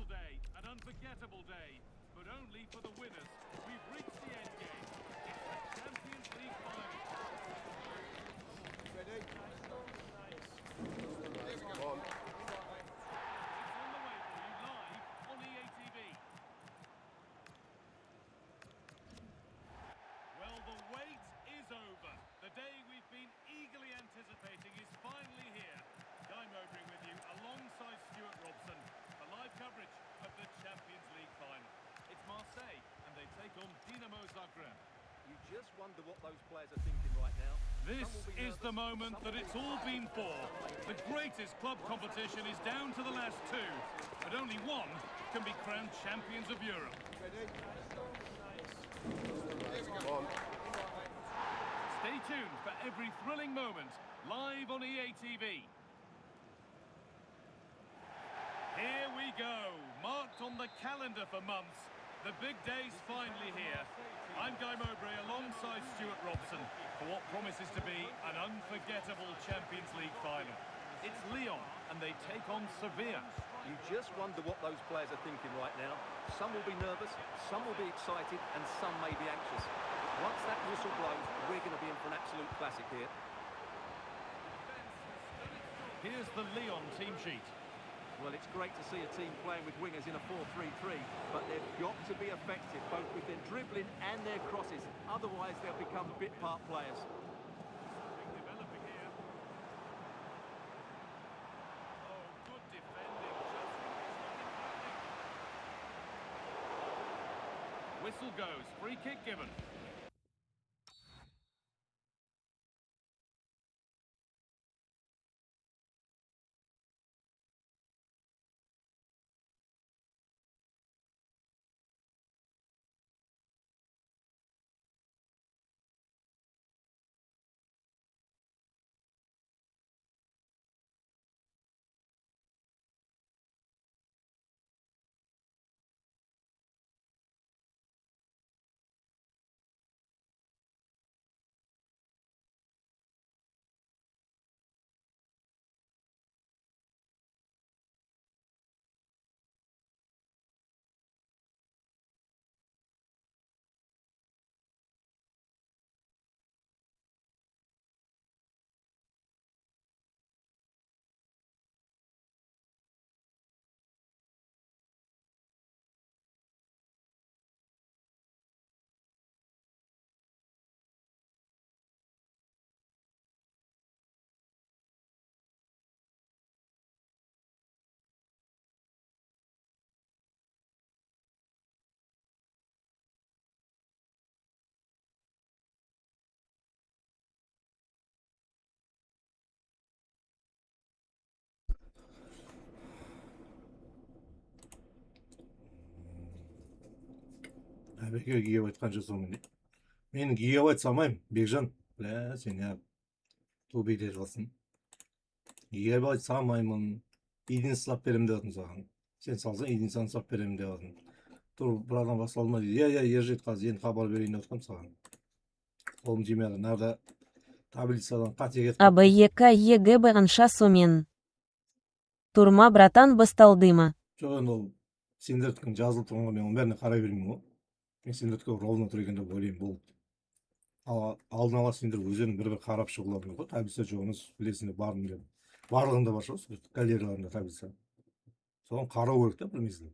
day, an unforgettable day, but only for the winners. We've reached the end game. It's the Champions League final. Ready? It's on the way for you live on EA TV. Well, the wait is over. The day we've been eagerly anticipating is finally here. I'm Aubrey with you alongside Stuart Robson for live coverage of the Champions League final. It's Marseille and they take on Dinamo Zagreb. You just wonder what those players are thinking right now. This is the moment that it's all been for. The greatest club competition is down to the last two, but only one can be crowned champions of Europe. Ready? Stay tuned for every thrilling moment live on EA TV. Here we go, marked on the calendar for months. The big day's finally here. I'm Guy Mowbray alongside Stuart Robson for what promises to be an unforgettable Champions League final. It's Lyon and they take on Sevilla. You just wonder what those players are thinking right now. Some will be nervous, some will be excited, and some may be anxious. Once that whistle blows, we're going to be in for an absolute classic here. Here's the Lyon team sheet. Well, it's great to see a team playing with wingers in a 4-3-3, but they've got to be effective, both with their dribbling and their crosses. Otherwise, they'll become bit-part players. Developing here. Oh, good defending. Whistle goes. Free kick given. Бекер гигабайтқа жасаумен. Мен гигабайт салмаймын, Бекжан. Бля, сен я тубейте қалсын. Гигабайт салмаймын. Идин сылап берем деп отын саған. Сен салсаң, идин сан сылап берем деп отын. Тұр, бір адам басалма дейді. Я, ержет қазір, енді хабар берейін деп отқам саған. Қолым жемеді. Нарда таблицадан қате кетіп. АБЕК ЕГБ анша сумен. Турма братан басталдыма. Жоқ, енді ол сендердікін жазылып тұрғанға мен оның бәріне қарай бермеймін ғой. Мен сендердікі ровно тұр екен деп ойлаймын, бұл. Алдын ала сендер өздерің бір қарап шығуларың ғой. Таблица жоғыңыз білесіңдер барын деп. Барлығында бар шығыс, галерияларында таблица. Соған қарау керек та білмейсің.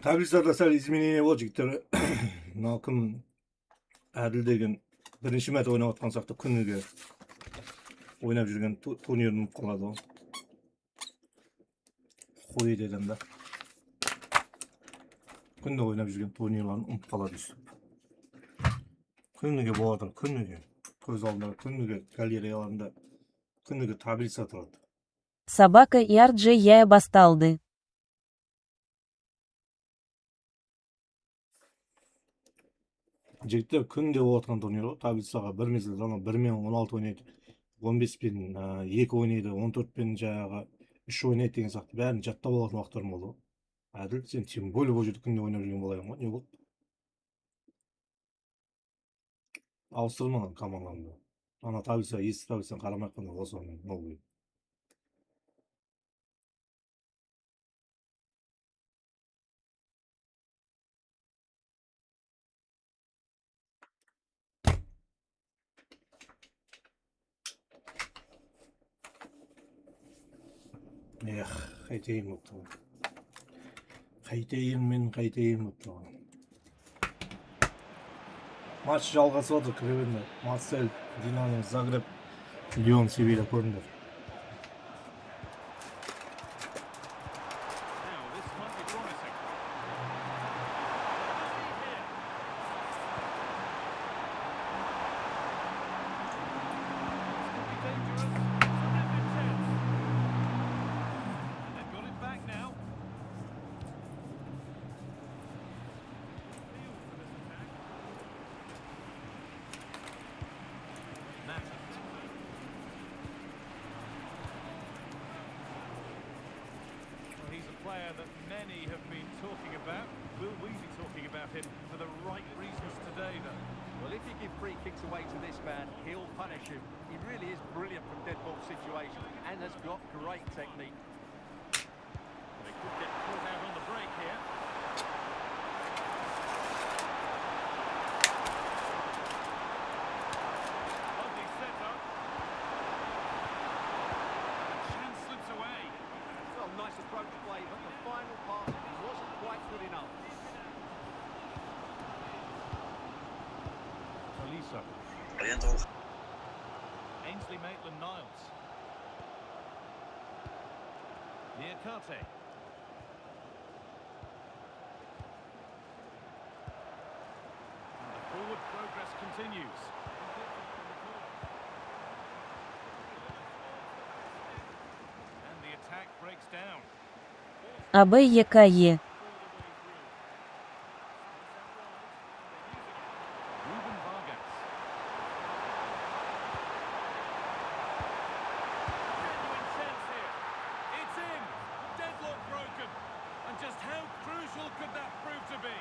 Таблицада сәл изменение болды жігіттер. Мынау кім әділ деген бірінші мәрте ойнап отқан сияқты күніге ойнап жүрген турнирін қалады ғой. Қой дедім да. Күнде ойнап жүрген турнирларын ұмытып қалады өстіп. Күніге болады, күніге. Көз алдында күніге галереяларында Күндүгү таблица турат. Собака и RJ яя басталды. Жігіттер күнде болып жатқан турнир ғой. Таблицаға 1 мезгіл жана 1.16 ойнайды. 15 пен 2 ойнайды, 14 пен жаңағы 3 ойнайды деген сияқты. Бәрін жаттап алатын уақыттарым болды. Әділ, сен тем более бұл жерде күнде ойнап жүрген болайын ғой. Не болды? Ауыстырмаған командамды. Ана таблица, ескі таблицаны қарамай қана осыған новый. Эх, қайтейін болып тұр. Қайтейін болып тұр. Матч жалғасып отыр, кіре беріңдер. Марсель, Динамо, Загреб, Лион, Севилья көріңдер. Now, this might be promising. Could be dangerous. Terrific chance. And they've got it back now. Well, he's a player that many have been talking about. Will we be talking about him for the right reasons today, though? Well, if you give free kicks away to this man, he'll punish him. He really is brilliant from dead ball situations and has got great technique. They could get caught out on the break here. Lovely setup. Chance slips away. Well, nice approach play, but the final pass wasn't quite good enough. Tolisa. Ainsley Maitland-Niles. Niakate. And the forward progress continues. And the attack breaks down. АБЕКЕ. Ruben Vargas. Genuine chance here. It's in. Deadlock broken. And just how crucial could that prove to be?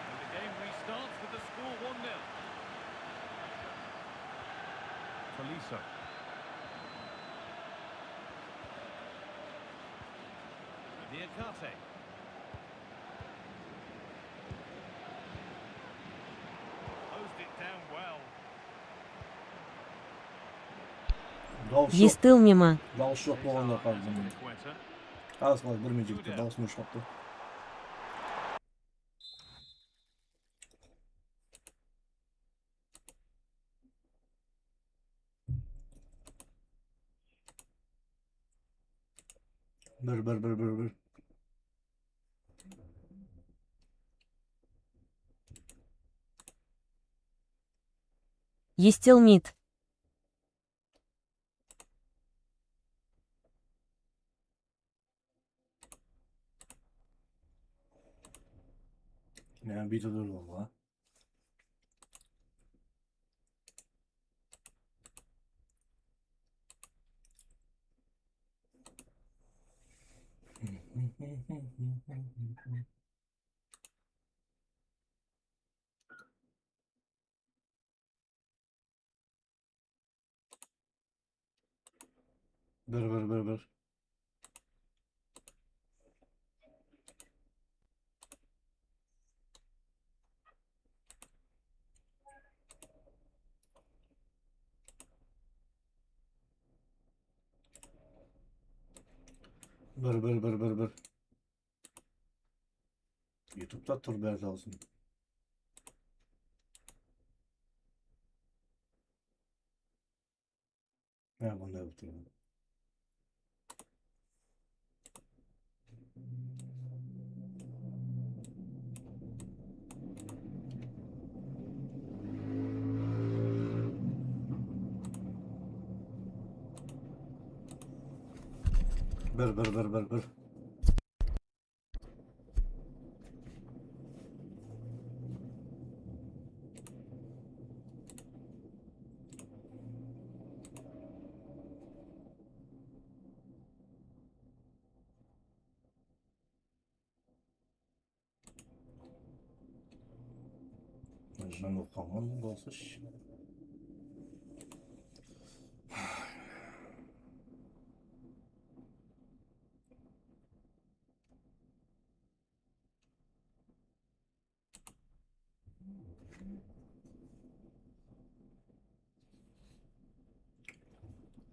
And the game restarts with the score 1-0. Tolisa. Niakate. Closed it down well. Естыл мимо. Дауыс жоқ болғанда қалдым. Quetta. Аз қалай білмей жігіттер, дауысым шығыпты. Bir. Естелмит. Yani bir de dur valla. Bir. Bir. YouTube'da tur berdi olsun. Ya bunda yok. Bir. Жан оқаман болсыш.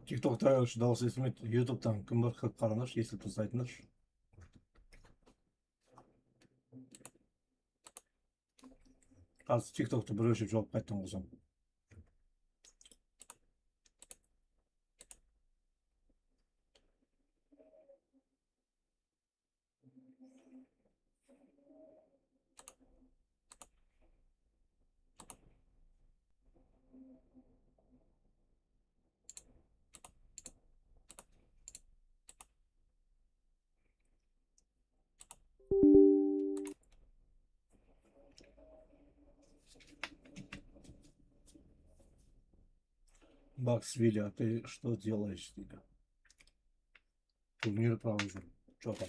TikTok'ta şu dağılış esmet, YouTube'dan kim var karanır, yesil tutsaytınır. Az TikTok'ta bir ölçüp cevap kayttım kızım. Бакс, Виля, ты что делаешь, Виля? Турнир провожу. Что там?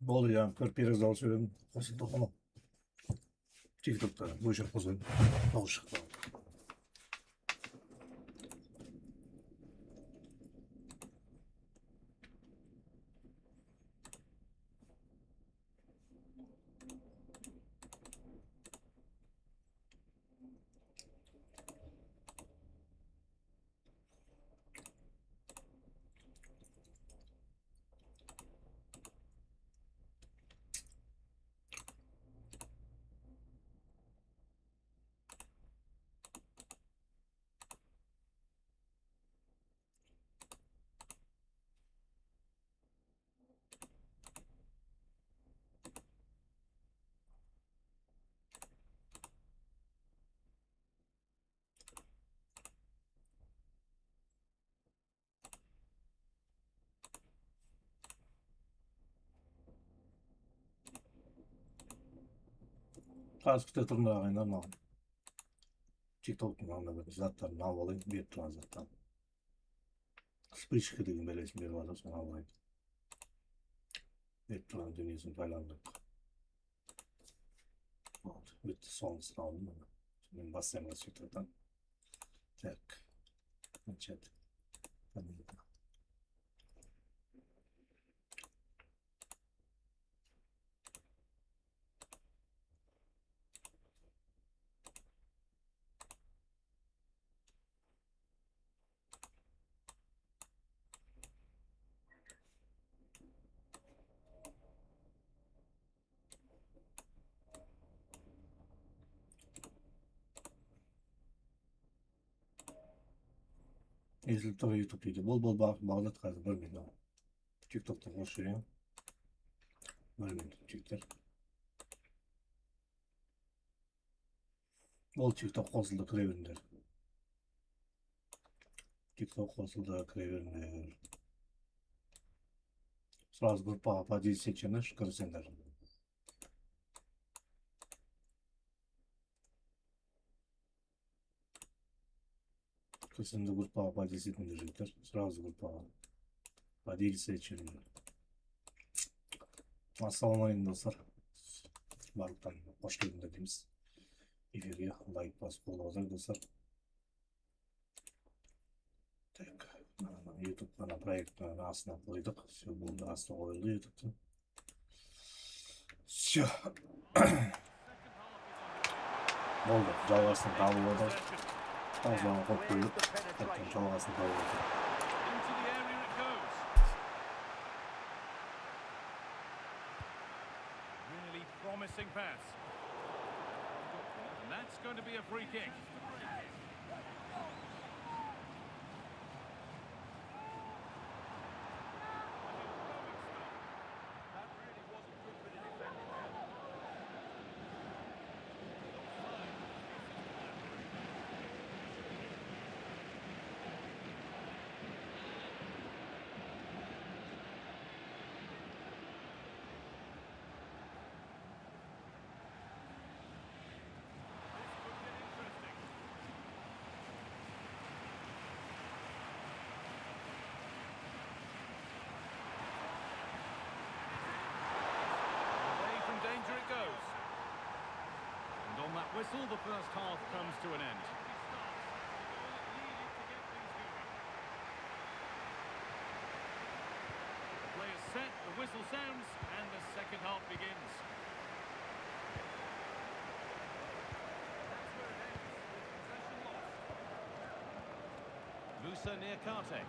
Болды ya, 41 zal söyledim. Kosun toplama. TikTok'ta bu işe kosun. Alışıklı. Task'ta tırnağıyla al. TikTok'un anladığı zatlarını al alayım. Bir tane zattan. Spışkı dediğim böyle isimleri var da sonra alayım. Bir tane dünyasını paylandık. Oldu. Bitti, sonrasını aldım ben. Şimdi basayım TikTok'tan. Tek. Chat. Ezilip tabi YouTube video. Bol bağlat kaydı. Bölmeydi ama. TikTok'ta konuşuyor. Bölmeydi. Twitter. Bol TikTok konsulda kıraverimler. TikTok konsulda kıraverimler. Сразу группа подписывайтесь, кырсыңдар. Кырсыңдар группа подписывайтесь жігіттер. Сразу группа подписывайтесь. Ассалаумағалейкум достар. Барлықтан қош келдіңдер дейміз. Эфирге лайк басып қолдаңыздар достар. Так, YouTube на проект астына қойдық. Все болды, астына қойылды YouTube'тан. Все. Болды, жалғасын табып отыр. Ауыздан қойып қойдық. Жалғасын табып отыр. Really promising pass. it's going to be a free kick. That whistle, the first half comes to an end. The play is set, the whistle sounds, and the second half begins. Musa near Karte.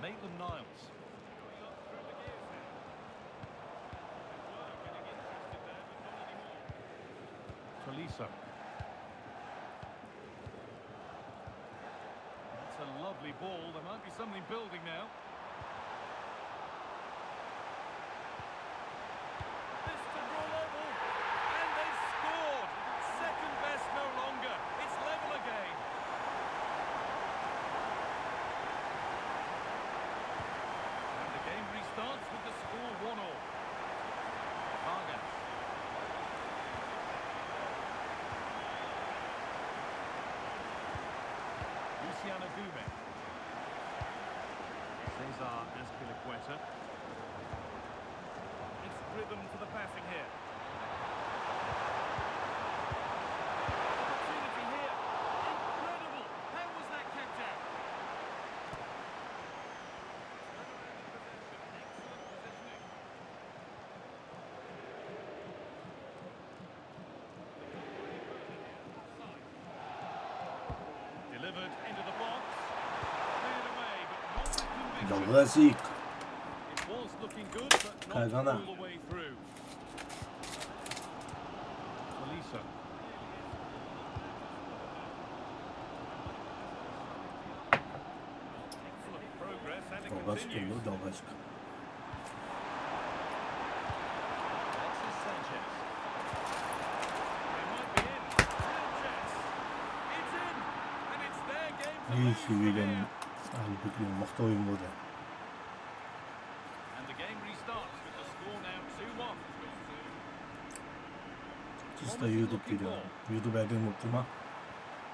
Maitland-Niles. Tolisa. That's a lovely ball. There might be something building now. This to draw level, and they've scored. Second best no longer. It's level again. And the game restarts with the score 1-1. Vargas. Luciano Gume. Cesar Azpilicueta. It's rhythm to the passing here. Opportunity here. Incredible! How was that kept out? Delivered into the box. Cleared away, but not with conviction. Dalgasik. It was looking good, but not Kagana. all the way through. Tolisa. Excellent progress, and it Dalgasik continues. oldu, Dalgasik. Alexis Sanchez. They might be in. Sanchez. It's in, and it's their game to İyi lose from Sivila'nın here. albükleri, mıhtı oyun burada. And the game restarts with the score now 2-1. Çista YouTube geliyor. YouTube erden mutluma.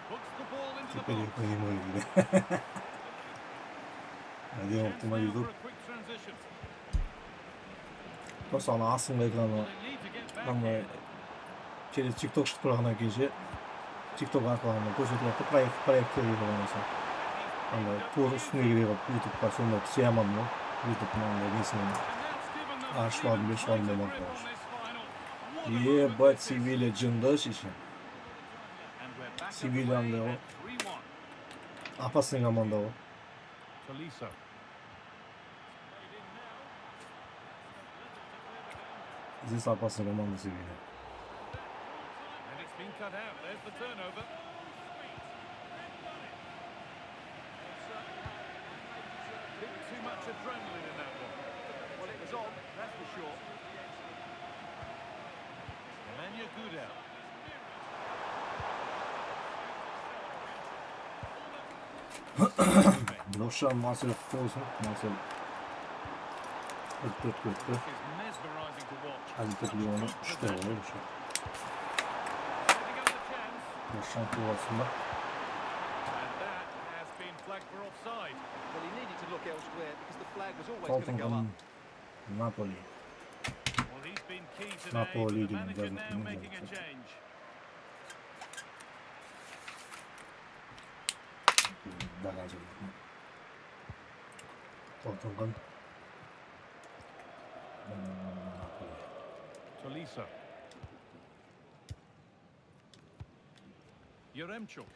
Puts the ball into the Tepeli box. koyayım o gibi. Erden Chance mutluma now YouTube. for a quick transition. 또 sana aslında ekranı They need to get back ama in. через TikTok штрахана кеше TikTok арқылы көрсетіледі проекттер дейді болмаса. Андай тур үстіне кіре қалып YouTube'ға сонда түсе алмадым ғой. YouTube'ның андай несінен And that's given them ашып алдым, freedom бешіп to алдым take a болмады grip on короче. this final. What a moment Ебать, this is. Севилья жынды шеше. And we're back Севилья underway андай ғой. at 3-1. Опасный команда ғой. Tolisa. Здесь опасная команда Севилья. And it's been cut out. There's the turnover. Bit too much adrenaline in that one. Well, it was on, that's for sure. Emmanuel Gudel. Рошан Марсель болсын. Марсель 44 көтті. Is mesmerizing to watch. Әлбетте оны 3-те ғой уже. Setting up the chance. Рошан болсын ба. And that has been flagged for offside. Well, he needed to look elsewhere because the flag was always going to go Тоттенхэм, up. Наполи. Well, he's been key today, Napoli but the didn't manager doesn't now mean making a that. change. Дагажы. Тоттенхэм. Наполи. Tolisa. Yaremchuk.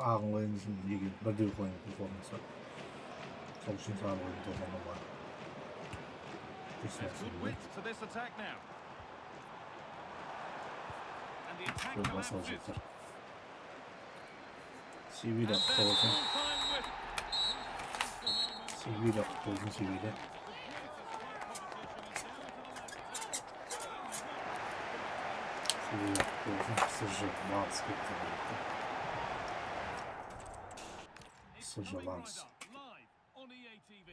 Ағын ойынсын егер бірдей қойын болмаса. Сол үшін саған ойын тоғаны бар. There's good width to this attack now. the attack Çok collapses. basılacaklar. CV ile And kutlu then olsun. full-time whip. CV ile kutlu olsun CV ile. CV ile kutlu olsun. Sırrı Lans gitti. Sırrı Lans. Live on EA TV.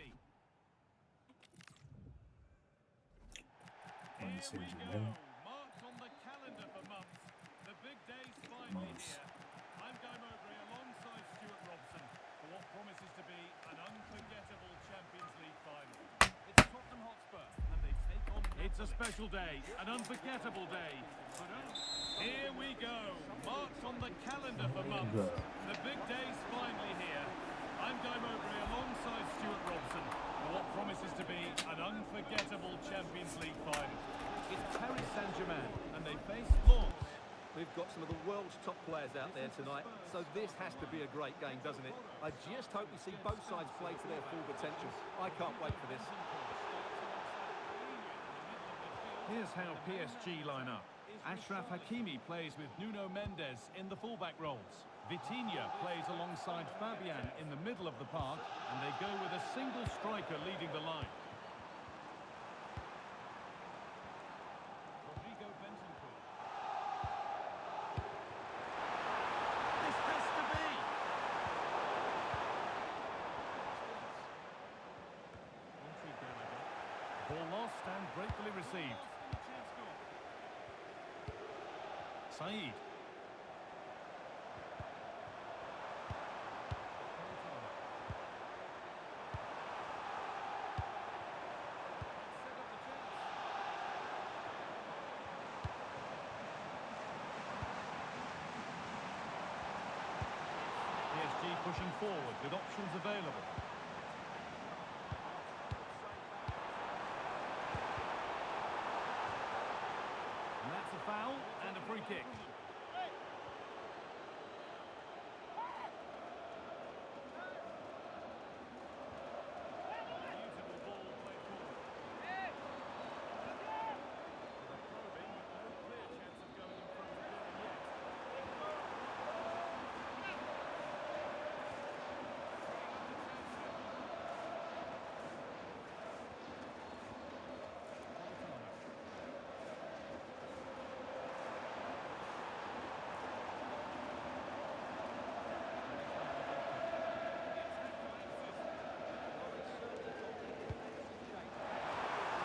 Aynı seyircilerin. Marked on the calendar for months. The big day's finally here. I'm Guy Mowbray alongside Stuart Robson for what promises to be an unforgettable Champions League final. It's Tottenham Hotspur and they take on Napoli. It's a special day, an unforgettable day. Here we go, marked on the calendar for months. The big day's finally here. I'm Guy Mowbray alongside Stuart Robson for what promises to be an unforgettable Champions League final. It's Paris Saint-Germain and they face Lens. We've got some of the world's top players out there tonight, so this has to be a great game, doesn't it? I just hope we see both sides play to their full potential. I can't wait for this. Here's how PSG line up. Achraf Hakimi plays with Nuno Mendes in the fullback roles. Vitinha plays alongside Fabian in the middle of the park, and they go with a single striker leading the line. Rodrigo Bentancur. This has to be! Ball lost and gratefully received. Saeed. PSG pushing forward with options available. And that's a foul and a free kick. Beautiful ball played forward. Probing, but no clear chance of going in front of goal yet.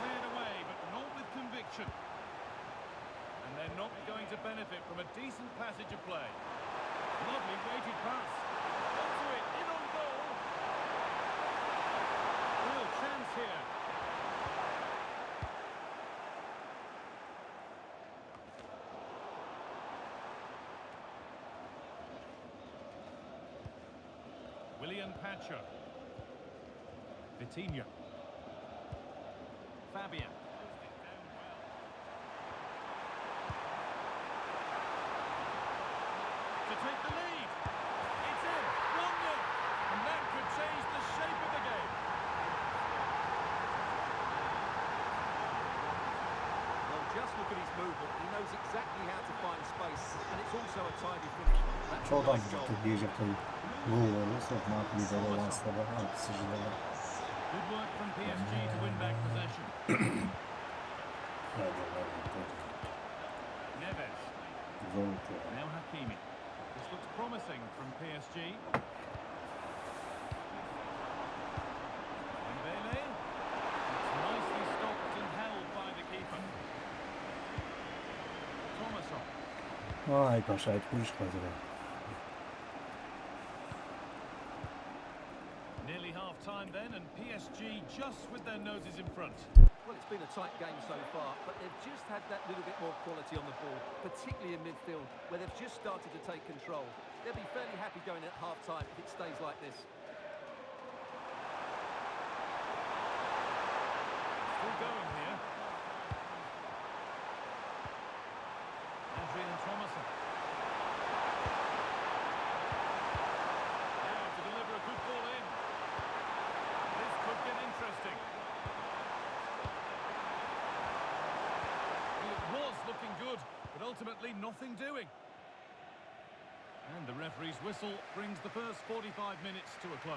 Cleared away, but not with conviction. And they're not going to benefit from a decent passage of play. Lovely weighted pass. Onto it, in on goal. Real chance here. William Pacho. Vitinha. Fabian. To take the lead. It's in. 1-0. And that could change the shape of the game. Well, just look at his movement. He knows exactly how to find space, and it's also a tidy finish. That's a Çoğdan nice goal. gitti diyecek tabii. Bu olursa Napoli'de de Lans'ta da Sırrı'da da. Good work from PSG to win back possession. Neves. Zor. Now Hakimi. This looks promising from PSG. Dembele. It's nicely stopped and held by the keeper. Thomason. Ay paşa et kuruş kazanır. Nearly half-time then, and PSG just with their noses in front. Well, it's been a tight game so far, but they've just had that little bit more quality on the ball, particularly in midfield, where they've just started to take control. They'll be fairly happy going at half-time if it stays like this. Still going here. Adrian Thomason. Now to deliver a good ball in. This could get interesting. Well, it was looking good, but ultimately nothing doing. And the referee's whistle brings the first 45 minutes to a close.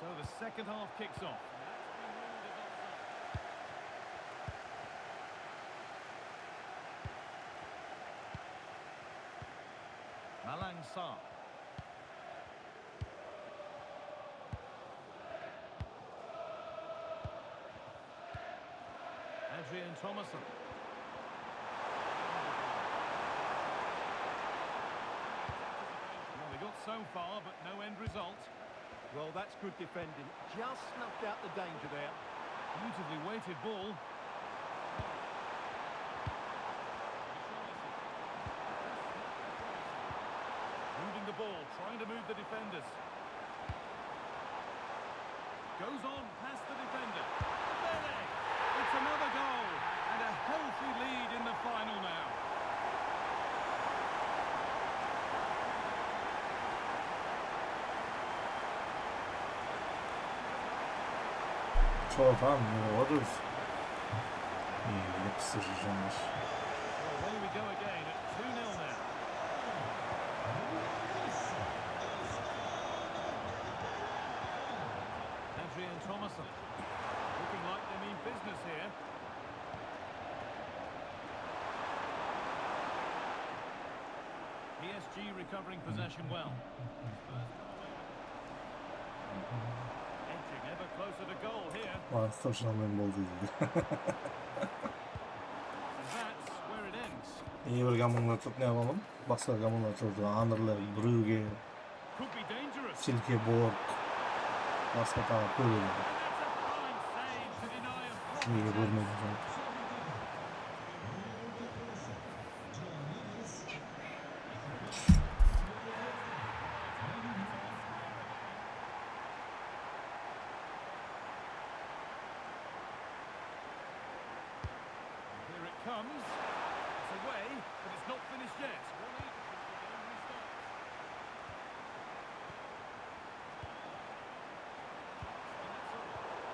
So the second half kicks off. Malang Sarr. Adrian Thomason. Well, they got so far, but no end result. Well, that's good defending. Just snuffed out the danger there. Beautifully weighted ball. Moving the ball, trying to move the defenders. Goes on past the defender. Pele! It's another goal. And a healthy lead in the final now. Çoğdan ne olur? İyi, yapıştıracağım. Well, away we go again at 2-0 now. Adrian Thomason. Looking like they mean business here. PSG recovering possession well. Edging ever closer to goal here. Vazgeçilmem oldu dedi. That's where it ends. İyi bir gamınla çok ne yapalım? Başka gamınla çok da Anırlı, Brügge, Could be dangerous. Silkeborg, başka taraf böyle. And that's a fine save to deny a İyi görmedim. Here it comes. It's away, but it's not finished yet.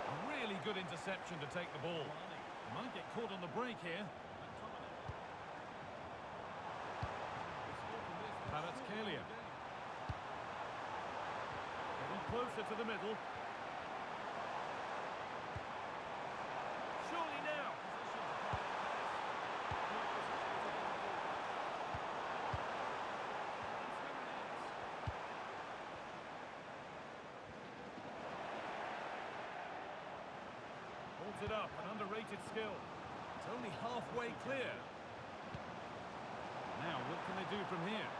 A really good interception to take the ball. Might get caught on the break here. Kvaratskhelia. Getting closer to the middle. Surely now. Holds it up, an underrated skill. It's only halfway clear. Now, what can they do from here?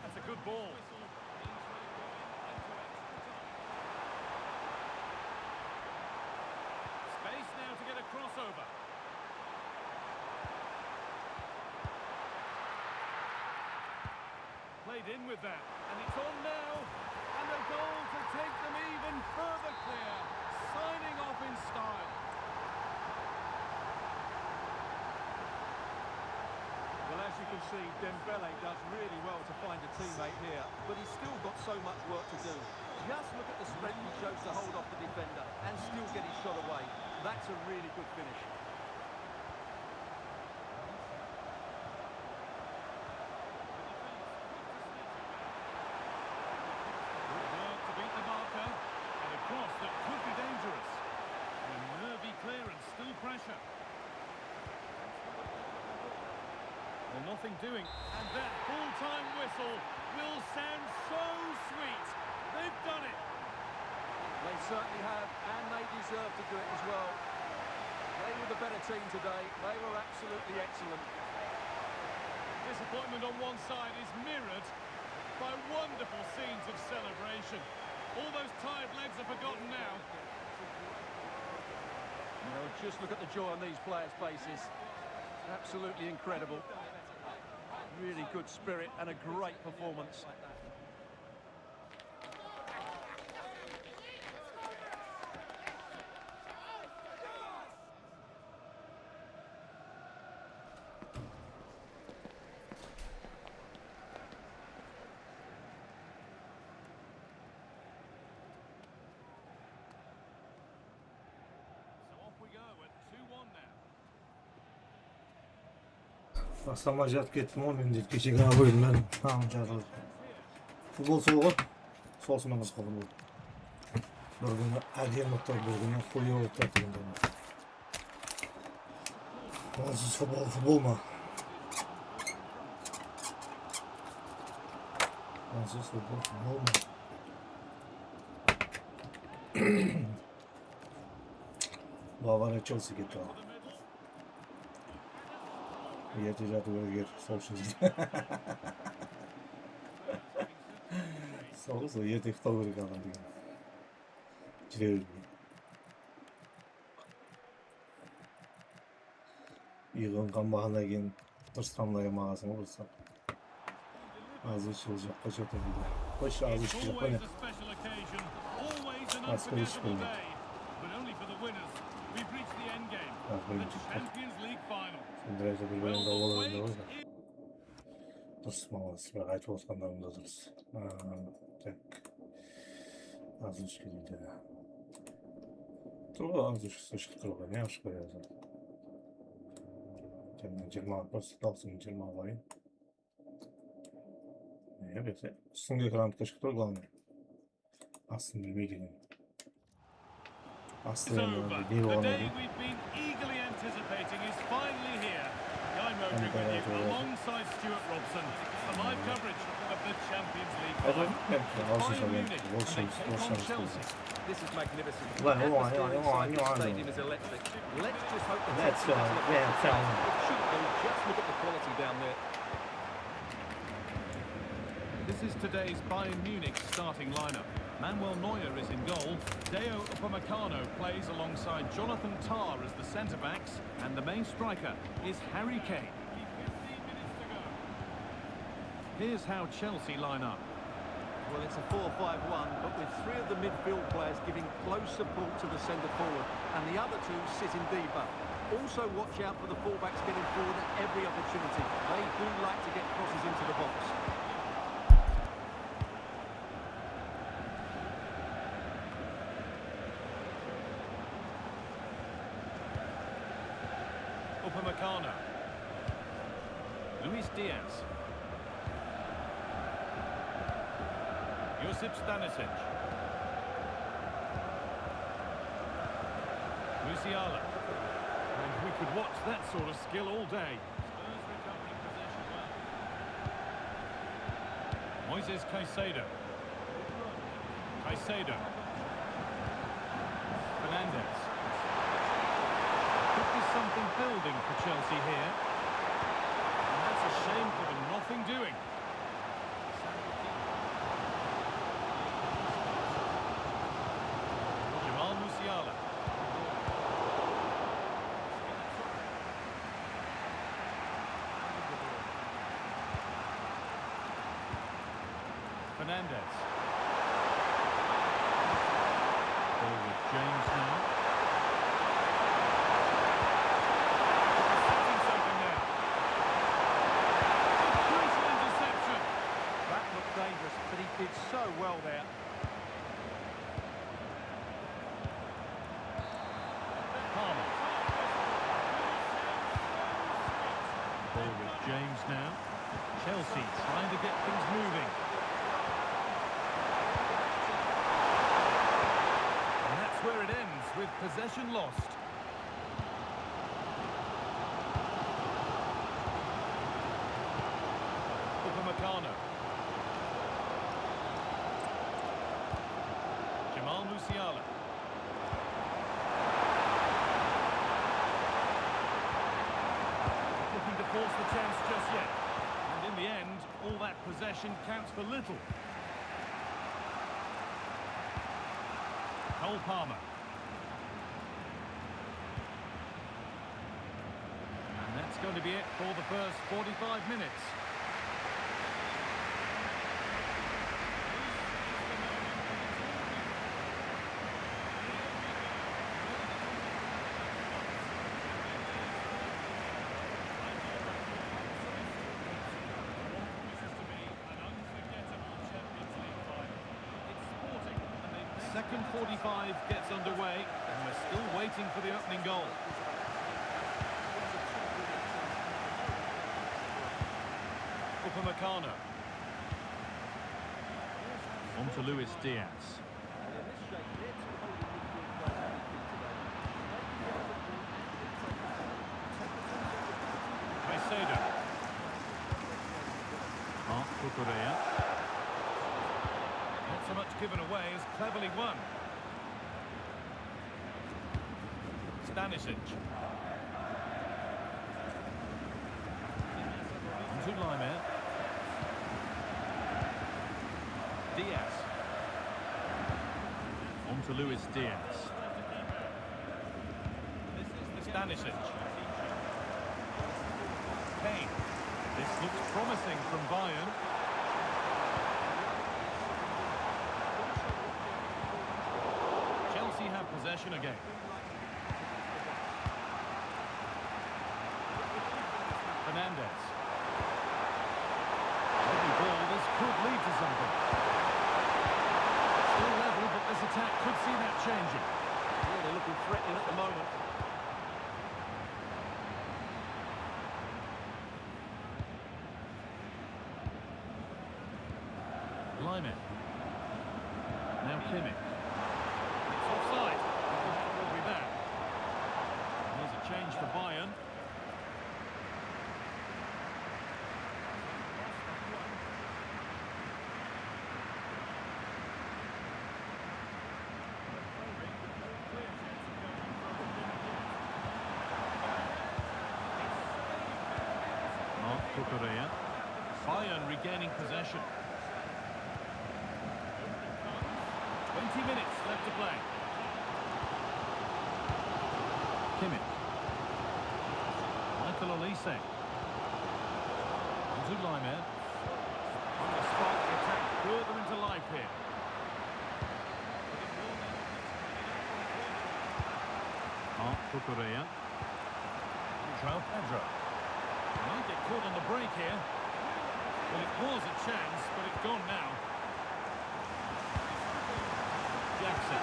That's a good ball. Space now to get a crossover. Played in with that, and it's on now, and a goal to take them even further clear, signing off in style. Well, as you can see, Dembele does really well to find a teammate here, but he's still got so much work to do. Just look at the strength he shows to hold off the defender and still get his shot away. That's a really good finish. Good work to beat the marker, and a cross that could be dangerous. And a nervy clearance, still pressure. Well, nothing doing, and that full-time whistle will sound so sweet. They've done it. They certainly have, and they deserve to do it as well. They were the better team today. They were absolutely excellent. Disappointment on one side is mirrored by wonderful scenes of Just look at the joy on these players' faces. Absolutely incredible. Really good spirit and a great performance. Asama жатып кеттім ғой мен дейді кешегі ойыннан жазылып. Футбол сол ғой. Солсымен қызық футбол. Bir күні әдемі тұр, bir күні хуёвый тұр дегенде. Онсыз футбол ма? Онсыз футбол ма? Бавария Челси кетті. Ерте жатып егер сол үшін сол ғой, ерте ұйықтау керек адам деген. Жүре бермей. Үйренген бағана кейін дұрыс тамдай алмағансың ғой болса. Озвучил жаққа что-то дейді. Қойшы озвучил жаққа не? Асқы еш болмайды. Сондай бір бөлімді оларында ғой да. Дұрыс мағыз, бірақ айтып отқандарында дұрыс. Так. Озвучка дейді. Тұр ғой озвучкасы шықты тұр ғой, не ашып қояды. Мен 20 просто даусын 20 қойын. Не берсе, үстіңгі экранды шықты тұр главный. Астын білмей деген. It's over. The day we've been eagerly anticipating is finally here. I'm over with you alongside Stuart Robson for live coverage of the Champions League final. Bayern Munich taking on Chelsea. This is magnificent. Well, The stadium is electric. Let's just hope the it should go. Just look at the quality down there. This is today's Bayern Munich starting lineup. Manuel Neuer is in goal. Deo Upamecano plays alongside Jonathan Tah as the centre-backs, and the main striker is Harry Kane. Here's how Chelsea line up. Well, it's a 4-5-1, but with three of the midfield players giving close support to the centre forward, and the other two sit in deeper. Also watch out for the fullbacks getting forward at every opportunity. They do like to get crosses into the box. Upamecano. Luis Diaz. Josip Stanisic. Musiala. And we could watch that sort of skill all day. Spurs recovering possession well. Moises Caicedo. Fernandes. Could be something building for Chelsea here. And that's a shame for them nothing doing. Musiala. Fernandes. Ball with James now. Setting something there. Crucial interception. That looked dangerous, but he did so well there. Ball with James now. Chelsea trying to get things moving. And that's where it ends, with possession lost. Upamecano. Musiala. Looking to force the chance just yet. And in the end, all that possession counts for little. Cole Palmer. that's going to be it for the first 45 minutes. Second 45 gets underway, and we're still waiting for the opening goal. Upamecano. On to Luis Diaz. Caicedo. Mark Cucurella. Not so much given away as cleverly won. Stanisic. To Lima. Diaz. On to Luis Diaz. Stanisic. Kane. This looks promising from Bayern. Chelsea have possession again. Fernandez. Every ball, this could lead to something. Still level, but this attack could see that changing. Yeah, they're looking threatening at the moment. Lima. Now Kimmich. It's offside. That will be that. There's a change for Bayern. Mark Cucurella. Bayern regaining possession. 20 minutes left to play. Kimmich. Michael Olise. Onto Lima. On the spot, the attack further into life here. Mark Cucurella. João Pedro. Might get caught on the break here. Well, it was a chance, but it's gone now. Jackson.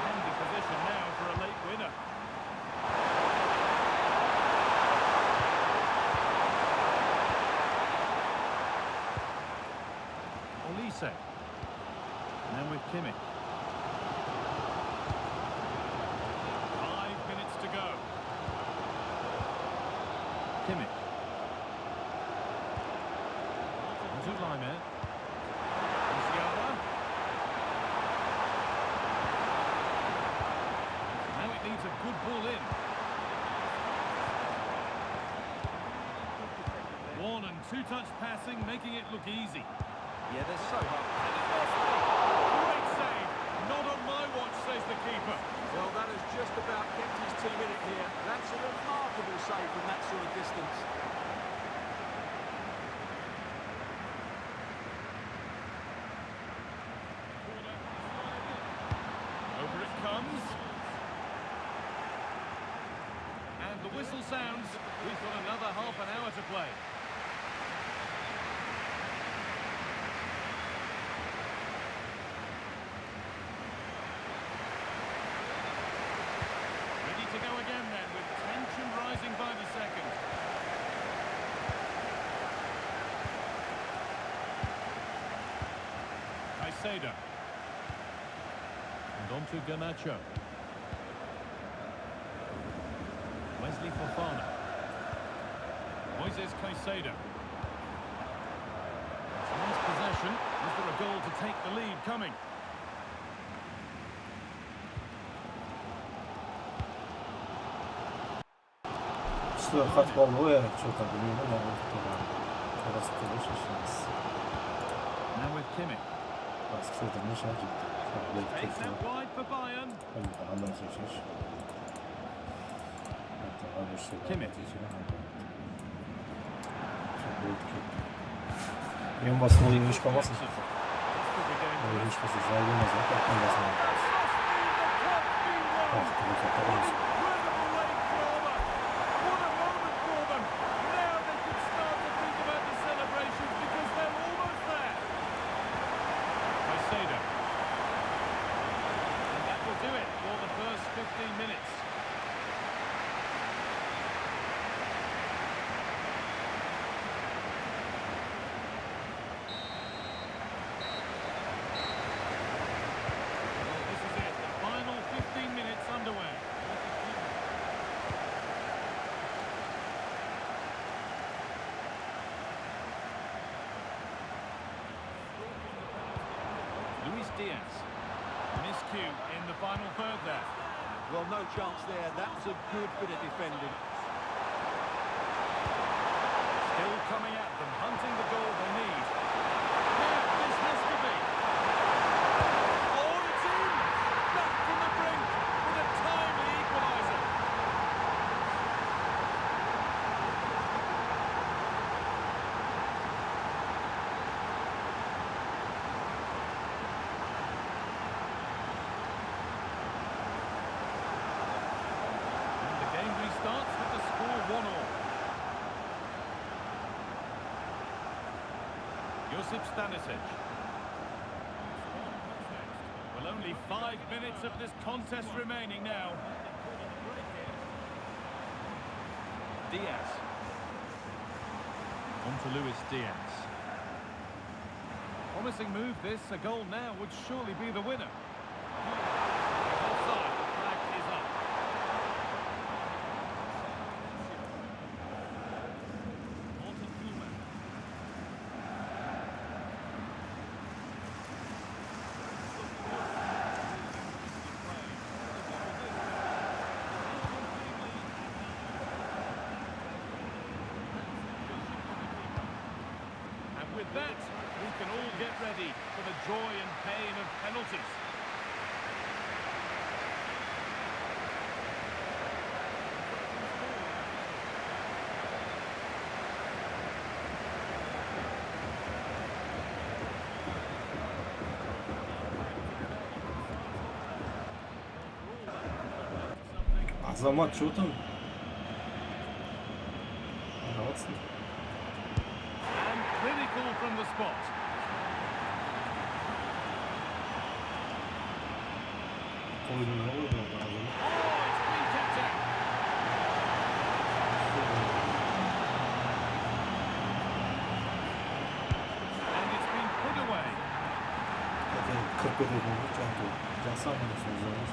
Handy position now for a late winner. Olise. And then with Kimmich. 5 minutes to go. Kimmich. Onto Lima. Musiala. Now it needs a good ball in. One and two touch passing, making it look easy. Yeah, they're so hard. Great save. Not on my watch, says the keeper. Well, that has just about kept his team in it here. That's a remarkable save from that sort of distance. Over it comes. And the whistle sounds. We've got another half an hour to play. To go again then, with tension rising by the second. Caicedo. And on to Garnacho. Wesley Fofana. Moises Caicedo. It's nice possession. Is there a goal to take the lead coming? Что, хат половое, что-то, не знаю, Karasıklığı şaşırmaz. Now with Kimmich. Karasıklığı şaşırdı. Takes out wide for Bayern. Andan şaşır. Kimmich. En basın olayım iş kalmasın. This could be going Öyle iş kalsın. Zaylığımız var. Kaptan basın. Incredible late drama. What a moment for them. Now they can start to think about the celebrations because they're almost there. Caicedo. And that will do it for the first 15 minutes. This is it, the final 15 minutes underway. Luis Diaz. Miscue in the final third there. Well, no chance there. That's a good bit of defending. Still coming at them, hunting the goal they need. Now, this has to be. Oh, it's in! Back from the brink with a timely equaliser. And the game restarts with the score 1-1. Josip Stanisic. Well, only 5 minutes of this contest remaining now. Diaz. On to Luis Diaz. Promising move this. A goal now would surely be the winner. Offside. The flag is up. And with that, we can all get ready for the joy and pain of penalties. Азамат, что там? Молодцы. And critical from the spot. Oyunun ne oldu bu arada? Oh, it's been kept out. And it's been put away. Hadi 40 ödedi. Cansam mı düşünüyorsunuz?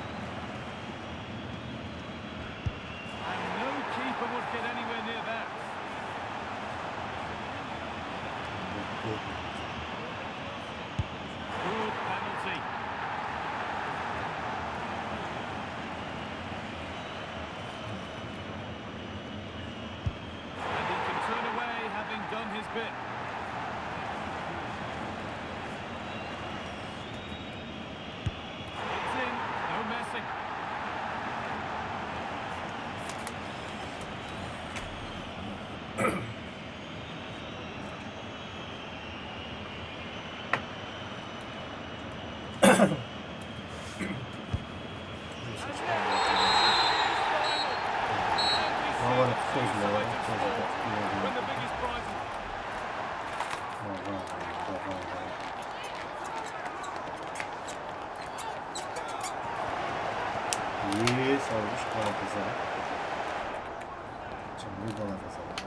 And no keeper would get anywhere near that. Good penalty. And he can turn away having done his bit. It's in, no messing. Hava tozlu, When the biggest prizes. İyi sarmış Galatasaray. Şimdi Galatasaray.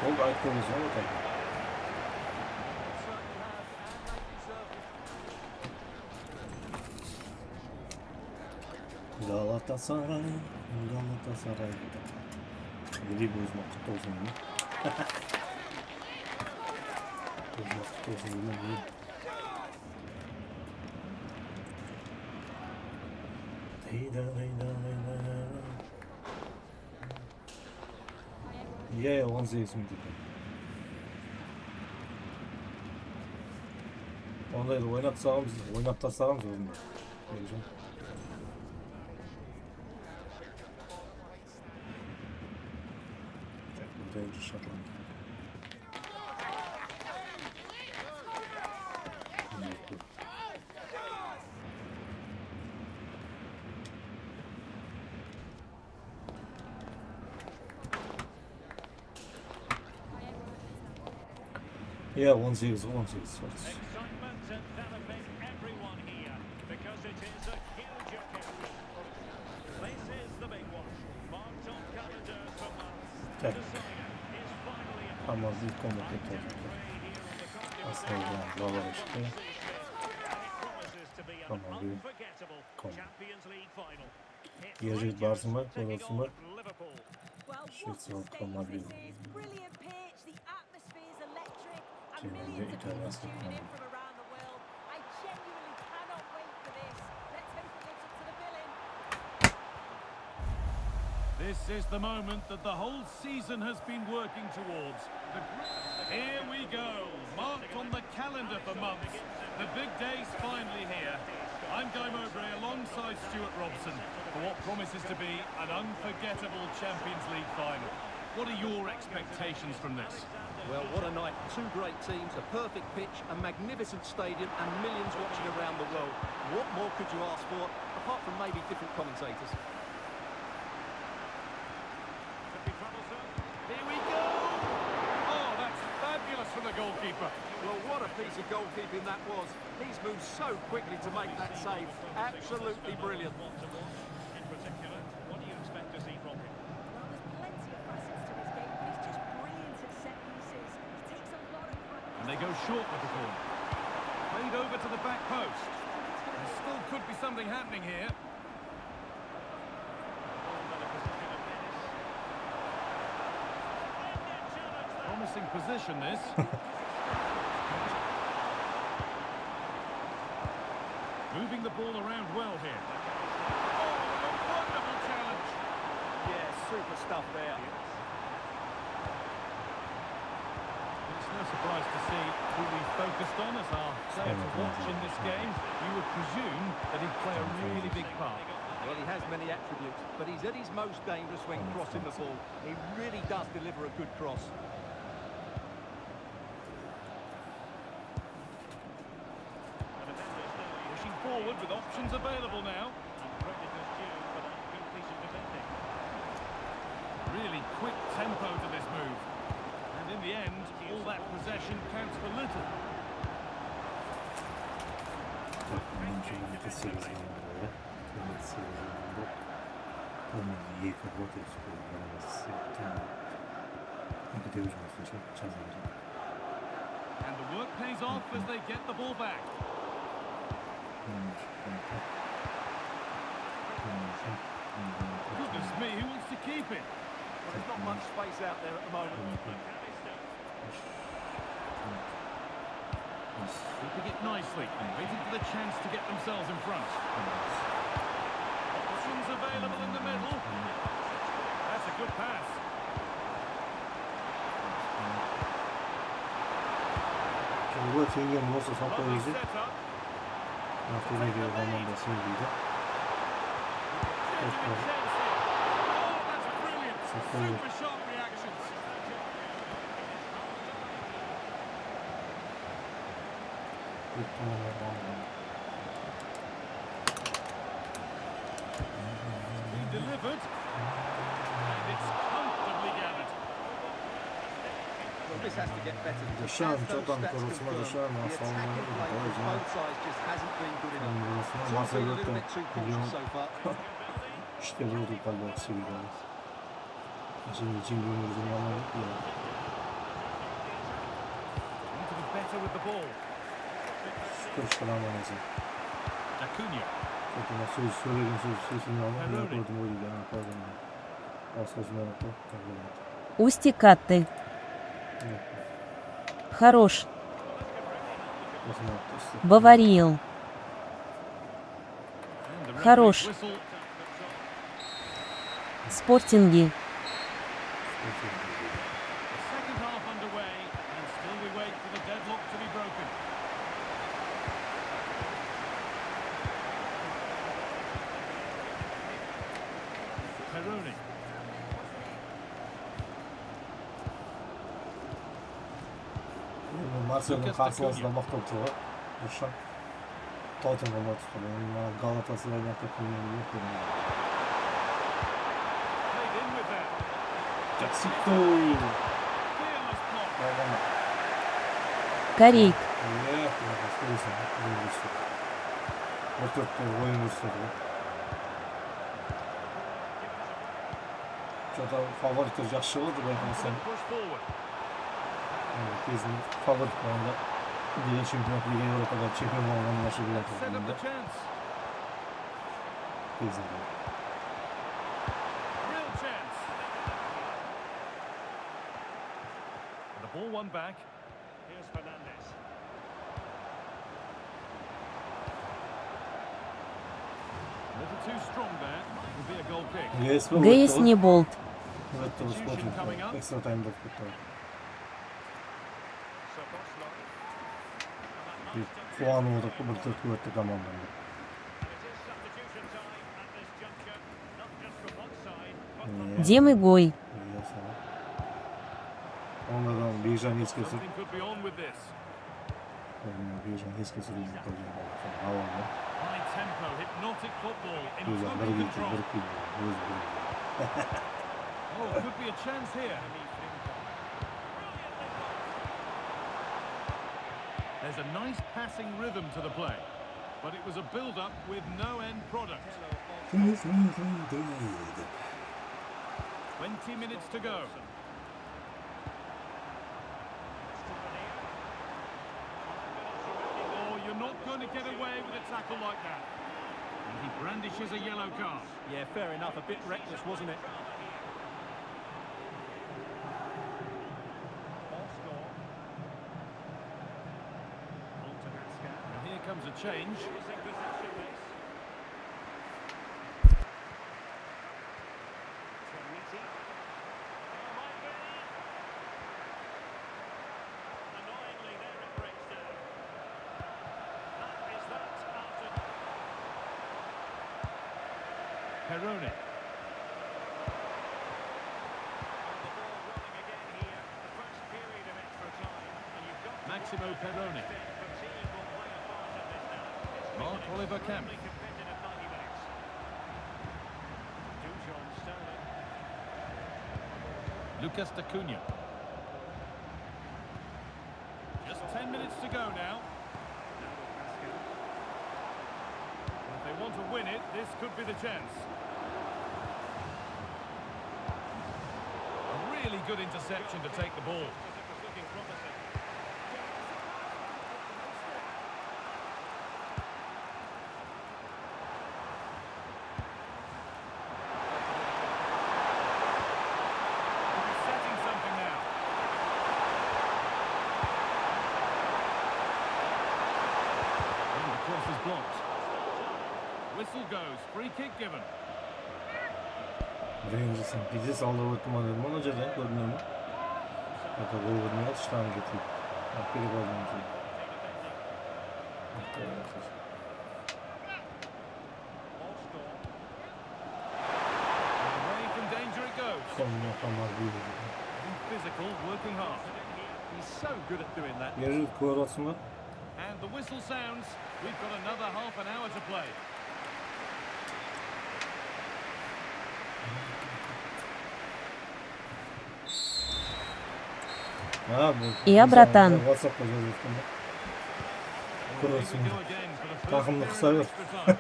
Oldu aklımız var tabii. Galatasaray, Galatasaray. Gri bozmak kutlu olsun mu? Bozmak kutlu olsun mu? Heyda heyda heyda heyda. Ye 18 minut ekan. Ondayda o'ynab tasag'imiz, o'ynab tasag'imiz o'zimiz. Выигрыша. Yeah, 1-0, 1-0. Так. Ama büyük komut olacak. Aslında işte. Ama büyük komut. Yeşil barsınlar, kolasınlar. Şüphesiz ama büyük. Şimdi İtalyan sıkıntı. This is the moment that the whole season has been working towards. Here we go, marked on the calendar for months. The big day's finally here. I'm Guy Mowbray alongside Stuart Robson for what promises to be an unforgettable Champions League final. What are your expectations from this? Well, what a night. Two great teams, a perfect pitch, a magnificent stadium, and millions watching around the world. What more could you ask for, apart from maybe different commentators? Here we go! Oh, that's fabulous from the goalkeeper. Well, what a piece of goalkeeping that was. He's moved so quickly to make that save. Absolutely brilliant. In particular, what do you expect to see from him? Well, there's plenty of facets to his game, but he's just brilliant at set pieces. He takes a lot of practice. And they go short with the ball. Played over to the back post. There still could be something happening here. Promising position, this. Moving the ball around well here. Oh, a wonderful challenge. Yeah, super stuff there. It's no surprise to see who we focused on as our player to watch in this game. You would presume that he'd play a really big part. Well, he has many attributes, but he's at his most dangerous when crossing the ball. He really does deliver a good cross. Pushing forward with options available now. Really quick tempo to this move. And in the end, all that possession counts for little. And the work pays off as they get the ball back. Goodness me, who wants to keep it? Well, there's not much space out there at the moment. Keeping it nicely, waiting for the chance to get themselves in front. Options available in the middle. That's a good pass. 이거 되게 모습 Lovely 성과이지. set up. 나중에 한번 더 승리죠. Genuine chance here. Oh, that's brilliant. Super sharp reactions. Being delivered. And it's comfortably gathered. Well, this has to get better. As Dışarı those çatan stats konusunda confirm, dışarı the savunmanın attacking play from boyunca both sides just hasn't been good enough. It's all Masaya been a little götürdüm. bit too cautious so far. İşte vurdu kaldı aksıyla. Şimdi cimrinin yanına gitti. Want to be better with the ball. Kırıştıramayız. Acuna. Zaten söylediğim sözünü anlamına koydum o yüzden. Pardon. Asasına yaptım. Устикаты. Хорош. Баварил. And the referee's Хорош. whistle. Спортинги. Arsenal'ın karşılaşmasında maqtab turib Rushan Tottenham'ga tutdi. Galatasaray'ga tepingan yo'q. Played in with that. Jacksito. Fearless block. Корейк. Yeah, скорее вот это воин устроил. Что-то фавориты жақсы болды байқасам. Push forward. Кезінде фаворит болғанда Лига чемпионов, Лига Европада чемпион болған нашы Set up the біледі. chance. Кезінде. Real chance. The ball won back. Here's Fernandez. A little too strong there. It will be a goal kick. ГС не болт. Это смотрим. Экстра тайм будет потом. Қуанып отырып бір төрт өтті команданы. Демы гой. Onlardan Beycan eskisi. Something could be on with this. Beycan eskisi değil. Havalı. High tempo, hypnotic football in Beycan total bir gitti, control. bir gitti. Oh, could be a chance here. There's a nice passing rhythm to the play, but it was a build-up with no end product. 20 minutes to go. Oh, you're not going to get away with a tackle like that. And he brandishes a yellow card. Yeah, fair enough. A bit reckless, wasn't it? And here comes a change. Peroni. Maximo Peroni. Mark Oliver Kemp. Lucas D'Acunha. Just 10 minutes to go now. If they want to win it, this could be the chance. A really good interception to take the ball. He's setting something now. And the cross is blocked. Whistle goes, free kick given. Reynes'in bizi sağlığı oturmadı. Manager'dan görünüyor. Hatta gol vermeye atıştan getirip. Biri golden ki. Away from danger it goes. Sonuna kadar büyüdü. Physical, working hard. He's so good at doing that. Yarı kuvarasında. And the whistle sounds. We've got another half an hour to play. Ha bu. Я, братан. WhatsApp'ta yazıyorsun. Kuruyorsun. We go again for the first Takımını period kısa of ver. extra time.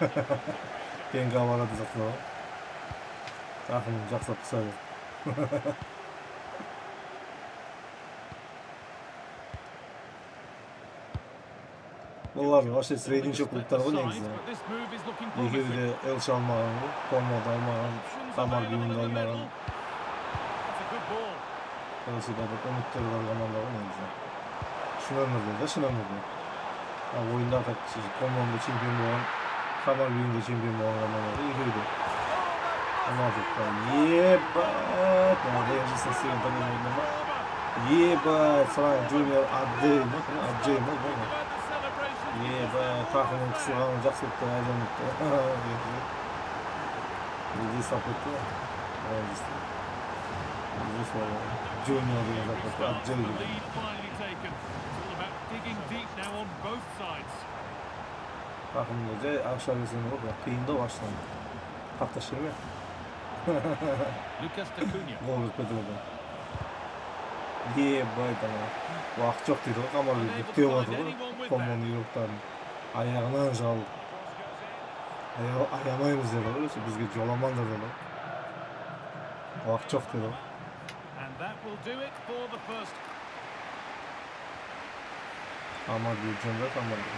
Denge havaladı zaten. Takımını жақсы kısa ver. Bunlar вообще средненçe kulüpler bu ne güzel. But this move is looking İki promising. de Elç almayan, Komod almayan, Samar Günü'nde almayan. That's a good ball. Elç'i de bak ümitleri var zamanlar bu ne güzel. Şunu ömürdü de şunu ömürdü. Ya oyunda da Komod'da şampiyon olan, Samar Günü'nde şampiyon olan zamanlarda iyiydi. Ama artık da yebat. Yani Elç'in sesini tanıyorum ama. Yebat. Sana Junior Adey. Bakın Adey mi? About the celebration. Yebat. Takımın kısılan жақсы өтті, әжем өтті. Бізде сапетті. Бізде сол Junior деген сапетті. The Adey. lead finally taken. It's all about digging deep now on both sides. Takımda jay akşam esen bor, kıyında başlandı. Kaptaşır mı? Lucas Acuna. Gol ketmedi. Ye baytana. Vaqt yo'q dedi, qamarga ketib oldi. Komand yo'qdan. Ayağından jal. Ayamaymiz dedi, bizga jolamandir dedi. Vaqt yo'q dedi. And that will do it for the first. Amar yurjanda qamarga.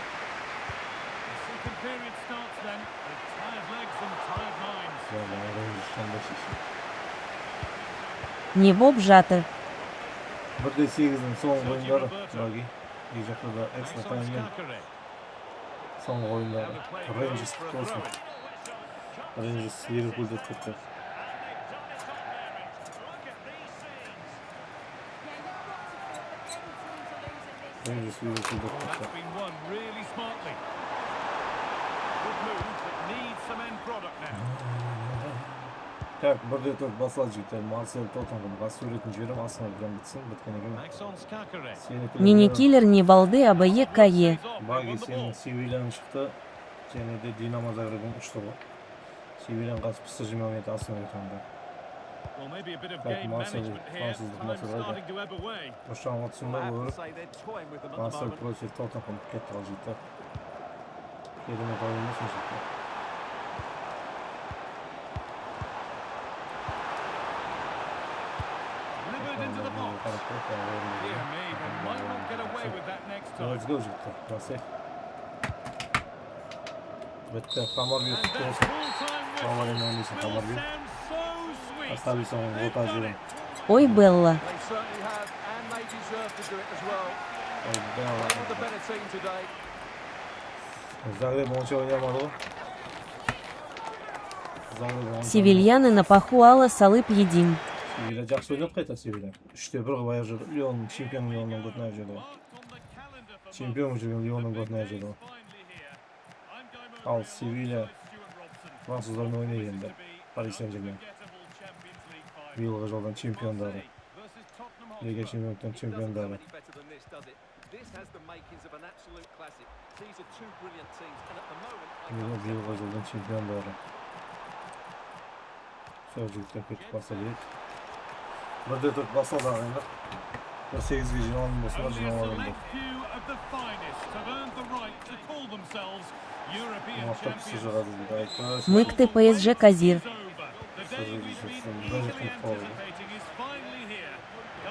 The second period starts then with tired legs and tired minds. Не боп жатыр. 1-8'in son oyunları bagi. Diyecekler de ekstra time'ın son oyunları. Rangers olsun. Rangers Liverpool'da tuttu. Rangers Liverpool'da That's tuttu. been won really smartly. Good move, but needs some end product now. Так, 1-4 basılacaklar. Marcel Tottenham'ın suretini жіберем, Arsenal bilan bitsin, bitken ekan. Maxon Skakare. Мини-киллер не балды, а бае кае. Bagi senin Sevilla'nın çıktı. Және де Dinamo Zagreb'in uçtu bu. Sevilla'nın qarşı pısıcı memnuniyeti Arsenal ekranında. Well, maybe a bit of Like game Marcel management here. Fransızlık Time maçı var da. starting to ebb away. Boşan atışında I have to olur. say they're toying with them at the Marcel moment. Proçer Tottenham ketdi olacakta. Yerine koyulmasın çıktı. Delivered into the box. Dear me, they might not get away with that next time. Let's go çıktı. Nasıl? Bitti. Kamar bir And tuttu that's olsun. full-time Kamar whistle. inanlıysa Will kamar bir. sound so sweet. Astavi son They've vota done jiren. it. Ой, Белла. They certainly have, and they deserve to do it as well. They were the better team today. Zagreb maçı oynayamadı o. Zagreb maçı. Севильяны на паху ала салып едим. Sevilla жақсы ойнап қайта Sevilla. 3-1 қылып аяқ жүрді. Лион чемпион Лионның көтіне аяқ жүрді. Чемпион жүрген Лионның көтіне аяқ жүрді. Ал Sevilla француздармен ойнайды енді. Paris Saint-Germain. Биылғы жылдың чемпиондары. Лига чемпиондықтың чемпиондары. This has the makings of an absolute classic. These are two brilliant teams, and at the moment, Биылғы жылдың чемпиондары. Сözcükten kötü basa değil. 1-4 basıldı ağında. 8'e Jinal'ın basına Jinal'ın A da. select few of the finest have earned the right to call themselves European Muhakkak champions. sıcak adı bir gayet. Мыкты ПСЖ Казир. It's over. The day we've been eagerly anticipating is finally here.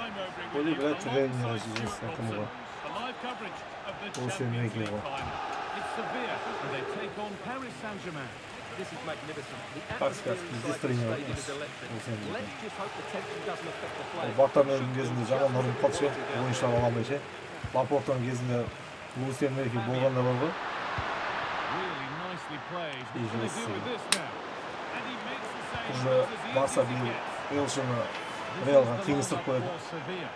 I'm over Böyle with bir you tren alongside yarışıcı Stuart takımı Robson. var. A live coverage of the O senin Champions renkli League var. final. It's Sevilla and they take on Paris Saint-Germain. this is magnificent. The Kaç atmosphere kaç bizde inside the stream stadium yapmış. is electric. O senin renkli. Let's just hope the tension doesn't affect the players. Bartan'ın gezinde Jamanların kaçı oyuncular alamayacak. Laporta'nın gezinde Luis Enrique bolganda var bu. Really nicely played. He's What can they just, do with this now? And he makes the save Şimdi as easy Barça as it bir gets. Yılşın'ı This Real'dan is the tengislik lineup koydu. for Sevilla.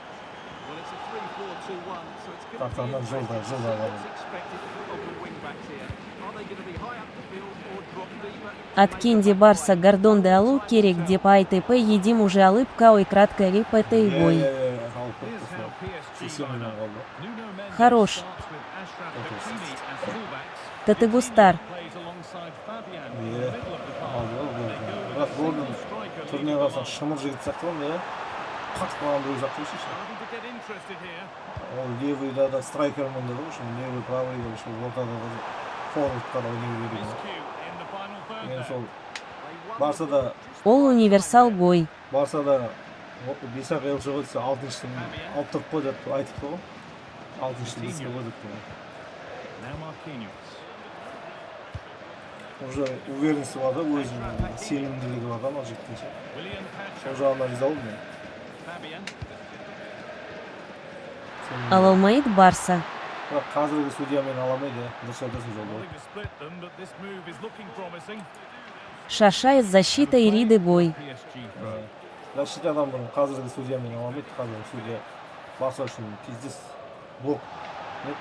Well, it's a 3-4-2-1, so it's going to be Taraftarlar interesting to Zolda see var. what's expected of the wing-backs here. Are they going to be high up the field or drop deeper? От Кенди Барса Гордон де Алу Керек где по ИТП едим уже алыбка ой краткая репета и бой. Here's how PSG line up. Nuno Mendes Хорош. starts with Achraf Hakimi as fullbacks. Татыгустар. Plays alongside Fabian in the middle of the park. Бірақ Гордон турнир қалсаң шымыр жігіт сияқты ғой да. Қатып қалған біреу жақтың іші. Starting to get interested here. Ол левыйда да страйкермен де ғой, şimdi левый правыйда işte ортада да форвардта да ойнай береді. Miscue in the final third Енді there. сол Барсада Ол универсал гой. Барсада Бисақ Елші қойдысы 6-шысын алып тұрып қой деп айтыпты ғой. 6-шысын бізге қой депті ғой. Now Marquinhos. Уже уверенности бар да, өзінің сенімділігі бар да, мына жігіттің ше. William Pacho. Сол жағынан риза болдым мен. Fabian. Ала алмайды Барса. Бірақ қазіргі судьямен ала алмайды, дұрыс айтасың жолда. Wanting to split them, but this move is looking promising. Шаша из защиты и Риды гой. PSG throw. Защитадан бұрын қазіргі судьямен ала алмайды, қазіргі судья Барса үшін пиздец блок. Нет?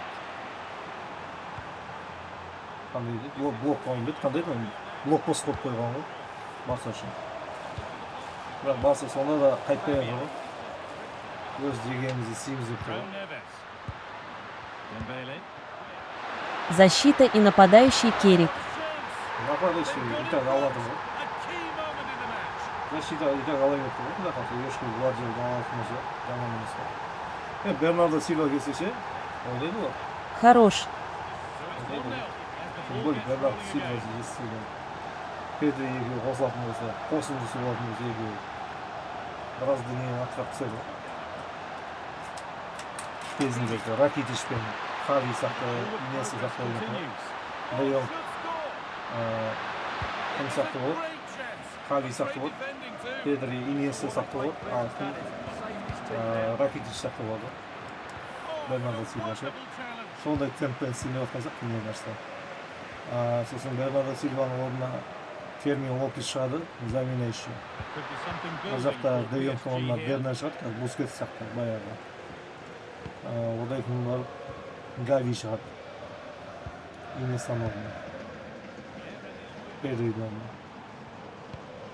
Қандай дейді? Блок қойын бет, қандай дейді? Блок пост қойып қойған ғой Барса үшін. Бірақ Барса сонда да қайтпай жатыр ғой. Өз дегенімізді істейміз деп тұр Raul ғой. Neves. Dembele. Защита и нападающий Керик. Нападающий итак алады ғой. A key moment in the match. Защита итак ала берді ғой. Құда қалса ешкім Гвардиолды алатын болса жаман емес қой. Бернардо Силва келсе ше, ойлайды ғой. Хорош. Тем более Бернардо Силва естіген. Педри екеуі қосылатын болса, қосынды суалатын болса екеуі. Біраз дүниені атқарып түседі. Кезінде Ракитич пен Хави сияқты, Инеси сияқты ойнайды. Де Йонг кім сияқты болады? Хави сияқты болады. Педри, Инеси сияқты болады. Ал кім Ракитич сияқты болады. Бернардо Силва ше. Сондай темппен істемей отқан сияқты мне кажется. Сосын Бернардо Силваның орнына Фермин Лопес шығады, замена еще. Ол жақта Де Йонгтың орнына Бернар шығады, как Бускетс сияқты баяғы. Одан кейін барып Гави шығады. Инестан орнына. Педридің орнына.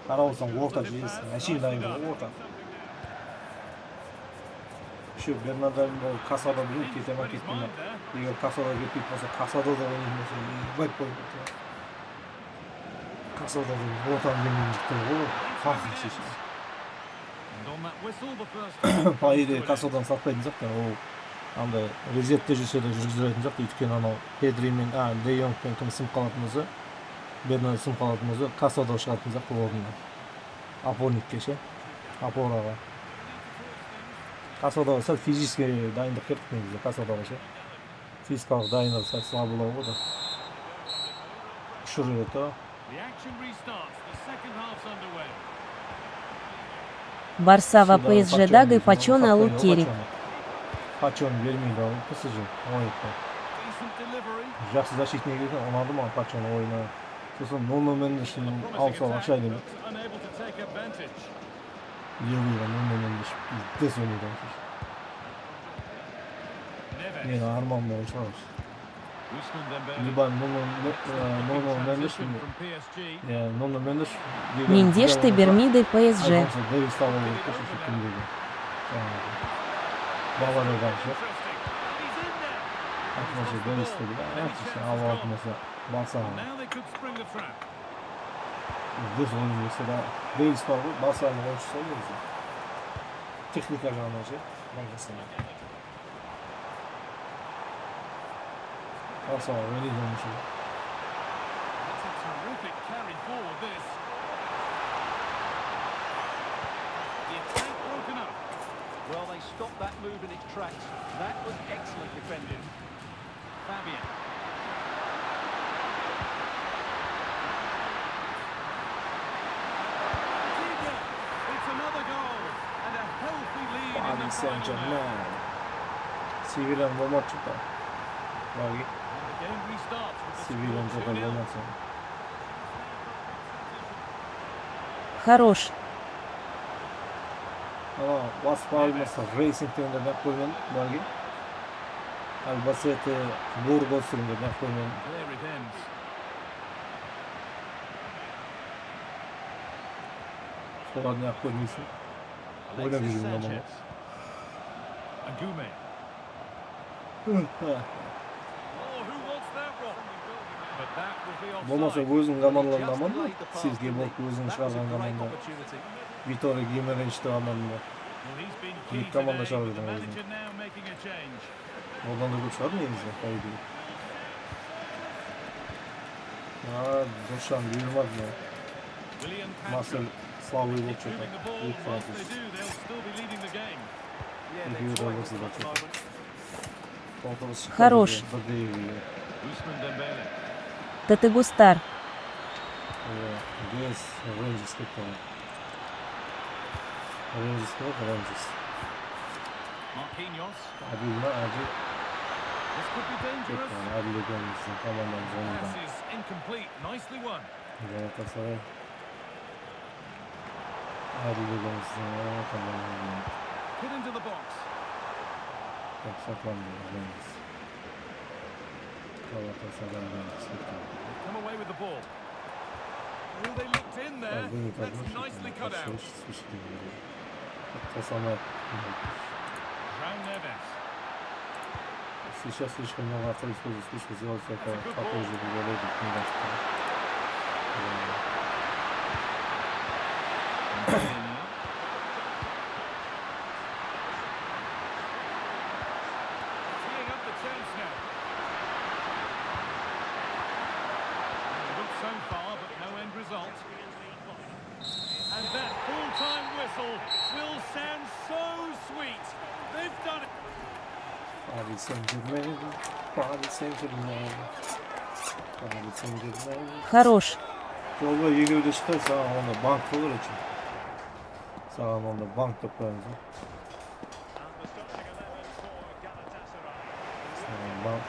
Қарап отырсаң орта жүйесі, әшейін дайындығы орта. Şu Bernardo'nun kasada bilin ki tema kitmina. Егер kasada кетпей болса, kasada да ойнайтын болса, бәк қойып отыр. Kasada да отан бермейін жіктен ғой, хақы шешін. По идее, касадан сатпайтын сияқты, ол андай резетте жүрсе де жүргізілетін сияқты, өйткені анау Педри мен Де Йонг пен кім сынып қалатын болса, Бернардо сынып қалатын болса, касада шығатын сияқты орнына. Опорникке ше, опораға. Касадағы сәл физически дайындық керек негізі, касадағы ше. Физикалық дайындық сәл слабылау ғой да. Ұшыр еді. Варсава ПСЖ Дага и Пачон Алу Керик. Пачон бермейді ал, ПСЖ. Ойықта. Жақсы защитник екен, ұнады ма Пачон ойына. Сосын номермен үшін алсал ақша демек. Левыйға номермен үшін дес ойнайды. Мені арман болу шығарыз. Либо номермен үшін Мендеш Тебермиды ПСЖ. Дэвис стал көшесі күндегі. Бағада қаршы. Атмашы Дэвис тегі да, алу атмасы Барсаға. Дес ойнысы да Дэвис бар ғой, Барсаның ойыншысы ойнысы. Техника жағынан ше, бағасына. Barsaға ойнайды ойыншы. Well, they stopped that move in its tracks. That was excellent defending. Fabian. It's another goal and a healthy lead in Paris the final Saint-Germain. now. Sevila'nın bu maçı da. Bagi. The game restarts with the Sevila'nın score çok 2-0. olmazsa. Хорош. Ama Vasf almasa Racing Team'de koyun Bagi. Albacete Burgos'un da koyun. There it ends. Sonra ne koyuyorsun? Öyle bir Alexis gün ama. Sanchez. Agume. Hı, ha. Oh, who wants that one? But that will be offside. Болмаса өзінің командаларында аман ба? Сергей Волк өзінің That was a шығарған great команда. opportunity. Витория Гимеренчті командында. Well, he's been İlk key komanda today, but the çağırdı manager now making a change. Одан да көп шығар негізі, по идее. Душан бұйырмады ма? William Марсель Castro. слабый болып Moving жатыр. the ball, Екі once француз. they do, they'll still be leading the game. Yeah, If they're you trying don't to listen at the to it. moment. Толтырыс шыққан Хорош. жерде бірде егілді. Usman Dembele. Татыгустар. Гейс Рейнджерс кетті ғой. Рейнджерс керек, Рейнджерс. Marquinhos. Әділ ма? Әділ. This could be dangerous. Кетті. Әділ екеніміздің командамыз ойында. Pass is incomplete. Nicely won. Galatasaray. Әділ екеніміздің командамыз. Put into the box. Шотландия Рейнджерс. Galatasaray Reynders кетті. Come away with the ball. Oh, they looked in there. That's nicely cut out. João Neves. Сейчас слишком много авторов используют слишком сделать это похоже в голове, не Teeing up the chance now. Good so far, but no end result. And that full-time whistle will sound so sweet. They've done it. Paris Saint-Germain, Paris Saint-Germain, Paris Saint-Germain. Хорош. Жолға егерде шықтай, саған онда банк болыр екен. Саған онда банк деп қоямыз. Саған банк.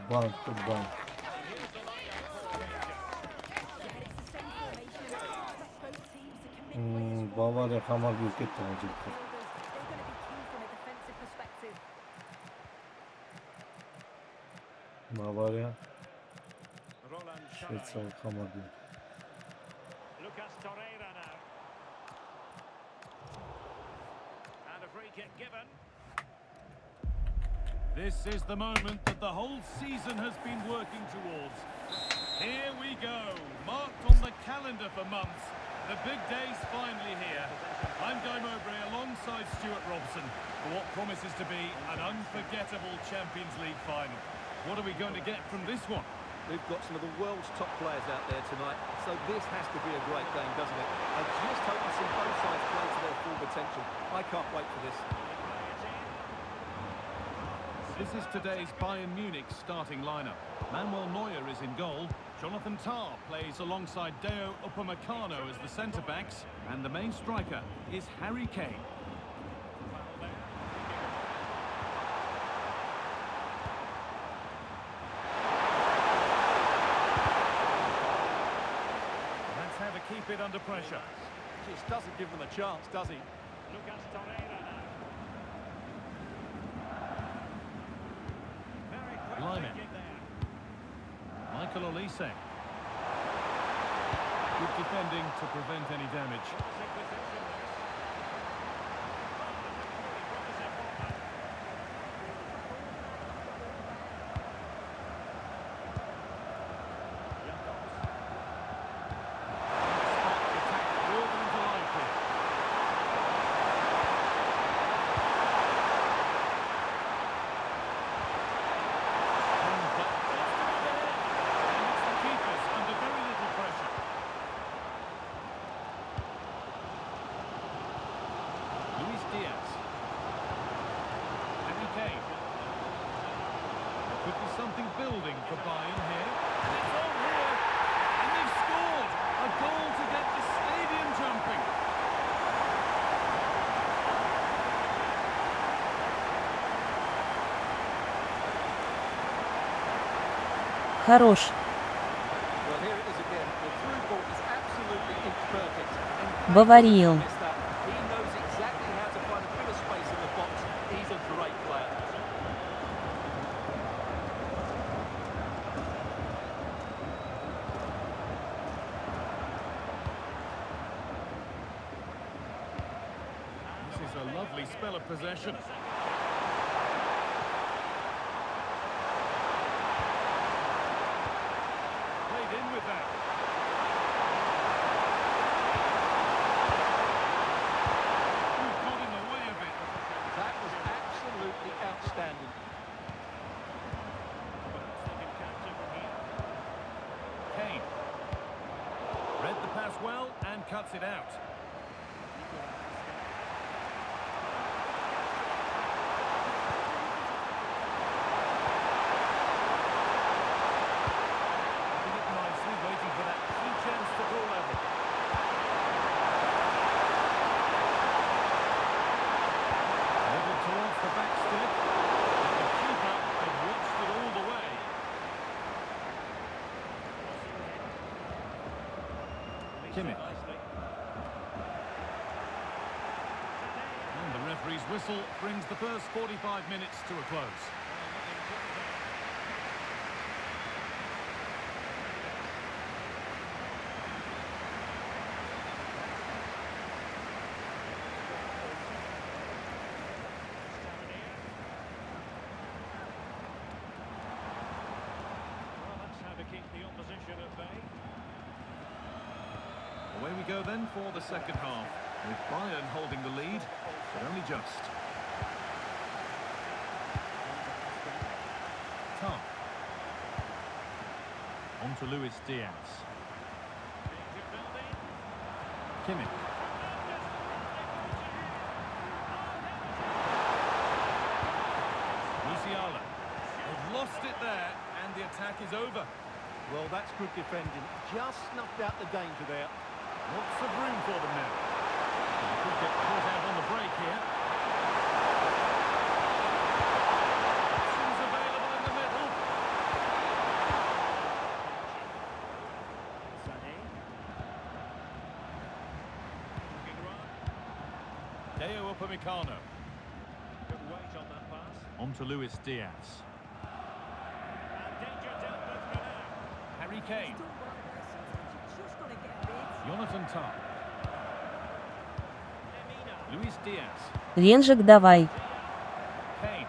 Банк, банк. Бавария хамар болып кетті ғой жігіттер. Бавария швейцарлық хамар болып. This is the moment that the whole season has been working towards. Here we go, marked on the calendar for months. The big day's finally here. I'm Guy Mowbray alongside Stuart Robson for what promises to be an unforgettable Champions League final. What are we going to get from this one? We've got some of the world's top players out there tonight, so this has to be a great game, doesn't it? I just hope to see both sides play to their full potential. I can't wait for this. This is today's Bayern Munich starting lineup. Manuel Neuer is in goal. Jonathan Tah plays alongside Deo Upamecano as the centre-backs. And the main striker is Harry Kane. That's how to keep it under pressure. Just doesn't give them a chance, does he? Lyman. Michael Olise. Good defending to prevent any damage. Could be something building for Bayern here. And it's on here. And they've scored. A goal to get the stadium jumping. Хорош. Well, here it is again. The through ball is absolutely imperfect. Баварил. He knows exactly how to find a bit of space in the box. He's a great player. This is a lovely spell of possession. Played in with that. Ooh, got in the way of it. That was absolutely outstanding. Kane. Read the pass well and cuts it out. Did it nicely, waiting for that key chance to draw level. Level towards the back step. And the keeper had watched it all the way. Kimmich. And the referee's whistle brings the first 45 minutes to a close. go then for the second half, with Bayern holding the lead, but only just. Tom. On to Luis Diaz. Kimmich. Musiala. They've lost it there, and the attack is over. Well, that's good defending. Just snuffed out the danger there. Lots of room for them now. They could get caught out on the break here. Options available in the middle. Deo Upamecano. Good weight on that pass. On to Luis Diaz. Harry Kane. Jonathan Tah. Luis Diaz. Ренжик, давай. Kane.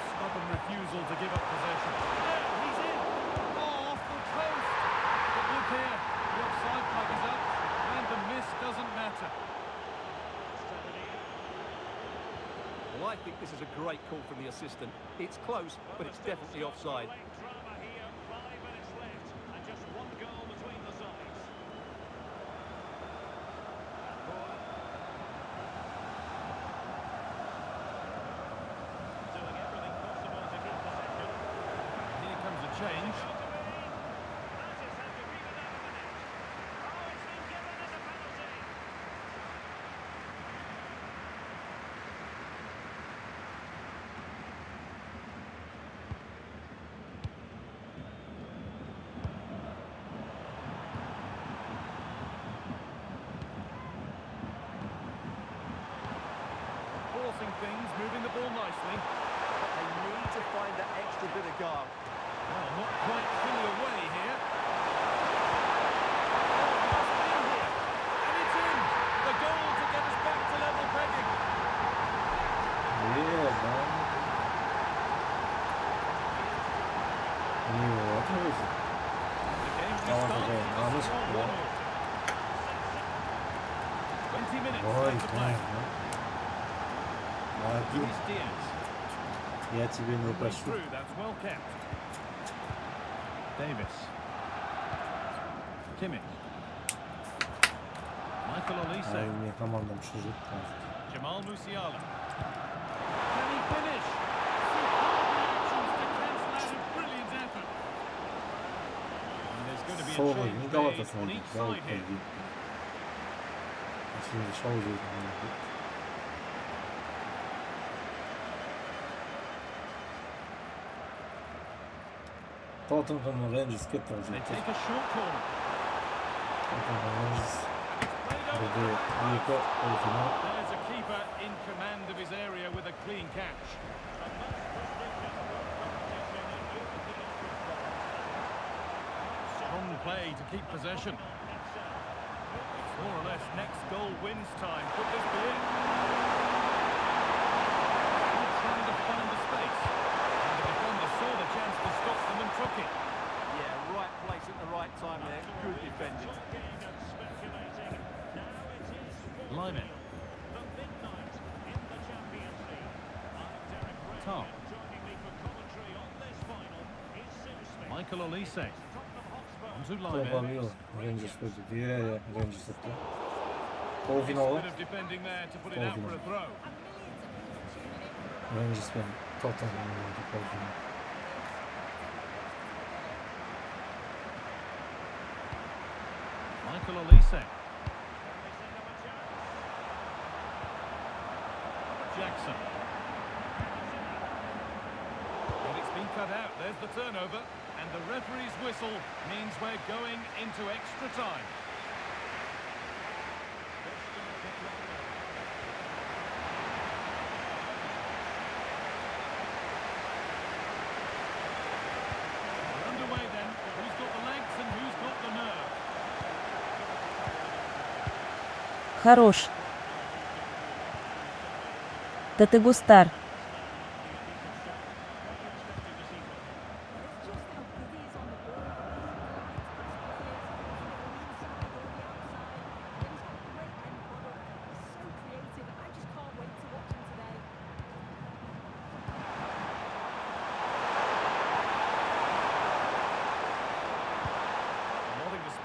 Stubborn refusal to give up possession. He's in. Oh, off the post. But look here. The offside flag is up, and the miss doesn't matter. Well, I think this is a great call from the assistant. It's close, but it's definitely offside. Change. Forcing things, moving the ball nicely. They need to find that extra bit of guile. Well, not quite fully away here. And it's in! The goal to get us back to level pegging. Yeah, man. What is it? The game Tamam, restarts. tamam. 20 minutes Ой, left to play. Luis Diaz. Я тебе не Way упущу. through, that's well kept. Davis. Kimmich. Michael Olise. Ай, мне командам чужих. Jamal Musiala. Can he finish? Superb reactions to cancel out a brilliant effort. And there's going to be a Соло, change не made Галатасарай. on each side here. Şimdi şauzu. Tottenham Rangers They кетті. take a short corner. Tottenham Rangers. Played Burada over. ilk final. There's a keeper in command of his area with a clean catch. Strong play to keep possession. It's more or less next goal wins time. Could this be it? Trying to find the space. And the defender saw the chance to stop them and took it. Yeah, right place at the right time there. Good defending. Lyman. Tom. Michael Olise. On to Lyman. Toplanıyor. Rangers kötü. Diğer Rangers attı. Gol Nice finalı. bit of defending there to put it out for a throw. Rangers ben Tottenham oynadı. Gol finalı. Michael Olise. Jackson. And it's been cut out. There's the turnover. And the referee's whistle means we're going into extra time. We're underway then. Who's got the legs and who's got the nerve? Хорош. Да ты густар.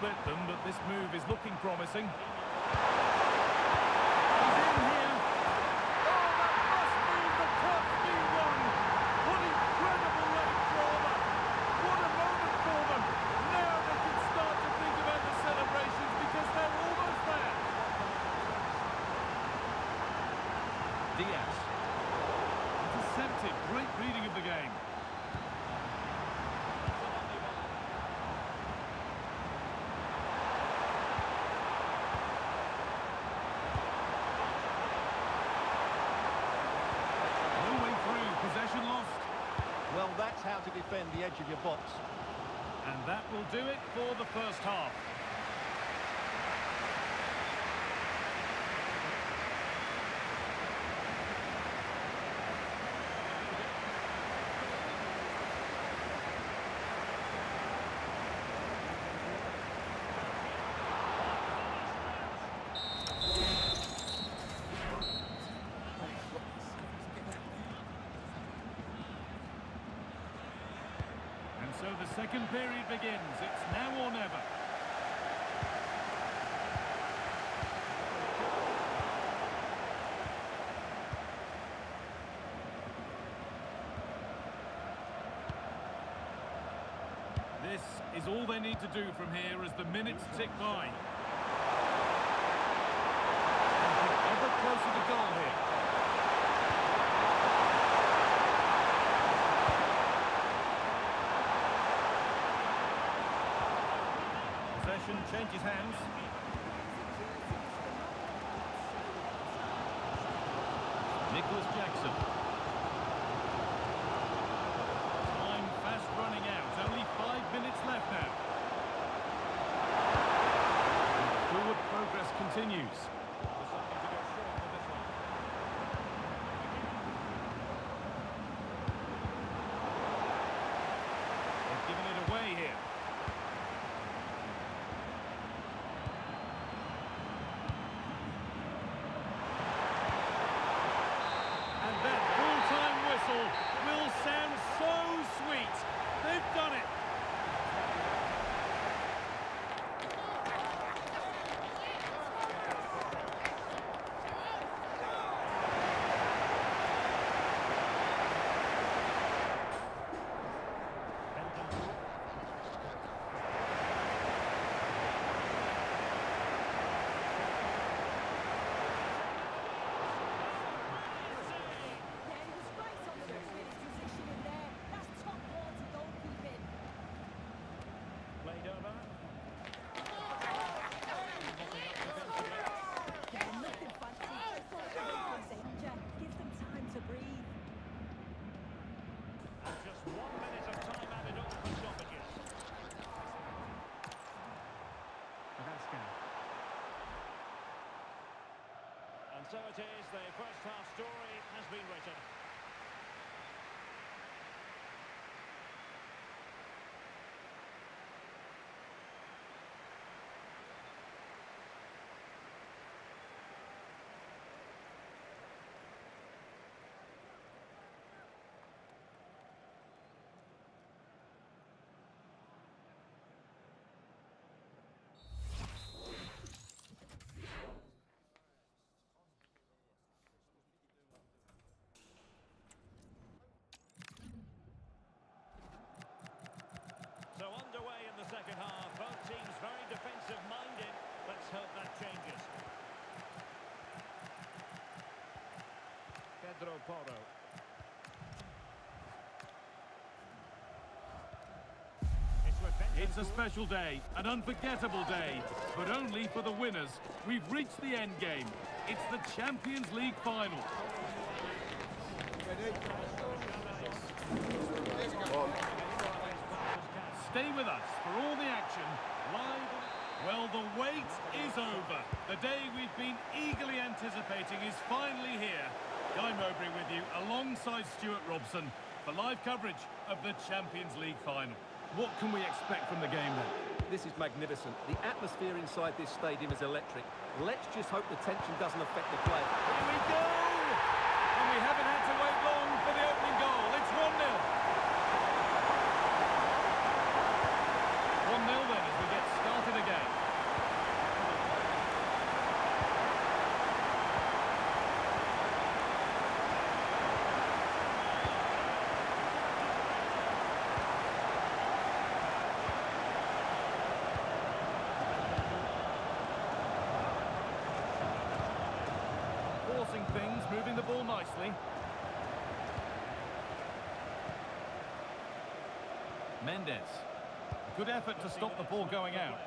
split them, but this move is looking promising. He's in here. Oh, that must mean the cup's been won. What incredible late drama. What a moment for them. Now they can start to think about the celebrations because they're almost there. Diaz. Intercepted. Great reading of the game. Possession lost. Well, that's how to defend the edge of your box. And that will do it for the first half. So the second period begins. It's now or never. This is all they need to do from here as the minutes tick by. Ever closer to goal here. Possession changes hands. Nicholas Jackson. Time fast running out. Only 5 minutes left now. Forward progress continues. They've given it away here. Will sound so sweet. They've done it. And so it is, the first half story has been written. So underway in the second half, both teams very defensive-minded. Let's hope that changes. Pedro Porro. It's a special day, an unforgettable day, but only for the winners. We've reached the end game. It's the Champions League final. Stay with us for all the action live. Well, the wait is over. The day we've been eagerly anticipating is finally here. Guy Mowbray with you alongside Stuart Robson for live coverage of the Champions League final. What can we expect from the game then? This is magnificent. The atmosphere inside this stadium is electric. Let's just hope the tension doesn't affect the play. Here we go! And we haven't had to wait long for the opening goal. It's 1-0. 1-0 then as we get started again. crossing things, moving the ball nicely. Mendes. Good effort to stop the ball going out.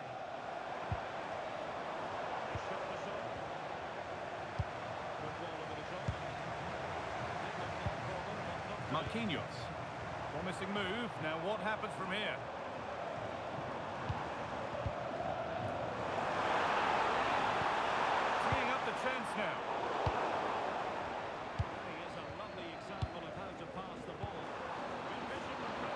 Marquinhos. Promising move. Now what happens from here? Teeing up the chance now. Here's a lovely example of how to pass the ball. Good vision from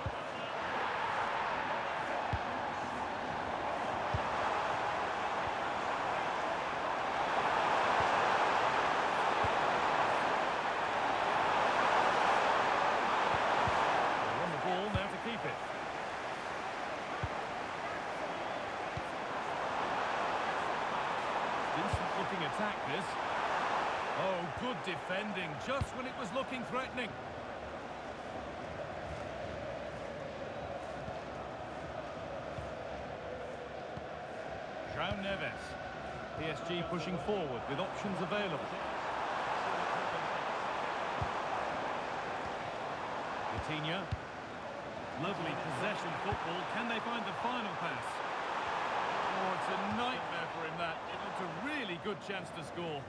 On the ball now to keep it. Decent looking attack this. Oh, good defending, just when it was looking threatening. João Neves. PSG pushing forward with options available. Coutinho. Lovely possession football. Can they find the final pass? Oh, it's a nightmare for him that. It looked a really good chance to score.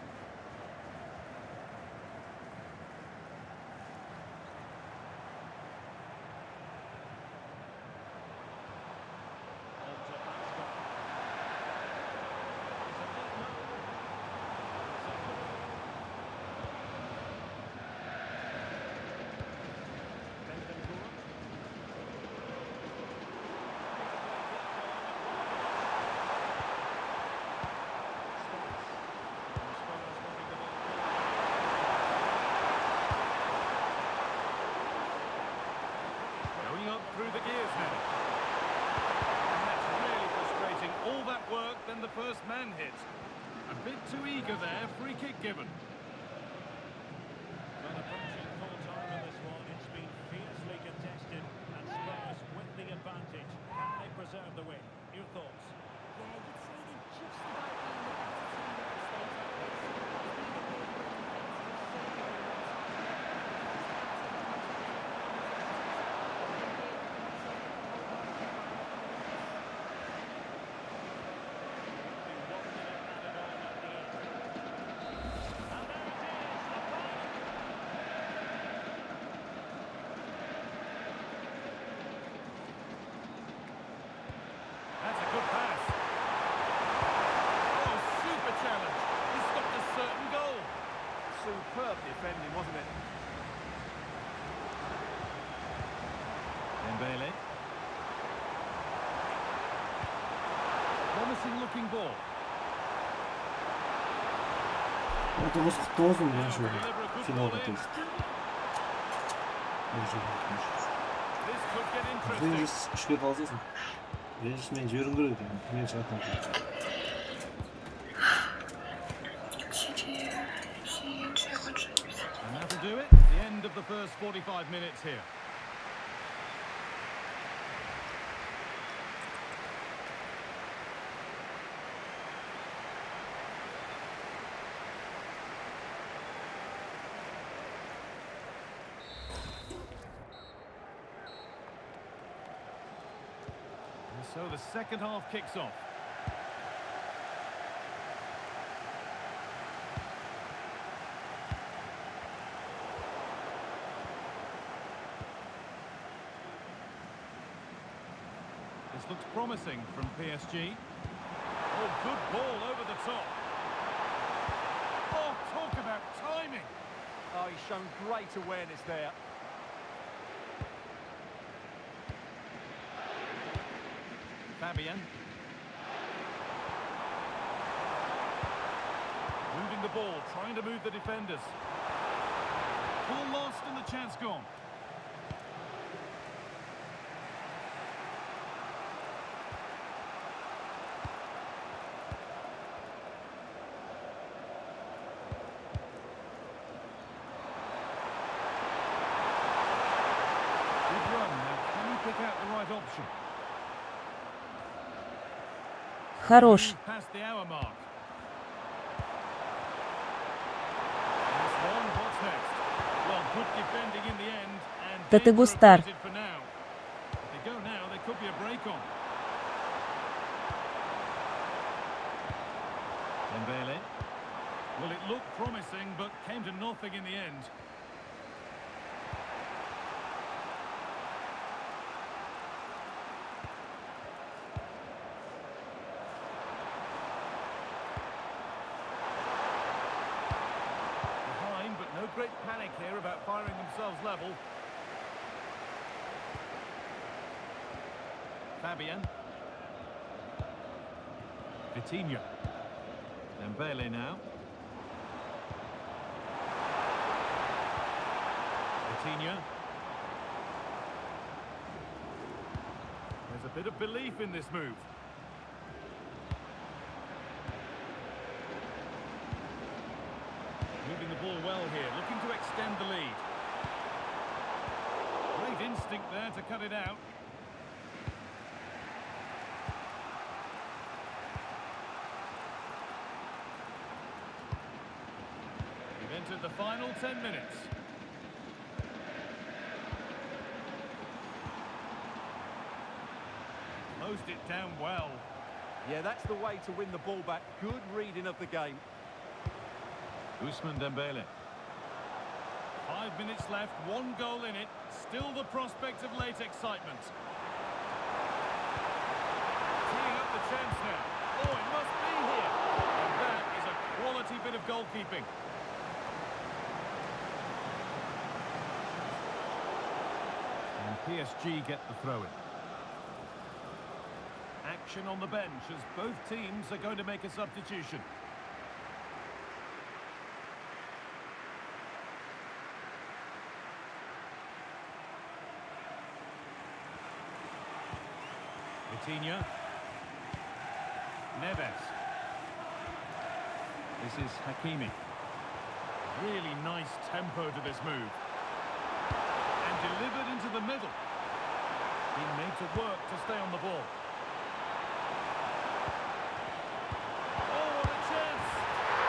Through the gears now. And that's really frustrating. All that work, then the first man hit. A bit too eager there. Free kick given. Well, approaching full time in this one. It's been fiercely contested, and Spurs with the advantage. Can they preserve the win? Your thoughts? Yeah, you'd say they've just about been the better team at the stage like this. It's been a really good defensive That's a good pass. Oh, super challenge. He stopped a certain goal. Superb defending, wasn't it? Dembele. Promising looking ball. Otobüs kutlu olsun ya Now to şöyle. deliver a good Final ball in. test. This could get interesting. Rangers 3 kere kalsın. Rangers men жіберіңдер еді. Мен шығатын. And that'll do it. The end of the first 45 minutes here. And so the second half kicks off. This looks promising from PSG. Oh, good ball over the top. Oh, talk about timing. Oh, he's shown great awareness there. Fabian. Moving the ball, trying to move the defenders. Ball lost and the chance gone. Good run. Now, can you pick out the right option? Хорош. Past the hour mark. Татыгустар. If they go now, there could be a break on. Dembele. Well, it looked promising, but came to nothing in the end. Behind, but no great panic here about firing themselves level. Fabian. Vitinha. Dembele now. Vitinha. There's a bit of belief in this move. Moving the ball well here, looking to extend the lead. Great instinct there to cut it out. We've entered the final 10 minutes. Closed it down well. Yeah, that's the way to win the ball back. Good reading of the game. Ousmane Dembele. 5 minutes left, 1 goal in it. Still the prospect of late excitement. Teeing up the chance now. Oh, it must be here. And that is a quality bit of goalkeeping. And PSG get the throw-in. Action on the bench as both teams are going to make a substitution. Vitinha. Neves. This is Hakimi. Really nice tempo to this move. And delivered into the middle. Being made to work to stay on the ball. Oh, what a chance!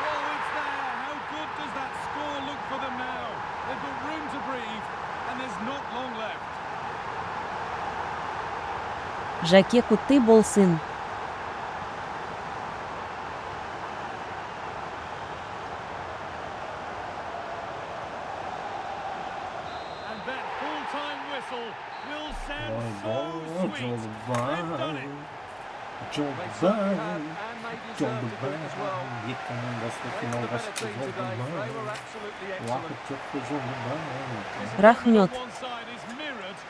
Oh, it's there! How good does that score look for them now? They've got room to breathe, and there's not long left. Жаке куты болсын. And that full-time whistle will sound so Aybol sweet. They've done it. Zhubatkhan. And they deserve to do it as well. Екі командасы They were финалға the better шықты. team today. They were absolutely excellent. Уақыт жетті Zhubatkhan. Рахмет. One side is mirrored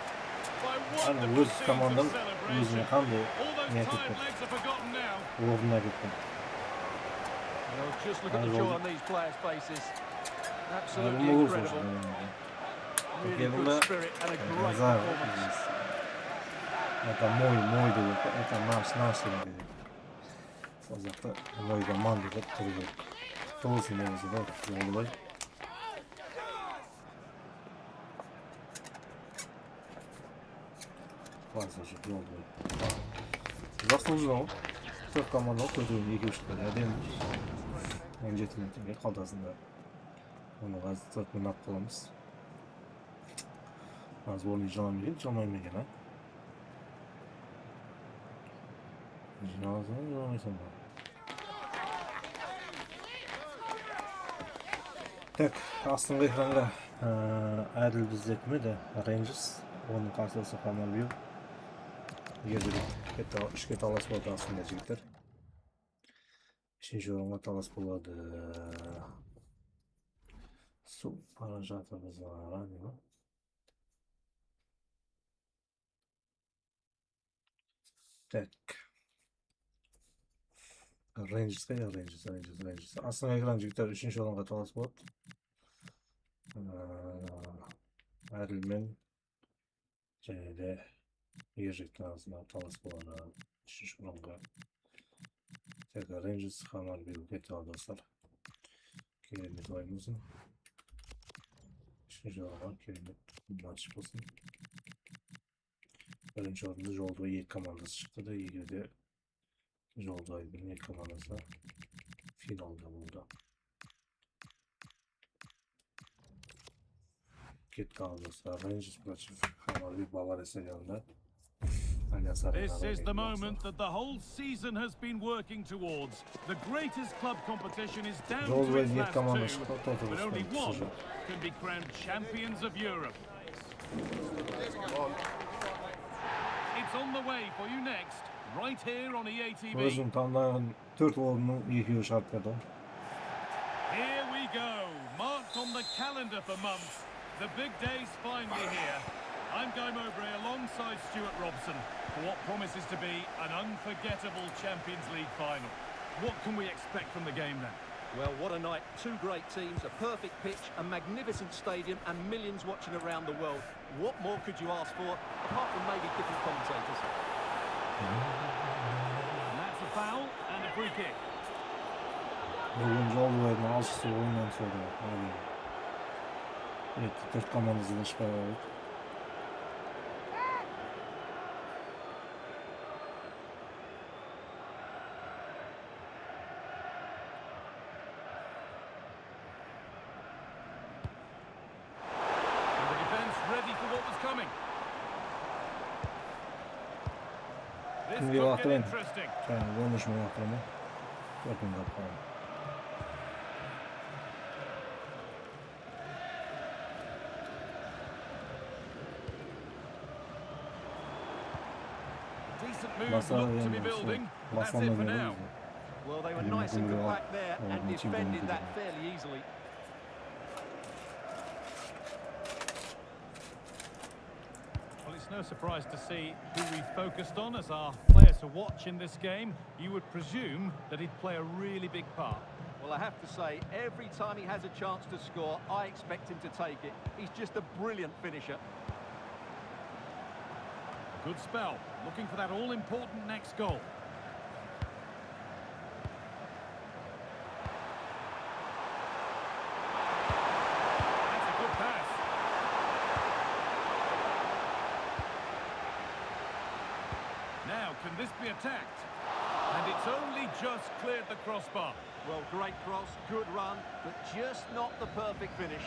by Ана wonderful өз scenes командам of celebration. өзіне қандай All those не tired кетті, legs are forgotten now. орнына кетті. Well, just look at the Aybol. joy on these players' faces. Absolutely Aybol incredible. Really Aybol. good spirit and a great Зароботка. performance. Это мой деп, это наш деп. Сол жақта мой команда деп тұру керек. Тоғыз негізі бар, жолдыбай. Классно же, жолдыбай. Заслужил. Төрт команда көтерген екеу шықты. Әдемі. 17 минуттен қалтасында. Оны қазір 4 минут қыламыз. Названием меня, а? Так, астыңғы экранға әділ бізде кім еді? Рейнджерс. Оның қарсыласы Хамарбию. Егер үшке талас болады астында жігіттер. Үшінші орынға талас болады. Су бара жатырмыз ма? Так. Рейнджерс қайда? Рейнджерс. Астыңғы экран жігіттер үшінші орынға талас болады. Әділмен және де ержіктің арасында талас болады үшінші орынға. Так, Рейнджерс Хамарбию кетіп алды достар. Керемет ойын. Үшінші орынға керемет матч болсын. Бірінші орында Жолдыбай екі командасы шықты да, егерде Жолдыбайдың екі командасы финалда болды. Kit kaldı. Rangers против Бавария yanında. This is the moment that the whole season has been working towards. The greatest club competition is down to its last two, but only one can be crowned champions of Europe. It's on the way for you next, right here on EA TV. Özün tanınan 4 golünü yıkıyor şarkıda. Here we go, marked on the calendar for months. The big day's finally here. I'm Guy Mowbray alongside Stuart Robson for what promises to be an unforgettable Champions League final. What can we expect from the game then? Well, what a night. Two great teams, a perfect pitch, a magnificent stadium, and millions watching around the world. What more could you ask for, apart from maybe different commentators? And that's a foul and a free kick. Oyuncu olmayan alıştı oyundan sonra. Evet, 4 komandası da çıkarıyor. This could get interesting. Konuşma yaptığını. Bakın bakalım. Decent move look to be building. That's it for now. Well, they were nice and compact there and defended that fairly easily. Well, it's no surprise to see who we focused on as our player to watch in this game. You would presume that he'd play a really big part. Well, I have to say, every time he has a chance to score, I expect him to take it. He's just a brilliant finisher. Good spell, looking for that all-important next goal. That's a good pass. Now, can this be attacked? And it's only just cleared the crossbar. Well, great cross, good run, but just not the perfect finish.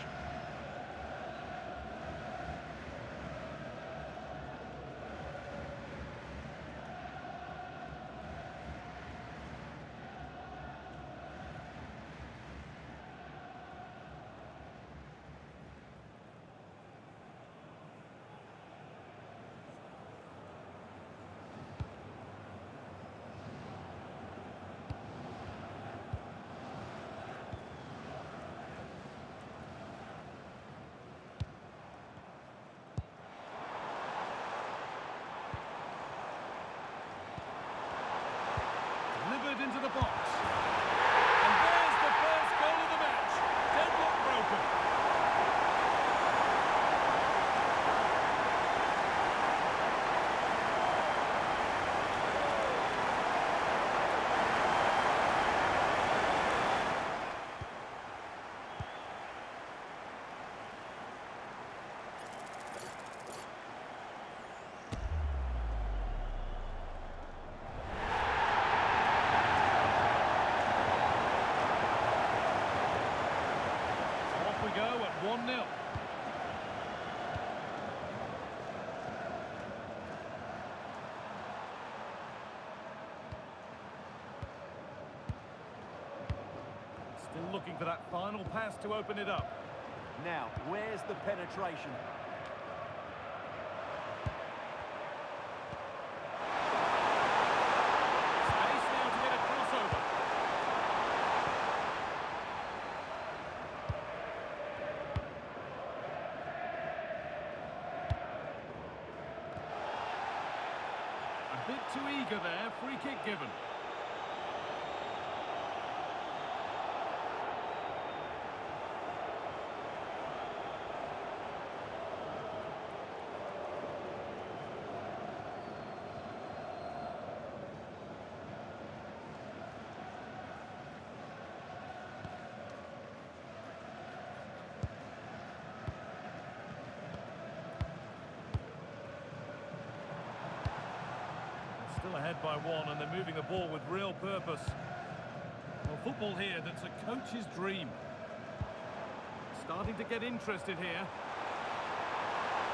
Into the box. And there's the first goal of the match. Deadlock broken. We go at 1-0. Still looking for that final pass to open it up. Now, where's the penetration? Space now to get a crossover. A bit too eager there, free kick given. Still ahead by one, and they're moving the ball with real purpose. Well, football here, that's a coach's dream. Starting to get interested here.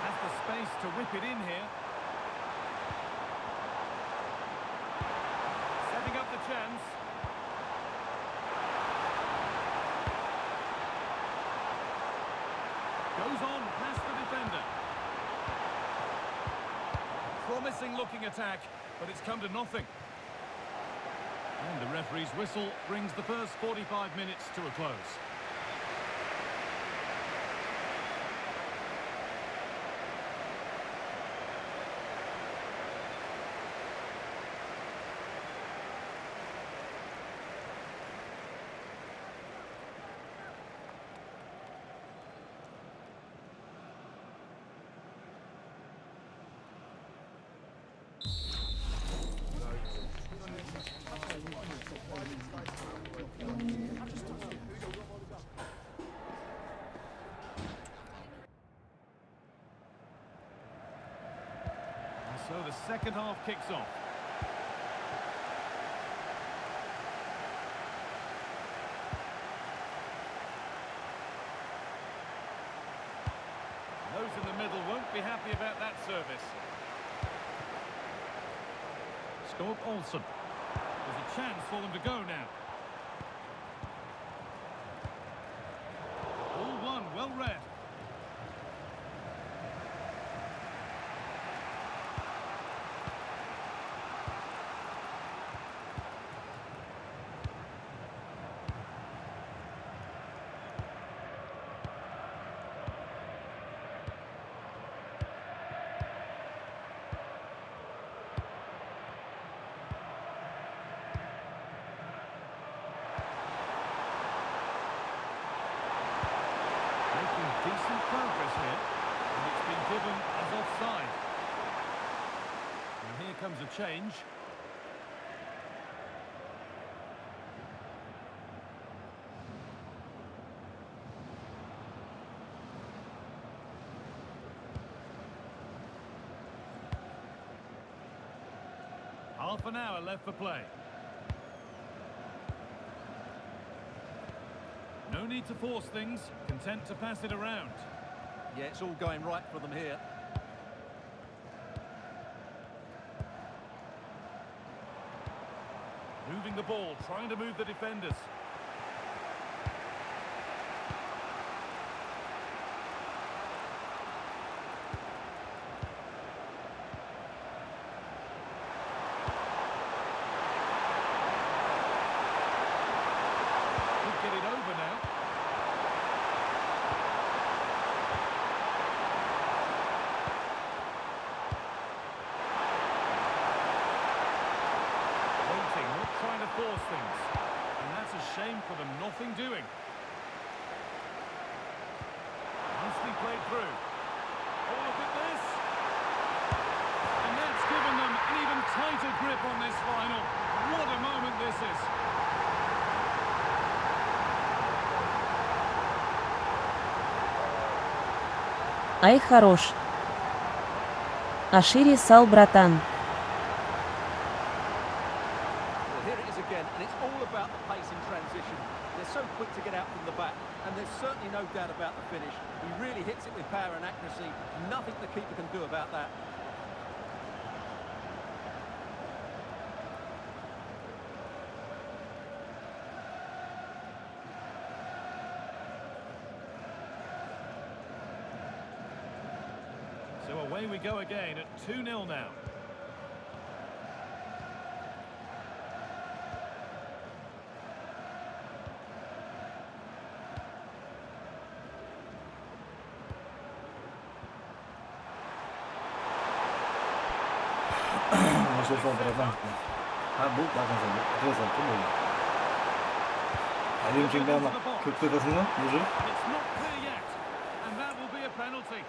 Has the space to whip it in here. Setting up the chance. Goes on past the defender. Promising looking attack, but it's come to nothing. And the referee's whistle brings the first 45 minutes to a close. So the second half kicks off. Those in the middle won't be happy about that service. Scored Olsen. There's a chance for them to go now. All one, well read. Decent progress here, and it's been given as offside. And here comes a change. Half an hour left for play. No need to force things, content to pass it around. Yeah, it's all going right for them here. Moving the ball, trying to move the defenders. Could get it over now. Trying to force things, and that's a shame for them. Nothing doing. Nicely played through. Oh, look at this, and that's given them an even tighter grip on this final. What a moment this is. Ай, хорош. Ашири сал, братан. And it's all about the pace in transition. They're so quick to get out from the back, and there's certainly no doubt about the finish. He really hits it with power and accuracy. Nothing the keeper can do about that. So away we go again at 2-0 now. Maşallah bırakan. Ha bu bakın sen. Kısa bu. Alayım şimdi ama kötü kafasından vurur. It's not clear yet, and that will be a penalty.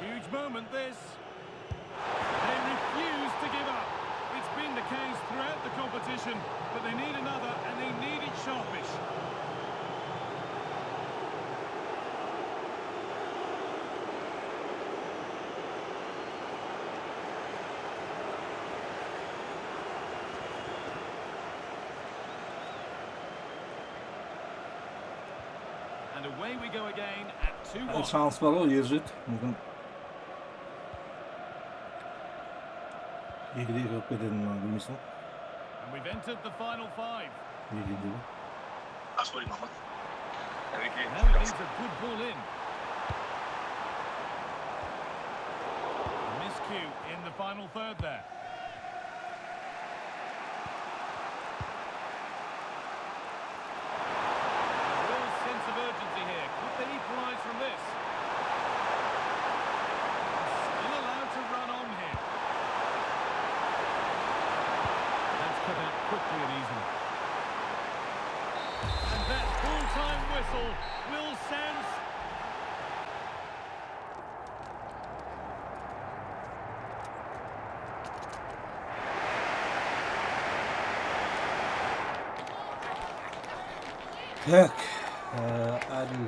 Huge moment this. They refuse to give up. It's been the case throughout the competition, but they need another. away we go again at 2-1. Şans var o Yerjit. Bugün İlgili yok edelim lan bilmiyorsun. And we've entered the final five. İlgili değil. Now it needs a good ball in. Miscue in the final third there. A real sense of urgency here. Could they equalise from this? Still allowed to run on here. That's cut out quickly and easily. And that full-time whistle will send... Tak. Adil.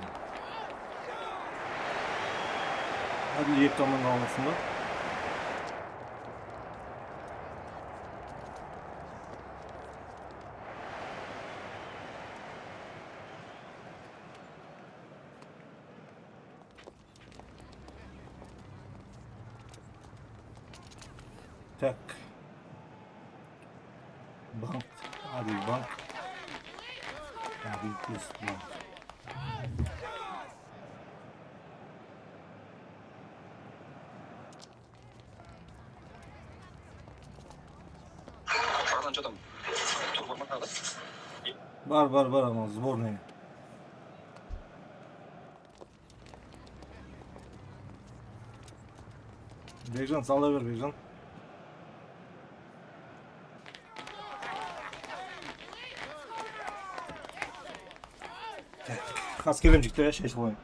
Adil yıkamanın olmasında. Tak. Bank. Adil bank. Adil plus bank. Var ama сборная. Beycan salla ver Beycan. Askerimcikte ya şey falan.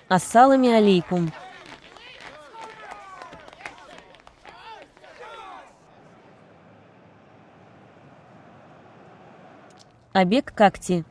Ассалами алейкум. Обег какти.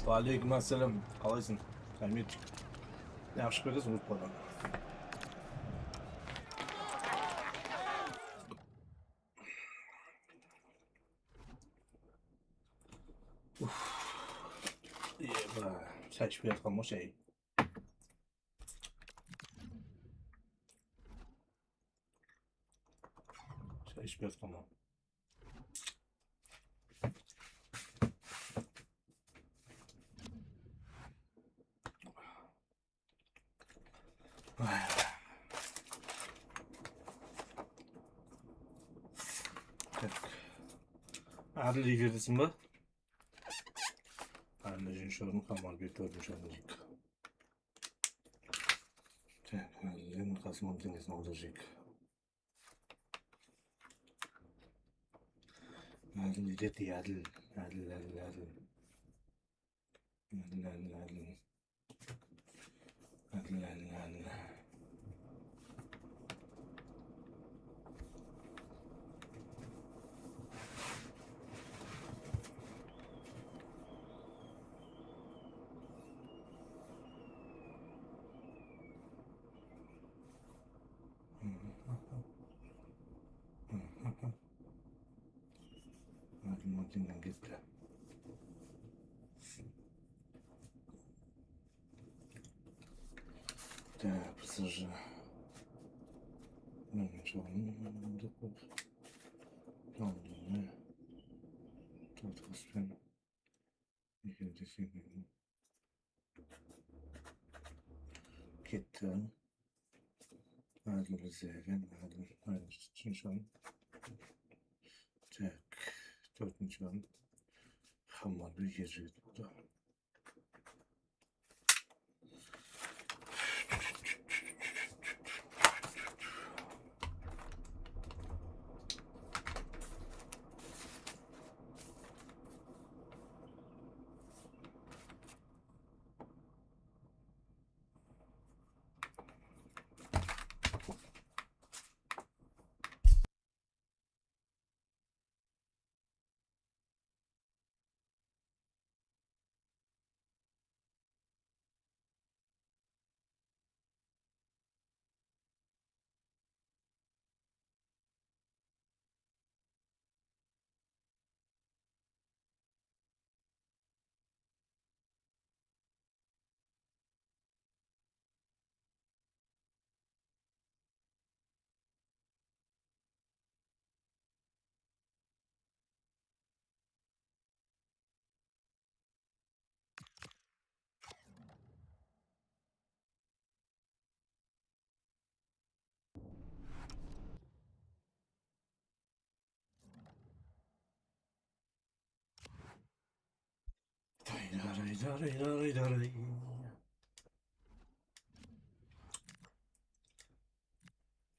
Алейкум ассалам. Қалайсың? Хамид. Yaxshi ko'rasiz, o'tib qolaman. Çay içip yatqan o şey. Çay içip yatqan o. Adil yigirdesin mi? Adil şurun kamar bir dördüncü olacak. Adil'in kasmam denizine olacak. Adil yigirdi Adil. Adil. Adil'den gitti. Так, пассажир. Ну, ничего, такой. Ну, да. Тут успеем. Gitti. Adil Zeven, Adil üçüncü an. Tak, dördüncü an. Hamar bir gece burada.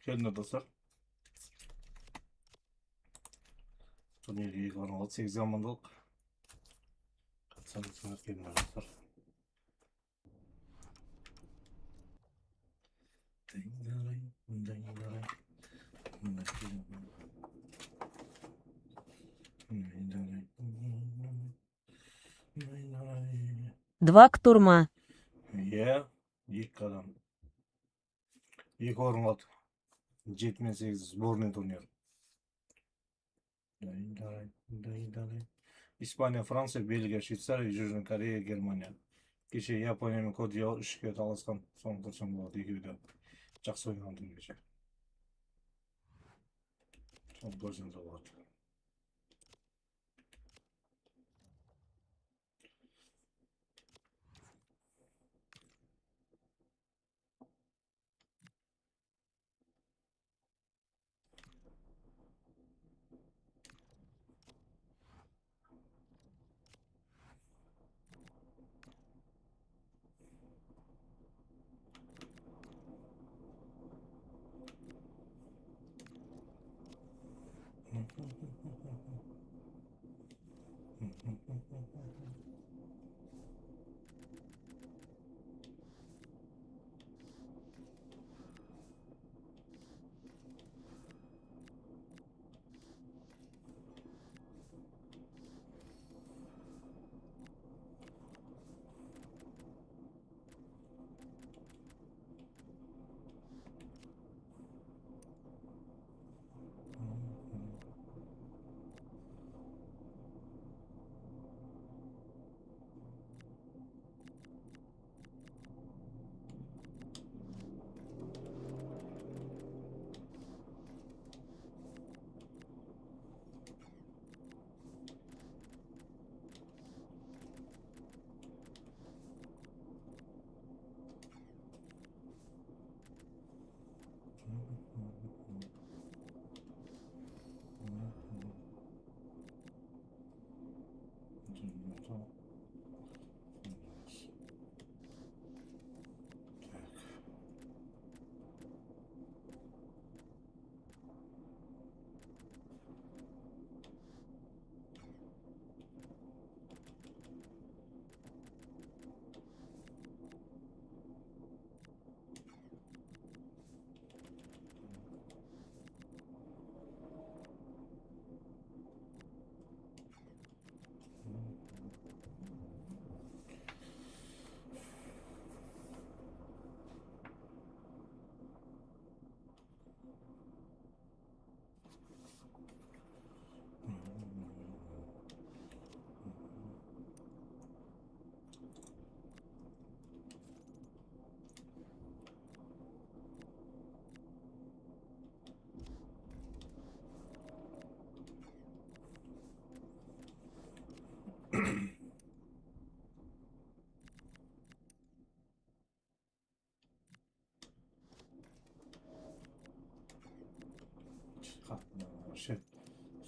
Gelin dostlar. Turnirге баруға 8 амандылық. Қатысаңыздар келin dostlar. Два ктурма. Иә, екі адам. Екі орын қалды. 7-8 сборный турнир. Испания, Франция, Бельгия, Швейцария, Южная Корея, Германия. Кеше Япониямен код 3-ке таласқан. Соны көрсем болады, екеуі де жақсы ойнаған түн кеше. Соны көрсем болады.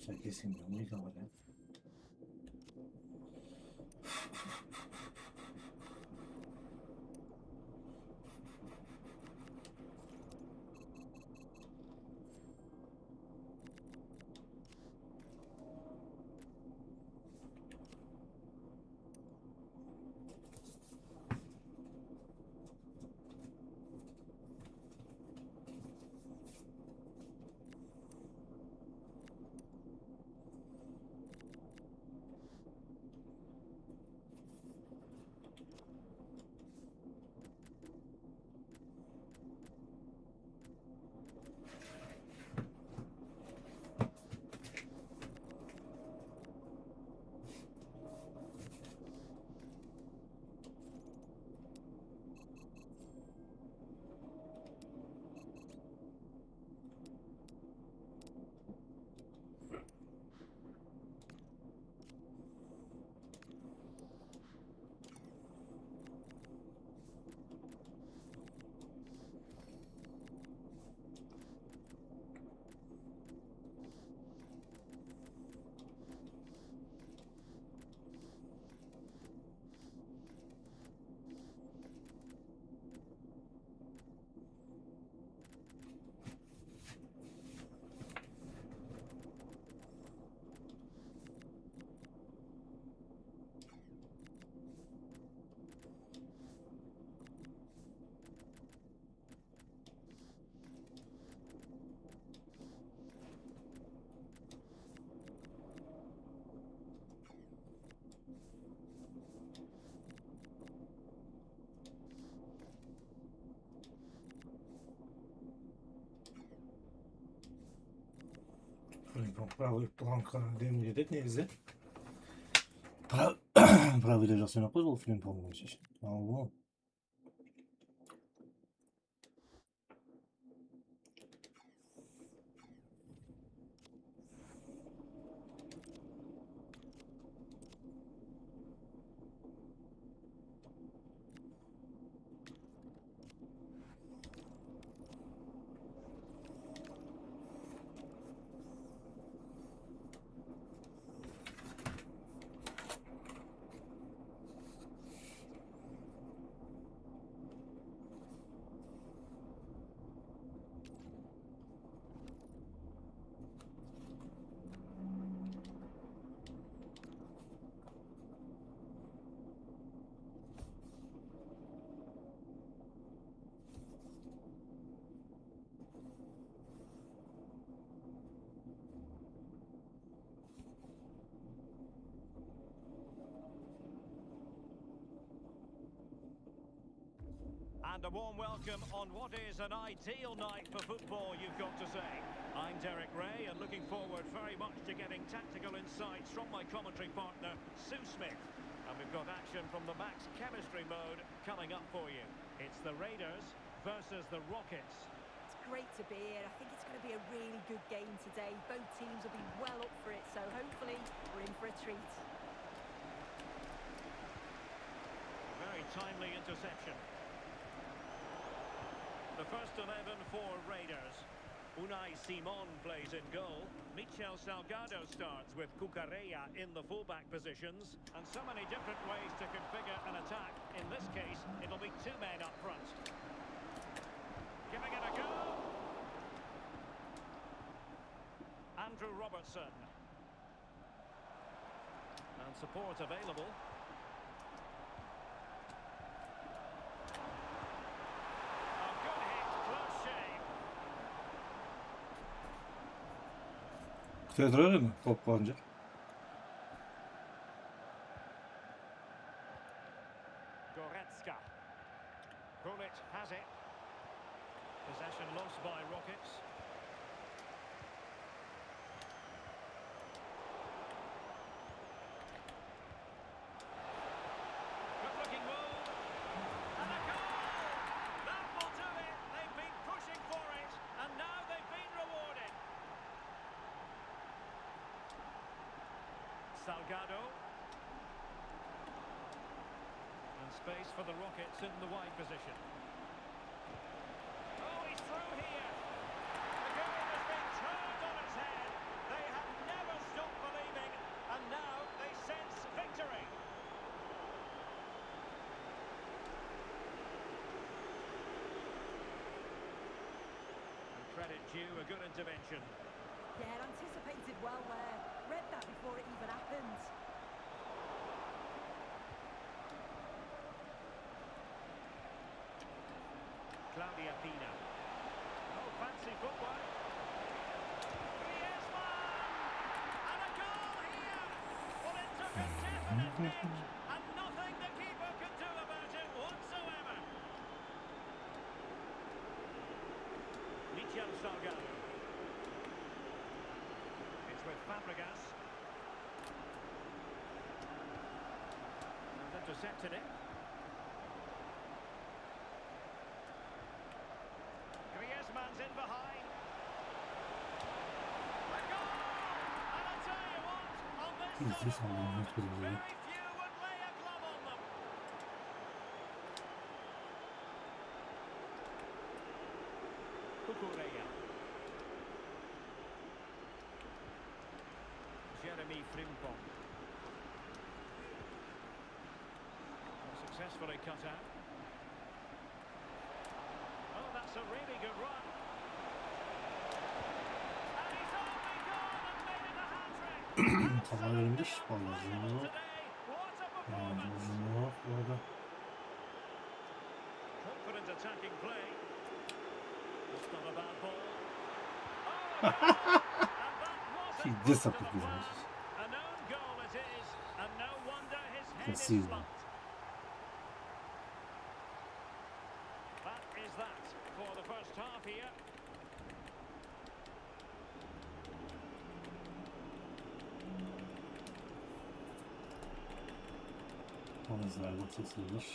Всякие семьи говорят. Правый планка деньги дед негізі. Правый да жақсы ойнап қойды ол флимпон шешін. Ал And a warm welcome on what is an ideal night for football, you've got to say. I'm Derek Ray and looking forward very much to getting tactical insights from my commentary partner, Sue Smith. And we've got action from the max chemistry mode coming up for you. It's the Raiders versus the Rockets. It's great to be here. I think it's going to be a really good game today. Both teams will be well up for it, so hopefully we're in for a treat. Very timely interception. The first 11 for Raiders. Unai Simon plays in goal. Michel Salgado starts with Cucurella in the fullback positions. And so many different ways to configure an attack. In this case, it'll be two men up front. Giving it a go. Andrew Robertson. And support available. A good hit, close shave. Federer mi toplanca? Goretzka. Bullet has it. Possession lost by Rockets. Good looking move. And a goal! That will do it. They've been pushing for it. And now they've been rewarded. Salgado. And space for the Rockets in the wide position. Oh, he's through here. The game has been turned on its head. They have never stopped believing, and now they sense victory. And credit due, a good intervention. Yeah, anticipated well there. Read that before it even happened. Claudia Pina. Oh, fancy footwork. Griezmann! And a goal here! Well, it took a definite hit, and nothing the keeper could do about it whatsoever. Michel Salgado. It's with Fabregas. And intercepted it. Griezmann's in behind. A goal! And I'll tell you what, on this sort of ball, very few would lay a glove on them. Cucurella. Jeremy Frimpong. Successfully cut out. Oh, that's a really good run. And he's only gone and made it a hat-trick. Kafa verilmiş. Vallahi Final zor. today. What a performance. Zor orada. Confident attacking play. It's not a bad ball. Oh, and that wasn't He much did of something a good. plan. An own goal it is, and no wonder his head Can is see that. slumped. That is that for the first half here. Omuzlarda çekilir.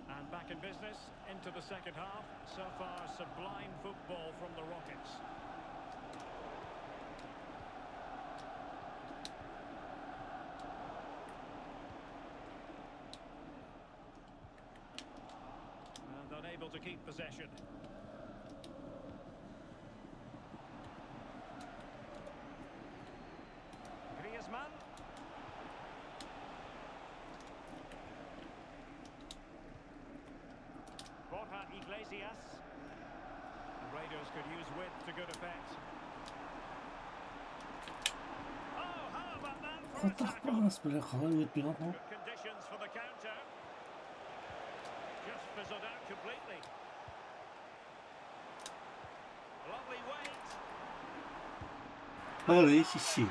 And back in business into the second half. So far, sublime football from the Rockets. And unable to keep possession. Griezmann. Borja Iglesias. The Raiders could use width to good effect. Oh, how about that for a tackle? Nasıl böyle kalır etmiyor mu? Good conditions for the counter. Just fizzled out completely. Lovely weight. Böyle hiç işi yok.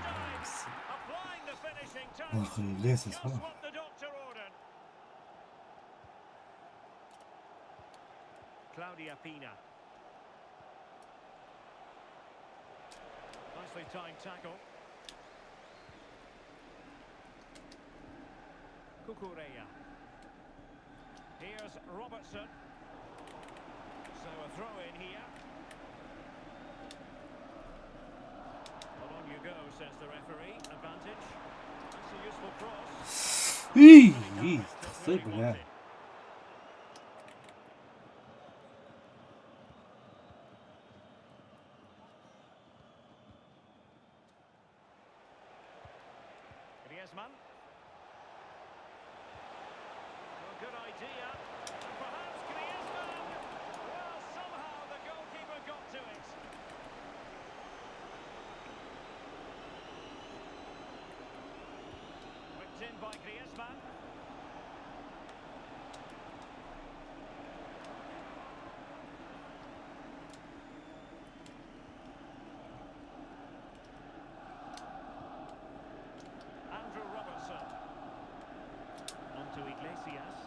Applying the finishing touch. Bakın neyse Just sana. what the doctor ordered. Claudia Pina. Nicely timed tackle. Cucurella. Here's Robertson. So a throw in here. Well, on you go, says the referee. Advantage. That's a useful cross. İyi. Tasayı bu ya. Griezmann. Well, good idea. And perhaps Griezmann. Well, somehow the goalkeeper got to it. Whipped in by Griezmann. Andrew Robertson. On to Iglesias.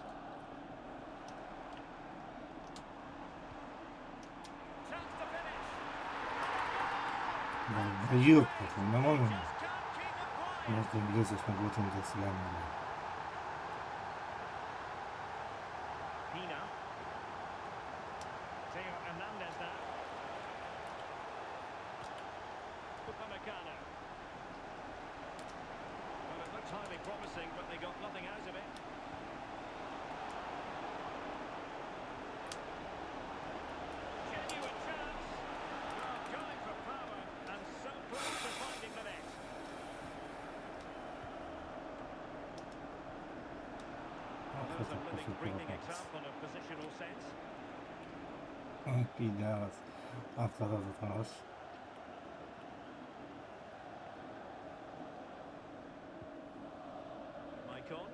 Chance to finish. Yok. Anlamam mı? Just can't keep it quiet. Nereden biliyorsun bu oturumda silahını? Pina. Theo Hernandez now. Upamecano. Well, it looked highly promising, but they got nothing out of it. Genuine chance. Well, going for power and so close to finding the net. Well, there's a living, breathing example of positional sense. Bir daha var. Arkada da var. Maicon.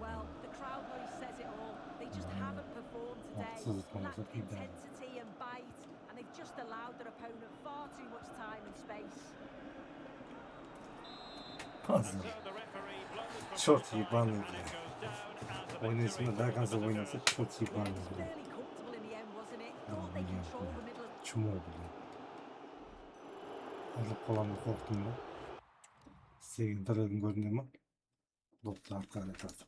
Well, the crowd noise says it all. They just haven't performed today. Haksızlık olmasa Lacked bir daha. intensity and bite, and they've just allowed their opponent far too much time and space. Fazla. So the referee blows for Çok full iyi time, bandı and ya. it goes down as a Oynasın victory da daha for fazla the oynasa visitors. çok iyi Yeah, bandı. just fairly comfortable in the end, wasn't it? Thought they controlled the middle of Çum oldu ya. Alıp falan bir korktum ben. Sevgili tarafım görünüyor mu? Lopta arkada kaldım.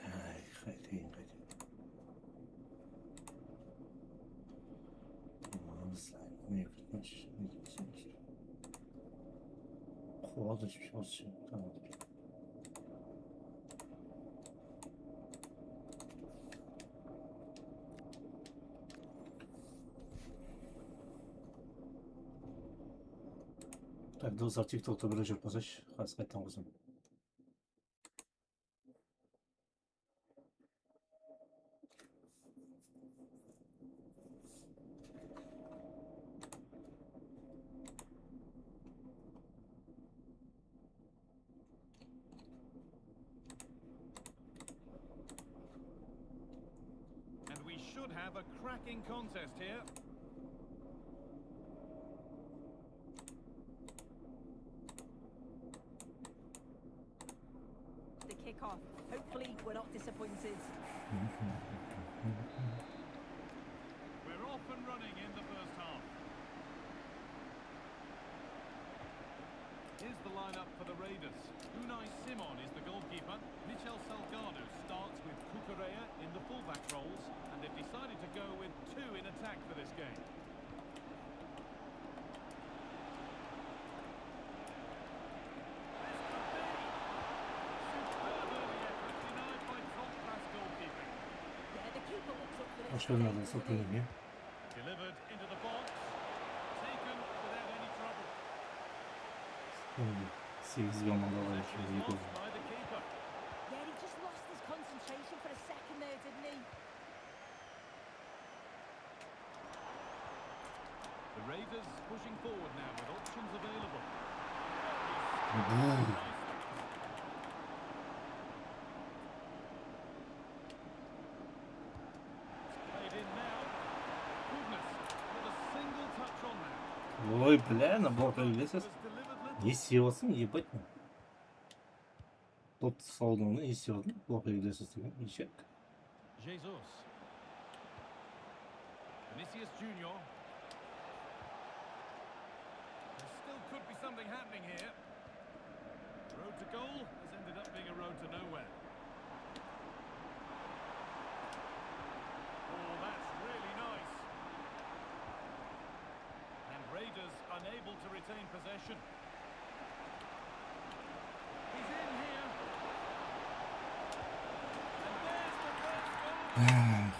Ay, hadi. Ne yapmış? Ne yapmış? Kovadı hiçbir şey olsun. Tamam. Так, dostlar TikTok'ta böyle pasaj. Hasretten kızım. And we should have a cracking contest here. the kick-off. Hopefully, we're not disappointed. We're off and running in the first half. Here's the lineup for the Raiders. Unai Simon is the goalkeeper. Michel Salgado starts with Cucurella in the fullback roles, and they've decided to go with two in attack for this game. Yeah, the keeper looks up for this. Hoş geldin abi. Sokmayın ya. Delivered into the box, taken without any trouble. Öyle. 8 yolunda var. Şöyle iyi oldu. By the keeper. Yeah, he just lost his concentration for a second there, didn't he? The Raiders pushing forward now with options available. Played in now. Goodness, with a single touch on that. Ой, бля, на блока Iglesias. Was delivered Не севасың, ебать. Топ салдığını iyi sevdim. Bu gidiyorsun yiyecek. Jesus. Vinicius Junior. There still could be something happening here. Road to goal has ended up being a road to nowhere. Oh, that's really nice. And Raiders unable to retain possession. He's in here. And there's the first goal.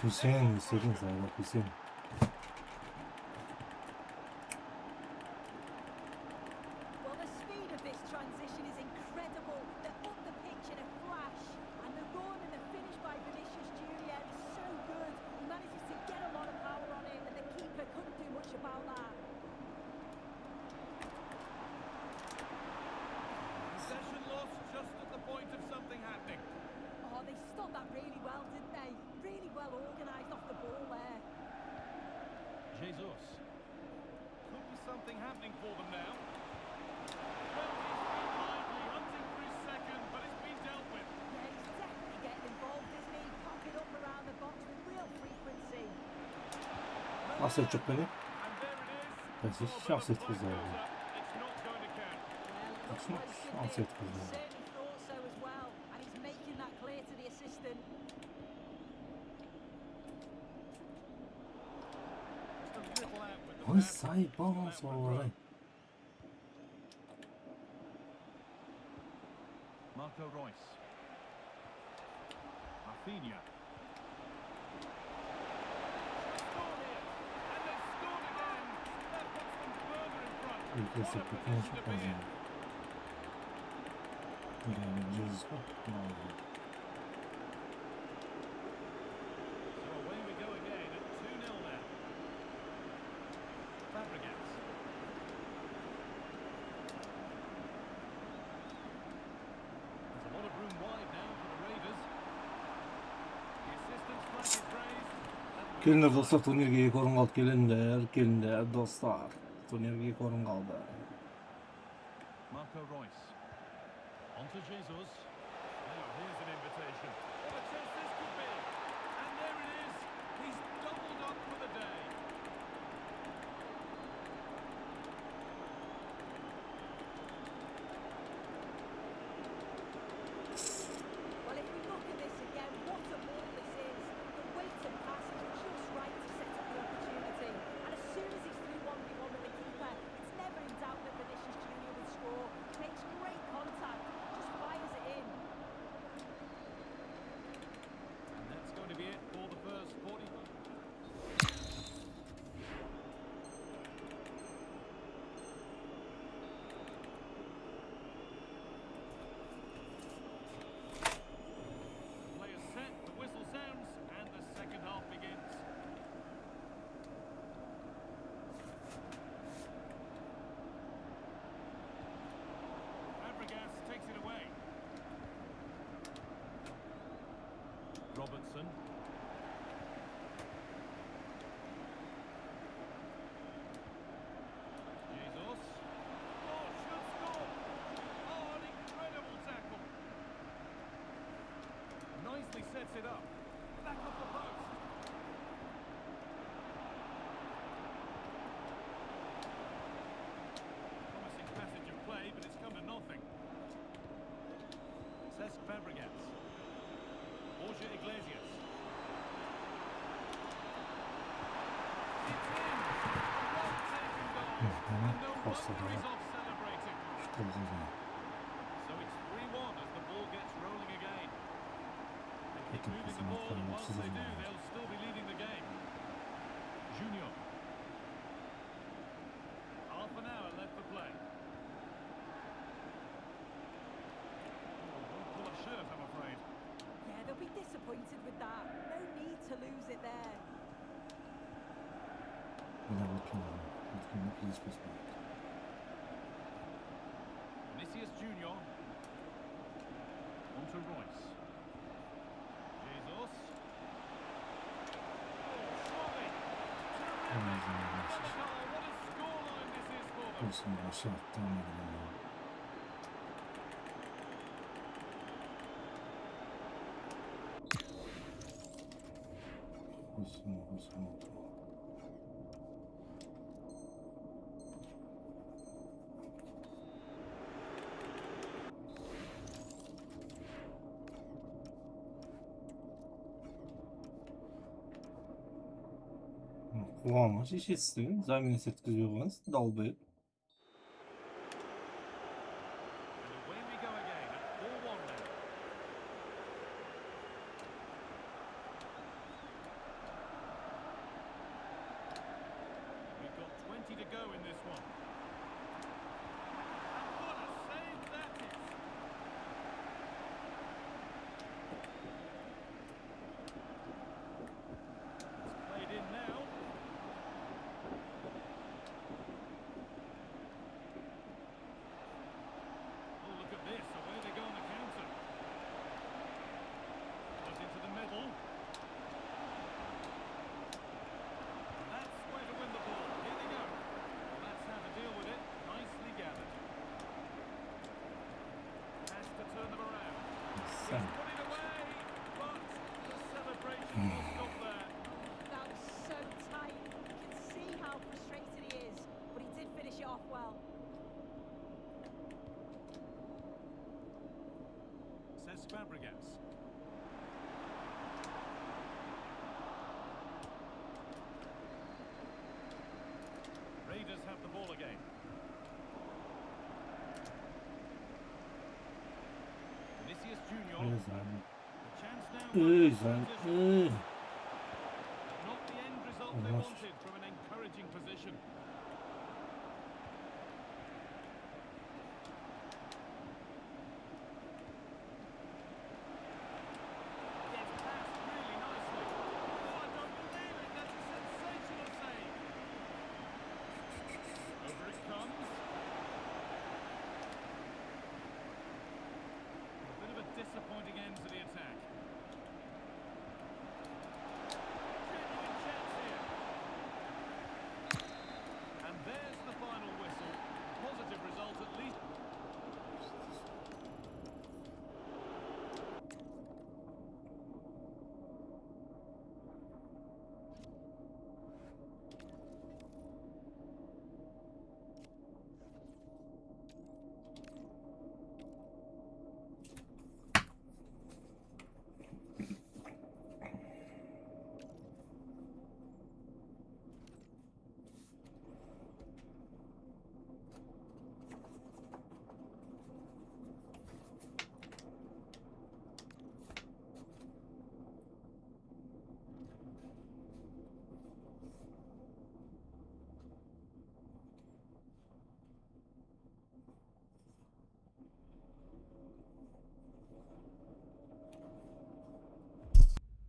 Hüseyin istedin sana Hüseyin. Well, the speed of this transition is incredible. They're up the pitch in a flash. And the run and the finish by Vinicius Junior is so good. He manages to get a lot of power on it, and the keeper couldn't do much about that. Possession lost just at the point of something happening. Oh, they stopped that really well, didn't they? Really well organised off the ball there. Jesus. Could be something happening for them now. Well, he's been lively, hunting for his second, but it's been dealt with. Yeah, he's definitely getting involved, isn't he? Popping up around the box with real frequency. Nasıl çok beni? And there it is. Ben size şans etkisi It's aldım. not going to count. Well, looks Aslında like it şans should be. etkisi aldım. Certainly thought so as well, and he's making that clear to the assistant. Just a little out with the Ay pass. sahip bana sonra. Marco Reus. Rafinha. Scored here. And they've scored again. That puts them further in front. Ülke What a sepetine position çok to be in. fazla. Yani cüz var. So away we go again at 2-0 now. Fabregas. There's a lot of room wide now for the Raiders. The assistant's flag is raised. And Gelin dostlar turnirge korun kaldı gelinler dostlar. Turnirge korun kaldı. Marco Reus. On to Jesus. now here's an invitation. What a chance this could be. And there it is. He's doubled up for the day. Well, if we look at this again, what a ball this is. The weight and pass is just right to set up the opportunity. And as soon as he's through 1v1 with the keeper, it's never in doubt that Vinicius Junior would score. Makes great contact, just fires it in. And that's going to be it for the first 40. Players set, the whistle sounds, and the second half begins. Fabregas takes it away. Robertson. Jesus. Oh, should score. Oh, an incredible tackle. Nicely sets it up. Back off the post. Promising passage of play, but it's come to nothing. Cesc Fabregas. Borja Iglesias. It's in. Well-taken goal. And no wonder he's off celebrating. Что за зона? So it's 3-1 as the ball gets rolling again. They keep Это moving the ball, and познакомился whilst с they do, зоной. they'll still be leading the game. Junior. Half an hour left to play. Oh, won't pull a shirt, I'm afraid. Yeah, they'll be disappointed with that. No need to lose it there. Bana bakıyorum. Bakıyorum ki hiç basmadı. Vinicius Junior. On to Royce. Jesus. Oh, surely. Terrific. Amazing. Another goal. What a scoreline this is for them. Olsun aşağı attım. Quvonch eshitsin, zaminga setkazib dalbayib. And away we go again at 4-1 now. We've got 20 to go in this one. And what a save that is! It's played in now. Oh, look at this. Away they go on the counter. Goes into the middle. That's where to win the ball. Here they go. Well, that's how to deal with it. Nicely gathered. Has to turn them around. Sen. Put it away, but the celebration will stop there. That was so tight. You can see how frustrated he is, but he did finish it off well. Says Fabregas. Raiders have the ball again. Vinicius Junior. Güzel. The chance now. Güzel. Not the end result they Olmaz. wanted from an encouraging position. Gets past really nicely. Oh, I don't believe it. That's a sensational save. Over it comes. A bit of a disappointing end to the attack. Genuine chance here. And there's the final whistle. Positive result at least.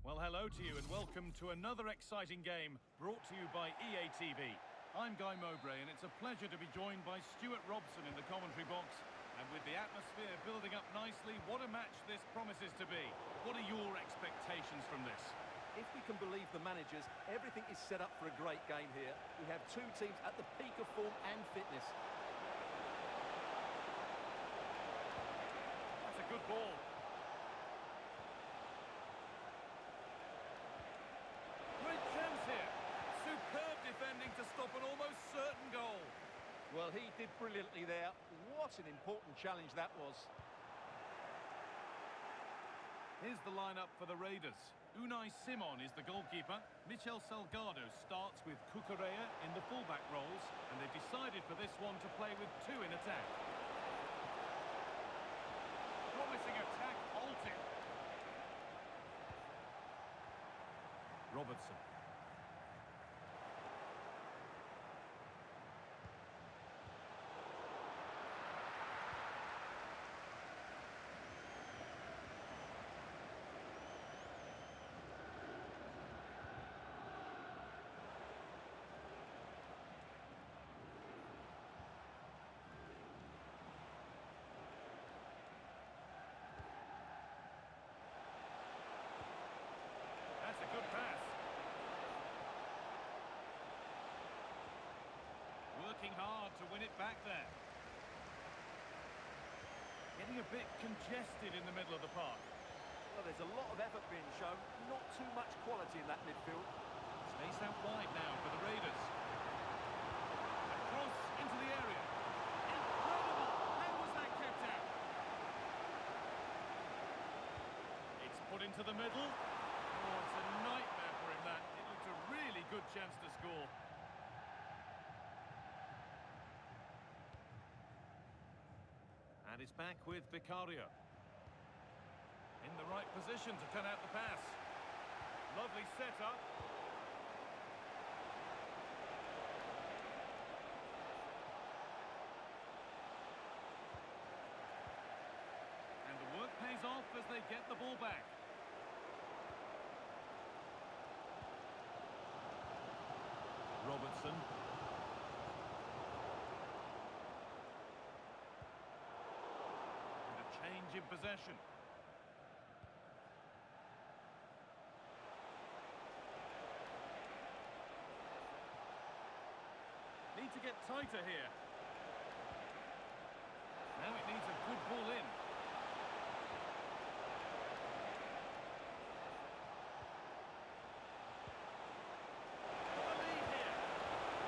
Well, hello to you and welcome to another exciting game brought to you by EA TV. I'm Guy Mowbray and it's a pleasure to be joined by Stuart Robson in the commentary box. And with the atmosphere building up nicely, what a match this promises to be. What are your expectations from this? If we can believe the managers, everything is set up for a great game here. We have two teams at the peak of form and fitness. That's a good ball. Great chance here. Superb defending to stop an almost certain goal. Well, he did brilliantly there. What an important challenge that was. Here's the lineup for the Raiders. Unai Simon is the goalkeeper. Michel Salgado starts with Cucurella in the fullback roles, and they've decided for this one to play with two in attack. Promising attack halted. Robertson. That's a good pass. Working hard to win it back there. Getting a bit congested in the middle of the park. Well, there's a lot of effort being shown, not too much quality in that midfield. Space out wide now for the Raiders. A cross into the area. Incredible! How was that kept out? It's put into the middle. Oh, it's a nightmare for him, that. It looked a really good chance to score. And it's back with Vicario. In the right position to cut out the pass. Lovely setup. And the work pays off as they get the ball back. Robertson. And a change in possession. Need to get tighter here. Now it needs a good ball in. The lead here.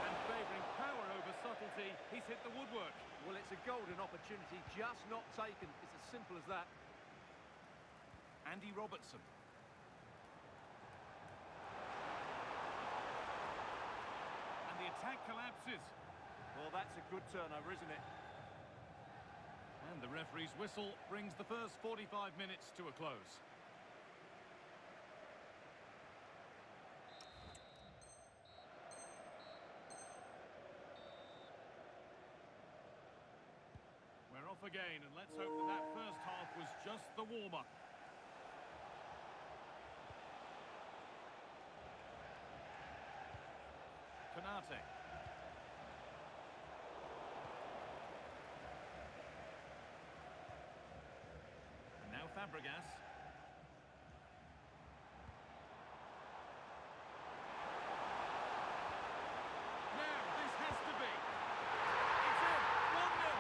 And favouring power over subtlety, he's hit the woodwork. Well, it's a golden opportunity, just not taken. It's as simple as that. Andy Robertson. And the attack collapses. Well, that's a good turnover, isn't it? And the referee's whistle brings the first 45 minutes to a close. We're off again, and let's hope that that first half was just the warm-up. Konate. And now Fabregas. Now, this has to be. It's in. 1-0.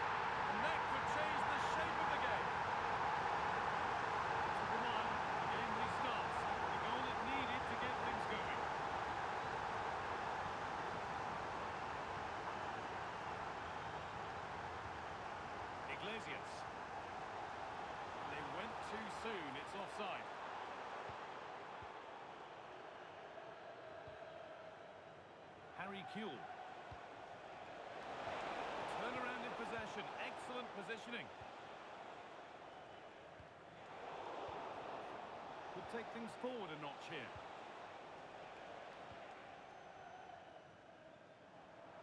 And that could change the shape of the game. 2-1. The game restarts. The goal it needed to get things going. Iglesias. They went too soon, it's offside. Harry Kewell. Turnaround in possession, excellent positioning. Could take things forward a notch here.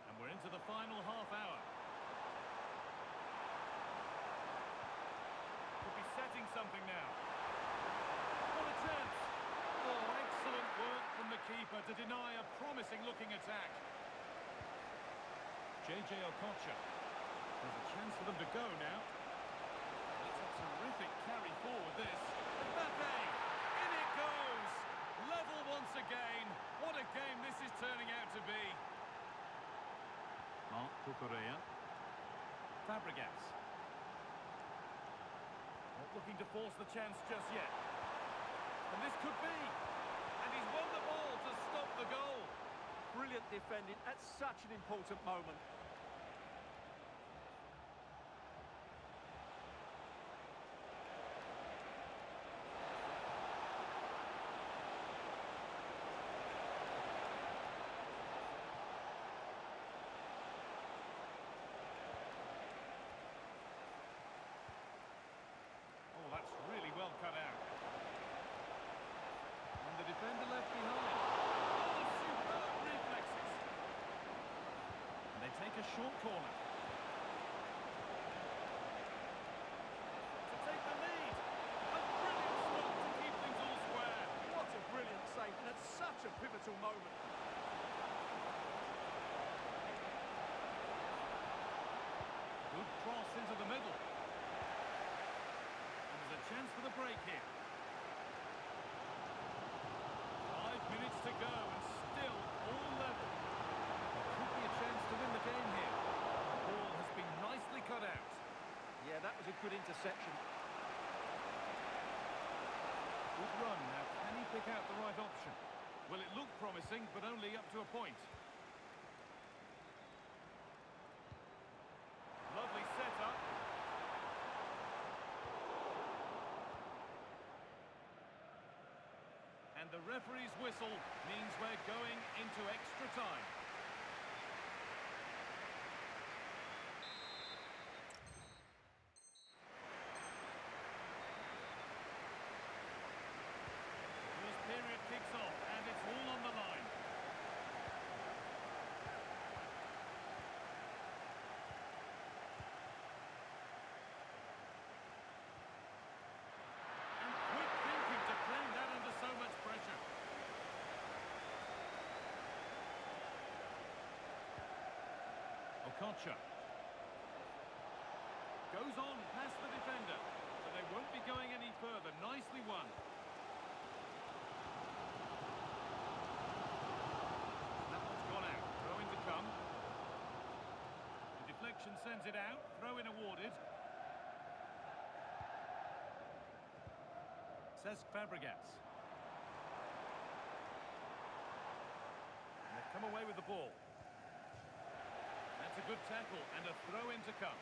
And we're into the final half hour. Could be setting something now. What a chance! Oh, excellent work from the keeper to deny a promising-looking attack. JJ Okocha. There's a chance for them to go now. It's a terrific carry forward, this. Mbappe! In it goes! Level once again. What a game this is turning out to be. Marc Cucurella. Fabregas. Not looking to force the chance just yet. And this could be. And he's won the ball to stop the goal. Brilliant defending at such an important moment. Oh, that's really well cut out. And the defender left behind. Oh, superb reflexes. And they take a short corner. To take the lead. A brilliant stop to keep things all square. What a brilliant save, and at such a pivotal moment. Good cross into the middle. And there's a chance for the break here. 5 minutes to go and still all level. Could be a chance to win the game here. The ball has been nicely cut out. Yeah, that was a good interception. pick out the right option. Well, it looked promising, but only up to a point. Lovely setup. And the referee's whistle means we're going into extra time. First period kicks off, and it's all on the line. And quick thinking to claim that under so much pressure. Okocha goes on past the defender, but they won't be going any further. Nicely won. That one's gone out. Throw in to come. The deflection sends it out. Throw in awarded. Cesc Fabregas. And they've come away with the ball. That's a good tackle and a throw in to come.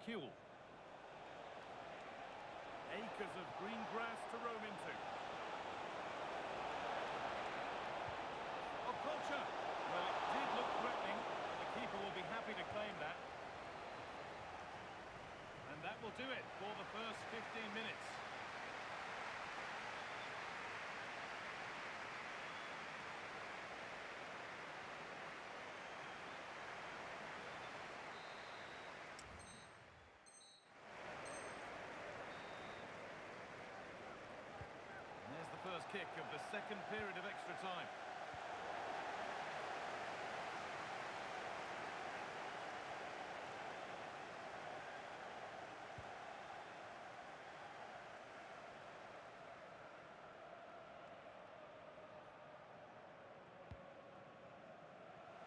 Kuhl. Acres of green grass to roam into. Okocha. Well, it did look threatening. The keeper will be happy to claim that. And that will do it for the first 15 minutes. There's the first kick of the second period of extra time.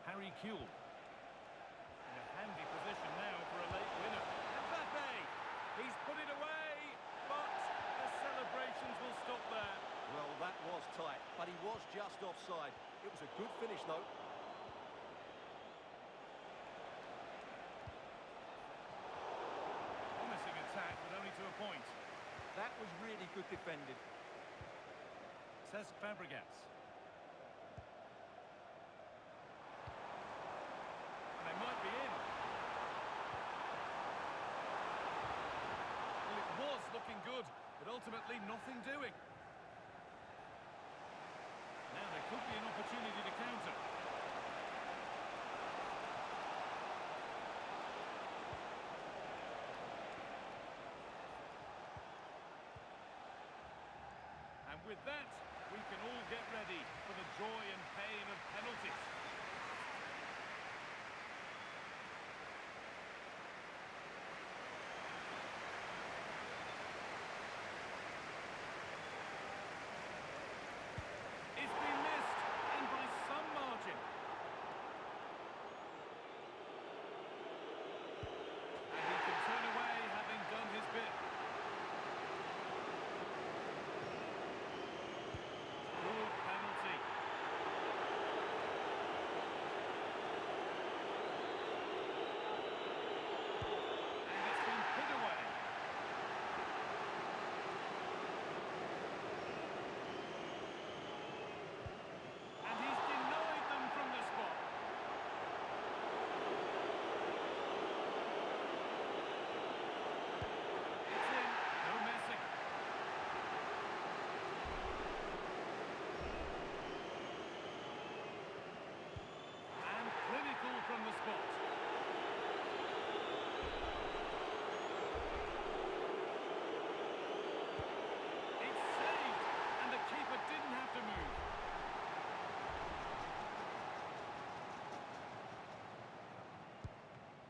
Harry Kuhl. In a handy position now for a late winner. Mbappe! He's put it away, but the celebrations will stop there. Well, that was tight, but he was just offside. It was a good finish, though. Promising attack, but only to a point. That was really good defending. Cesc Fabregas. And they might be in. Well, it was looking good, but ultimately nothing doing. Now there could be an opportunity to counter. And with that, we can all get ready for the joy and pain of penalties. It's been missed, and by some margin. And he can turn away, having done his bit. Good penalty. And it's been put away. And he's denied them from the spot. It's in, no messing. And clinical from the spot. It's saved, and the keeper didn't have to move.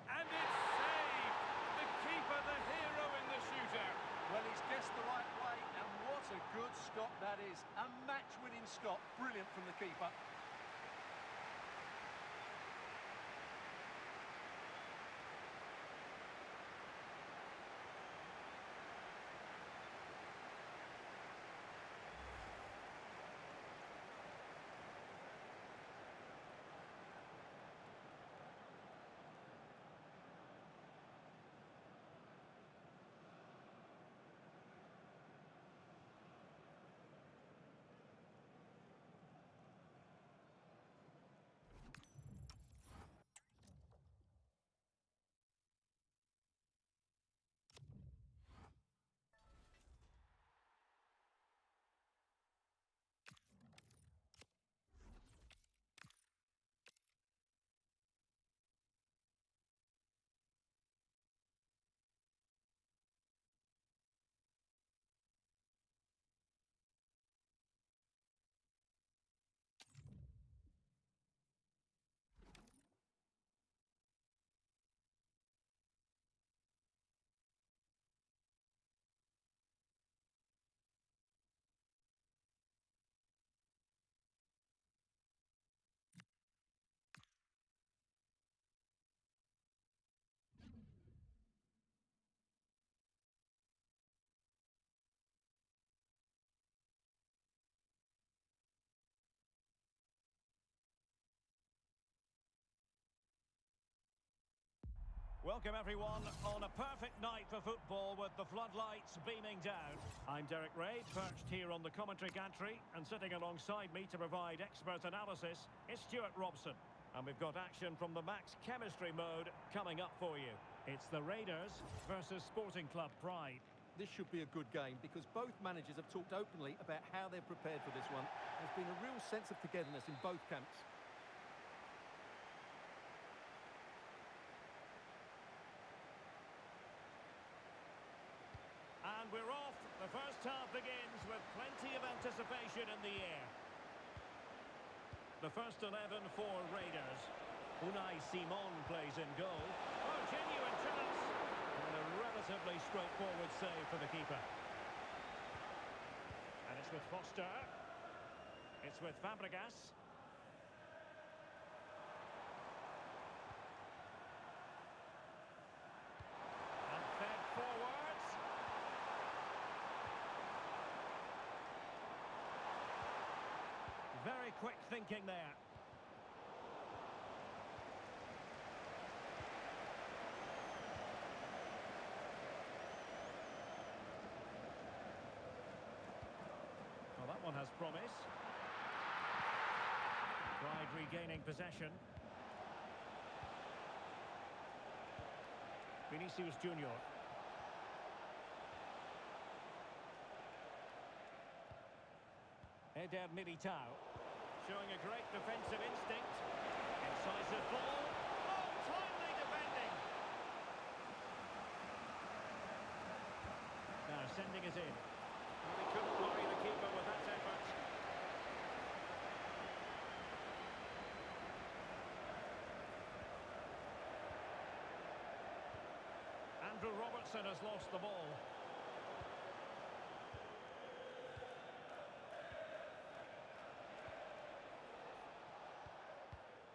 And it's saved! The keeper, the hero in the shootout. Well, he's guessed the right way, and what a good stop that is. A match-winning stop. Brilliant from the keeper. Welcome everyone on a perfect night for football with the floodlights beaming down. I'm Derek Ray, perched here on the commentary gantry, and sitting alongside me to provide expert analysis is Stuart Robson. And we've got action from the max chemistry mode coming up for you. It's the Raiders versus Sporting Club Pride. This should be a good game because both managers have talked openly about how they're prepared for this one. There's been a real sense of togetherness in both camps. And we're off. The first half begins with plenty of anticipation in the air. The first 11 for Raiders. Unai Simon plays in goal. Oh, genuine chance. And a relatively straightforward save for the keeper. And it's with Foster. It's with Fabregas. And fed forwards. Very quick thinking there. Well, that one has promise. Pride regaining possession. Vinicius Junior. Eder Militao. Showing a great defensive instinct. Incisive ball. Oh, timely defending. Now sending it in. Well, he couldn't worry the keeper with that effort. Andrew Robertson has lost the ball.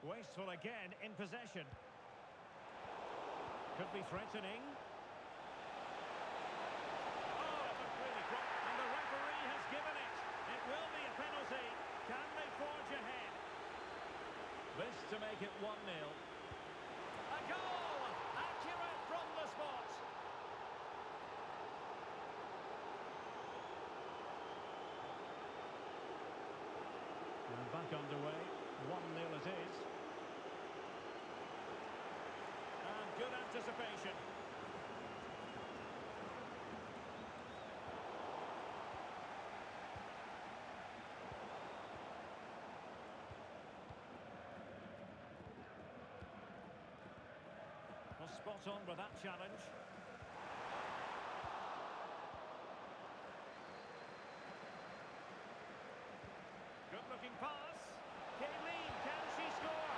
Wasteful again in possession. Could be threatening. Oh, that was really quick. And the referee has given it. It will be a penalty. Can they forge ahead? This to make it 1-0. A goal! Accurate from the spot. And back underway. 1-0 it is. And good anticipation. Well, spot on with that challenge. Good looking pass. Kayleen, can she score?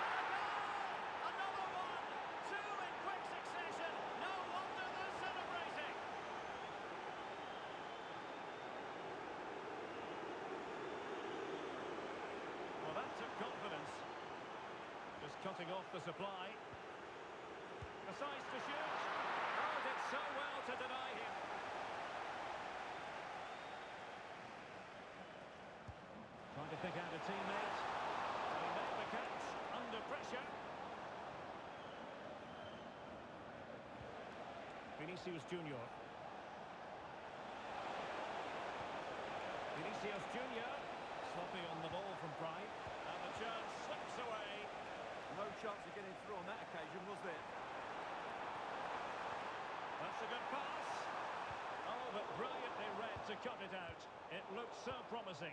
And a goal! Another one! Two in quick succession. No wonder they're celebrating. Well, that took confidence. Just cutting off the supply. Decides to shoot. Oh, did so well to deny him. Trying to pick out a teammate. He made the catch under pressure. Vinicius Junior. Vinicius Junior. Sloppy on the ball from Pride. And the chance slips away. No chance of getting through on that occasion, was there? That's a good pass. Oh, but brilliantly read to cut it out. It looks so promising.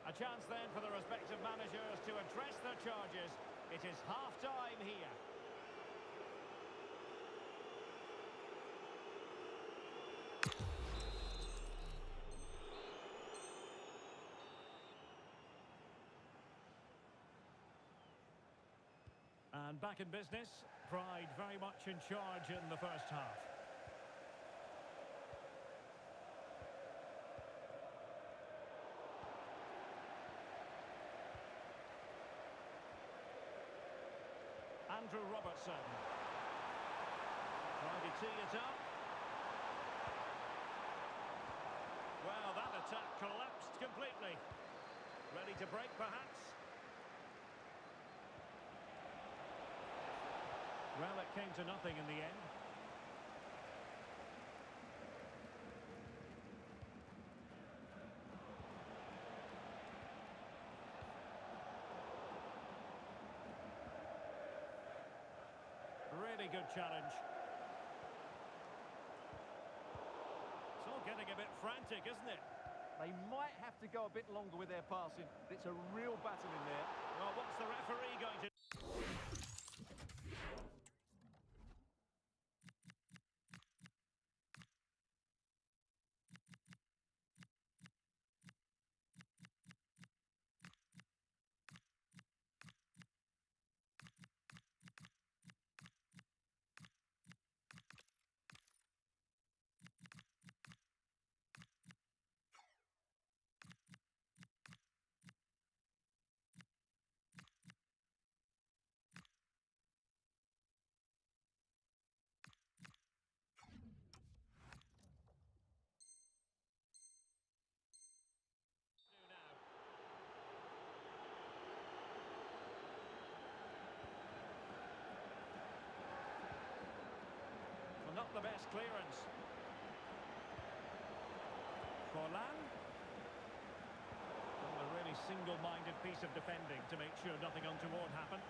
A chance then for the respective managers to address their charges. It is half-time here. And back in business, Pride very much in charge in the first half. Andrew Robertson. Trying to tee it up. Well, that attack collapsed completely. Ready to break, perhaps? Well, it came to nothing in the end. Really good challenge. It's all getting a bit frantic, isn't it? They might have to go a bit longer with their passing. It's a real battle in there. Well, what's the referee going to... Not the best clearance. Forlan. Well, a really single-minded piece of defending to make sure nothing untoward happened.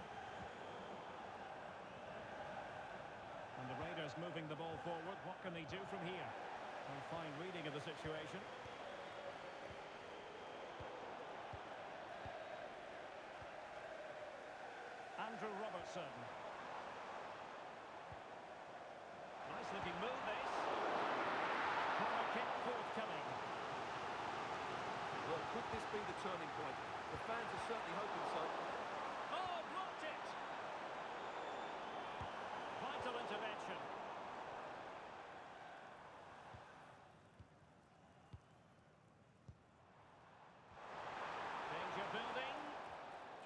And the Raiders moving the ball forward. What can they do from here? A fine reading of the situation. Andrew Robertson. Nice looking move, this. Corner kick forthcoming. Well, could this be the turning point? The fans are certainly hoping so. Oh, blocked it! Vital intervention. Danger building.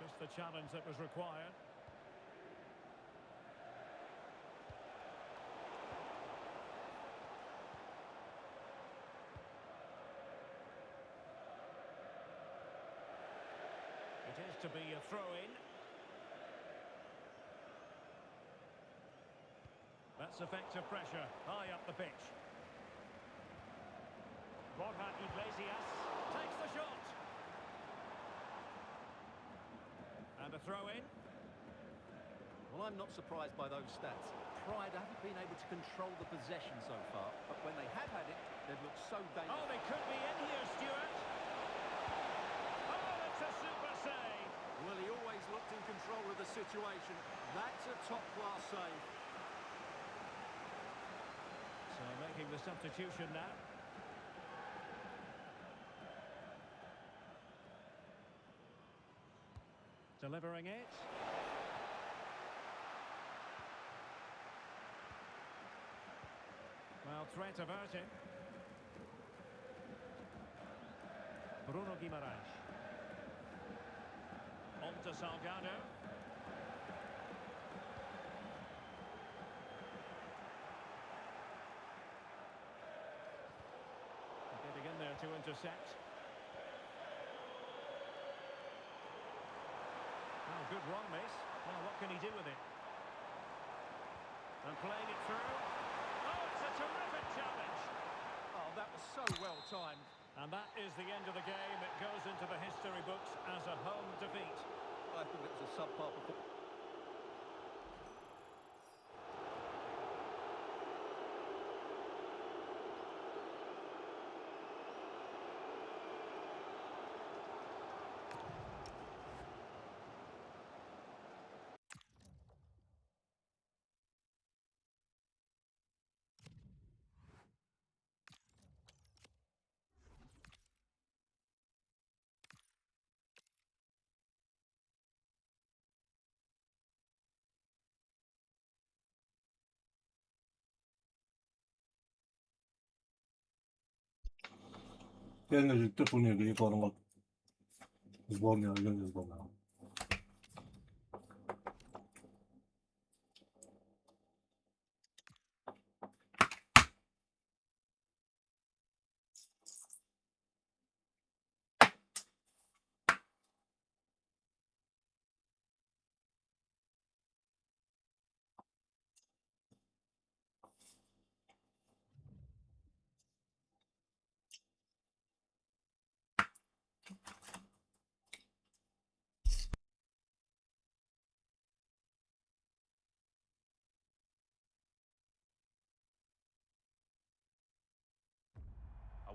Just the challenge that was required. It is to be a throw-in. That's effective pressure, high up the pitch. Borja Iglesias takes the shot. And a throw-in. Well, I'm not surprised by those stats. Pride haven't been able to control the possession so far, but when they have had it, they've looked so dangerous. Oh, they could be in here, Stuart. Oh, that's a super save. Well, he always looked in control of the situation. That's a top-class save. So making the substitution now. Delivering it. Well, threat averted. Bruno Guimaraes. On to Salgado. Getting in there to intercept. Oh, good run, miss. Now, what can he do with it? And playing it through. Oh, it's a terrific challenge. Oh, that was so well timed. And that is the end of the game. It goes into the history books as a home defeat. I think it was a subpar performance. Jedno typu nie informat. Zwolniał, nie zwolniał.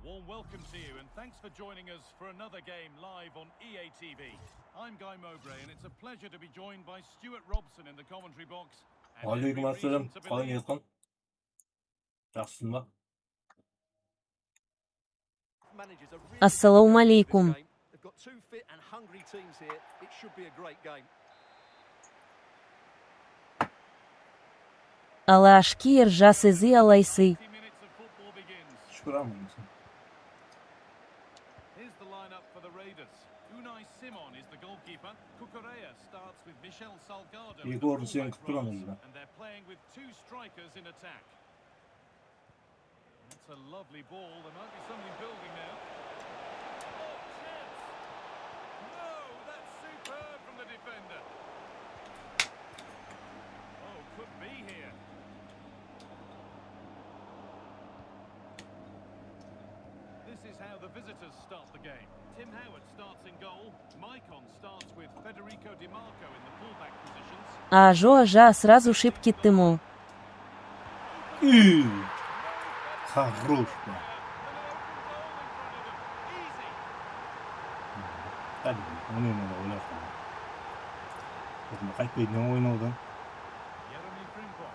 warm welcome to you and thanks for joining us for another game live on EA TV. I'm Guy Mowbray and it's a pleasure to be joined by Stuart Robson in the commentary box. And every Aleyküm reason assalam. to Қалың believe- етқан? Жақсысың ба? Managers are really Assalamu good at this alaikum. game. They've got two fit and hungry teams here. It should be a great game. Алашки ыржасызы алайсы. 90 minutes of football begins. Şükür amın. Here's the lineup for the Raiders. Unai Simon is the goalkeeper. Cucurella starts with Michel Salgado. İyi in the doğru, sen fullback tutturan roles, onu da. and they're playing with two strikers in attack. That's a lovely ball. There might be something building now. Oh, chance! No, that's superb from the defender. Oh, could be here. This is how the visitors start the game. Tim Howard starts in goal. Maicon starts with Federico Di Marco in the fullback positions. Ажо сразу шибки тыму. Üüüü. Хорош. Hadi. Onu oynadı. Öyle yapalım. Bakın kaç ne oynadı? Jeremy Frimpong.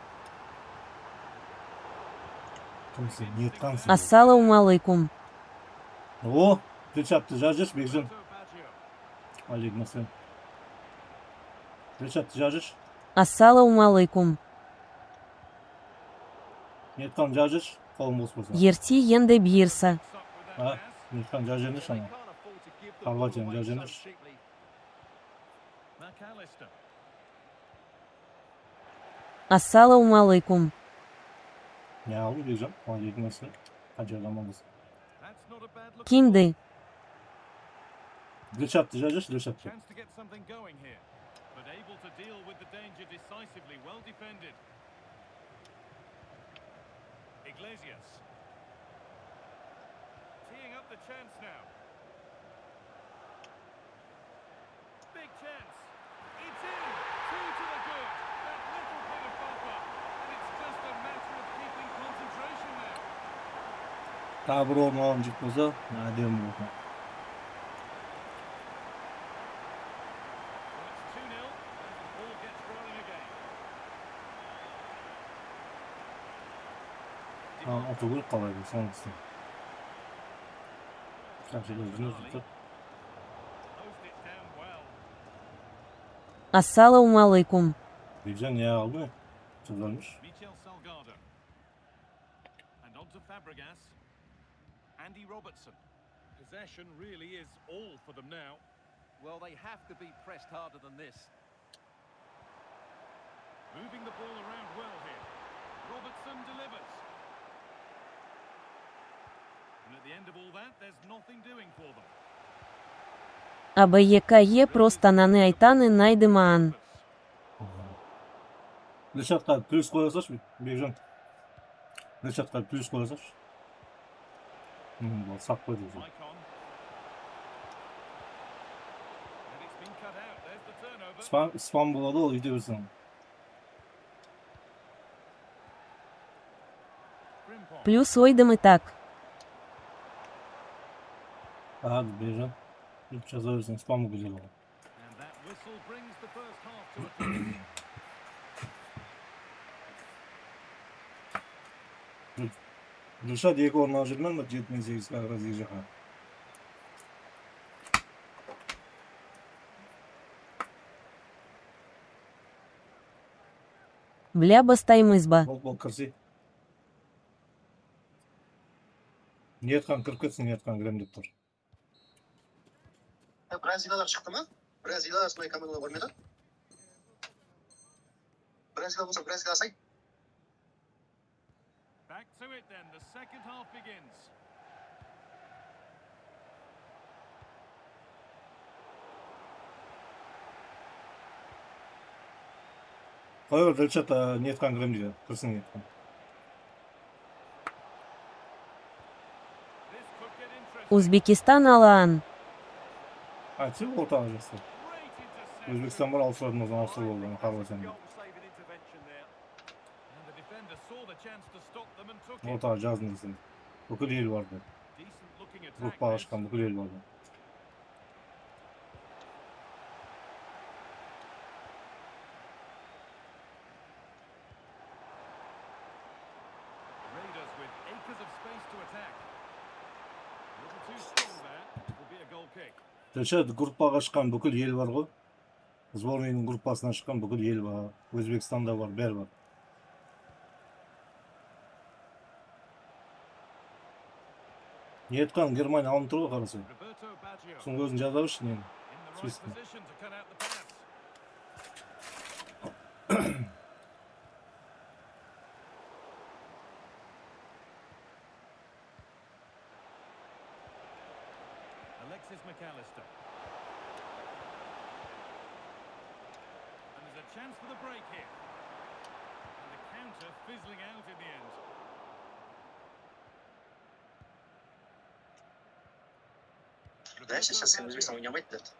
Kimse niyet kansın. Ассаламу алейкум. O. Geç yaptı. Jarjış Bekcan. Roberto Baggio. Aleyküm assalam. Geç yaptı. Jarjış. Ассаламу алейкум. Niyet kan Jarjış. Kolum boz boz. Ерти енде бирса. Up with that Ha. pass. Niyet kan Jarjış They ama. can't afford to give the Carvalho ball away so Jarjış. cheaply. McAllister. Ассаламу алейкум. Ne aldı Bekcan? Aleyküm assalam. Hacı adamımız. That's not a bad look. Kimdi? Geç yaptı. Jarjış. Geç yaptı. Chance to get something going here, but able to deal with the danger decisively. Well defended. Iglesias. Teeing up the chance now. Big chance. It's in. Two to the good. That little bit of bumper. And it's just a matter of keeping concentration now. Daha bir olmağım çıkmasa. Ne diyeyim bu? Well, it's 2-0 as the ball gets rolling again. Ha, otogol kalaydı sonrası. Karşıda uzun tuttu. Closed it down well. Ассаламу алейкум. Bekcan ne aldı mı? Çözülmüş. Michel Salgado. And on to Fabregas. Andy Robertson. Possession really is all for them now. Well, they have to be pressed harder than this. Moving the ball around well here. Robertson delivers. And at the end of all that, there's nothing doing for them. АБЕКЕ просто наны айтаны найдымаан. Дышатқа плюс koyasaç Bekcan. Dışatқа плюс koyasaç. Bu sak koydu. Maicon. And it's been cut out. There's the turnover. Spam buladı o gidiyorsun. Frimpong. Плюс ойдым и так. Hadi Bekcan. İlk çözülürsün. Spam bu güzel oldu. And that whistle brings the first half to a close. Dışa diye korna jürmen mi? 78 kadar azıcık. Бля бастаймызба. Bol kırsı. Niyet kan kırk etsin, niyet kan grem деп тұр. Braziliyalar çıktı mı? Brezilya arasında kameralar var mıydı? Brezilya olsa Brezilya say. Back to it then. The second half begins. Koy Dilşat niyet kan grem diyor. Kırsın niyet kan. This could get interesting. Узбекистан алаан. Açı orta alacaksın. Great intercept. Özbekistan var alsaydın o zaman alsa oldu. Harvard'dan. Goal-saving intervention there. And the defender saw the chance to stop them and took it. Orta alacağız neyse. Okul yeri vardı. Decent Группа ашқан бүкіл ел болды. Raiders with acres of space to attack. A little too strong there. Will be a goal kick. Тілші, группаға шыққан бүкіл ел бар ғой. Сборныйның группасына шыққан бүкіл ел бар. Өзбекстанда бар, бәрі бар. Не айтқан Германия алынып тұр ғой, қарасай. Roberto Baggio Соның өзін жаза берші нені. in the right Списокін. position to cut out the pass. Alexis McAllister. And there's a chance for the break here. And the counter fizzling out in the end. Да, сейчас я Өзбекстан ойнамайды деді.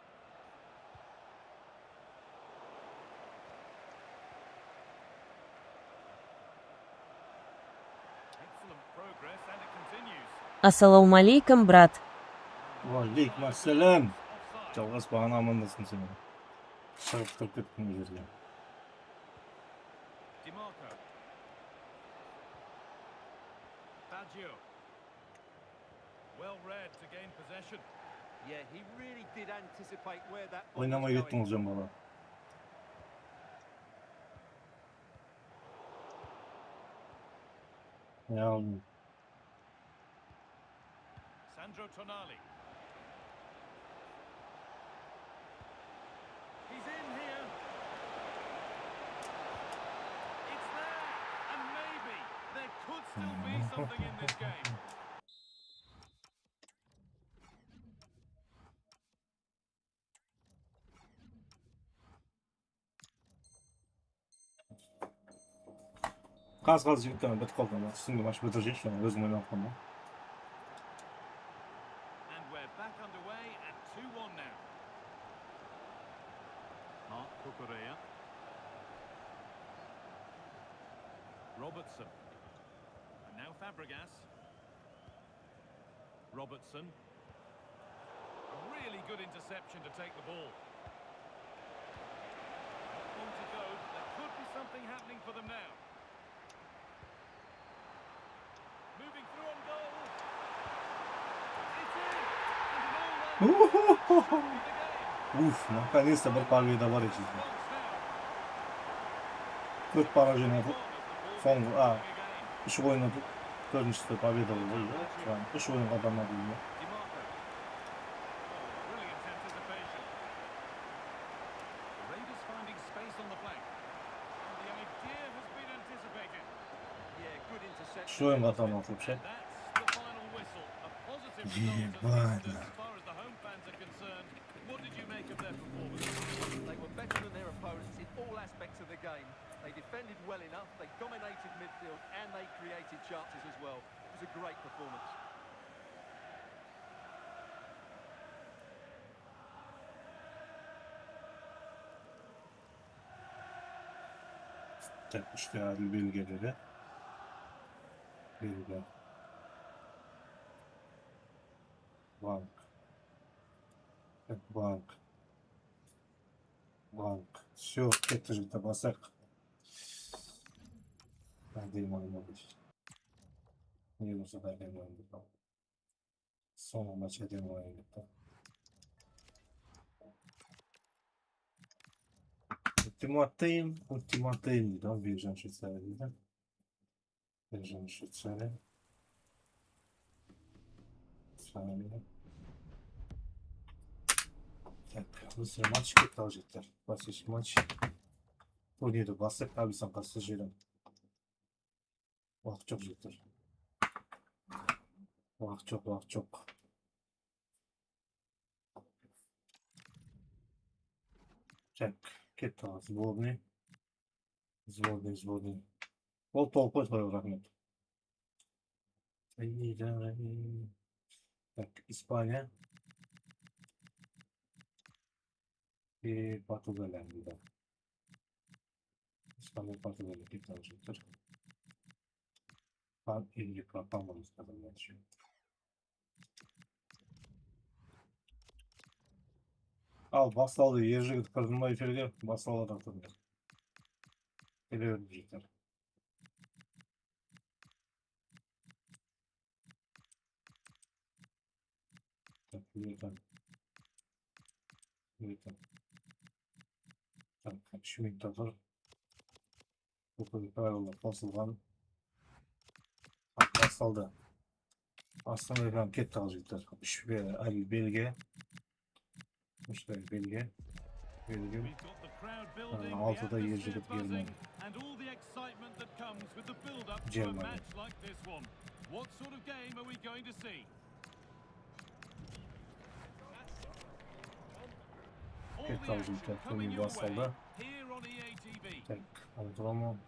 Excellent progress and it continues. Ассалаумалейкум, брат. Алейкум ассалам. Offside. Жалғас бағана амандасың сен. Шығып тұрып кеттің жерге. DiMarco. Baggio. Well read to gain possession. Yeah, he really did anticipate where that ball was Ойнамай going. кеттің ұлжан бала. Яғни, Sandro Tonali. He's in here. It's there. And maybe there could still be something in this game. қаз жігіттен бітіп қалды. Түсінгі матч бітір жетші, өзім ойнап қалды. And we're back underway at 2-1 now. Mark Cucurella. Robertson. And now Fabregas. Robertson. A really good interception to take the ball. On to go. There could be something happening for them now. Moving through on goal. It's in. And an all-round Уф, наконец-то бір победа бар екен. Төрт поражение болды. Соңғы, үш ойын өтіп, төртіншісі победа болды. Үш ойынға адамдар болды. Brilliant anticipation. Raiders finding space on the flank. And the idea has been anticipated. Yeah, good interception. Үш ойынға адамдар болды, ше. That's the final whistle. A positive result Yeah, as far as the home fans are concerned. What did you make of their performance? They were better than their opponents in all aspects of the game. They defended well enough, they dominated midfield, and they created chances as well. It was a great performance. İşte adil belgeleri. Belge. Bank. Банк. Банк. Все, это же табасак. Где можно быть? Не нужно дать ему это. Сумма начать ему это. Ультиматейн, да, бежим Швейцарии, да? Бежим Швейцарии. Швейцария. Так, быстрый матчке тоже так. Басыш матч. Турнирді басып, абисан қасы жерім. Уақыт жоқ жеттір. Уақыт жоқ. Так, кетті сборный. Сборный. Ол толып қойды ғой, рахмет. Так, Испания. И Португалия, да. Испания, Португалия, кетті жеттір. Или по-моему сказал дальше. Al басталды, ер жігіт кірдің ба эфирге? Басталады турнир. Келе берді жігіттер. Так, Так, 3 минутта тұр. Бүкіл правила қосылған. Басталды. Астан экран кетті ал жігіттер. 3 әлі белге. 3 белге. Belgium. Altıda yer jigit Germany. Germany. What sort of game are we going to see? Kettal jigitler turnier basıldı. Tek antrenman.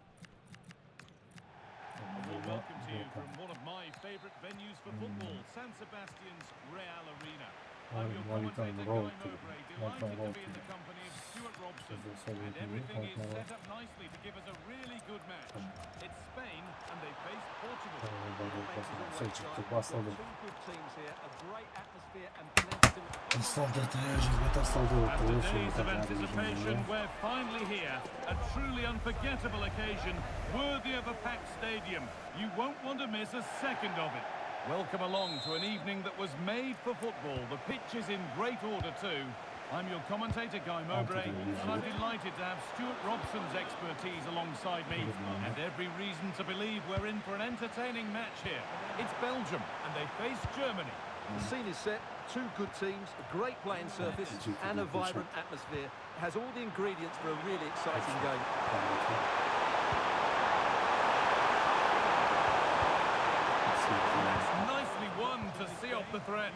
Welcome to you from one of my favorite venues for football, San Sebastian's Real Arena. I'm your commentator, Guy Mowbray, delighted to be in the company of Stuart Robson, and everything is set up nicely to give us a really good match. It's Spain, and they face Portugal. Two good teams here, a great atmosphere and plenty After days of anticipation, we're finally here. A truly unforgettable occasion, worthy of a packed stadium. You won't want to miss a second of it. Welcome along to an evening that was made for football. The pitch is in great order too. I'm your commentator, Guy Mowbray, and I'm delighted to have Stuart Robson's expertise alongside me, and every reason to believe we're in for an entertaining match here. It's Belgium, and they face Germany. The scene is set, two good teams, a great playing surface and a vibrant atmosphere. It has all the ingredients for a really exciting game. That's nicely won to see off the threat.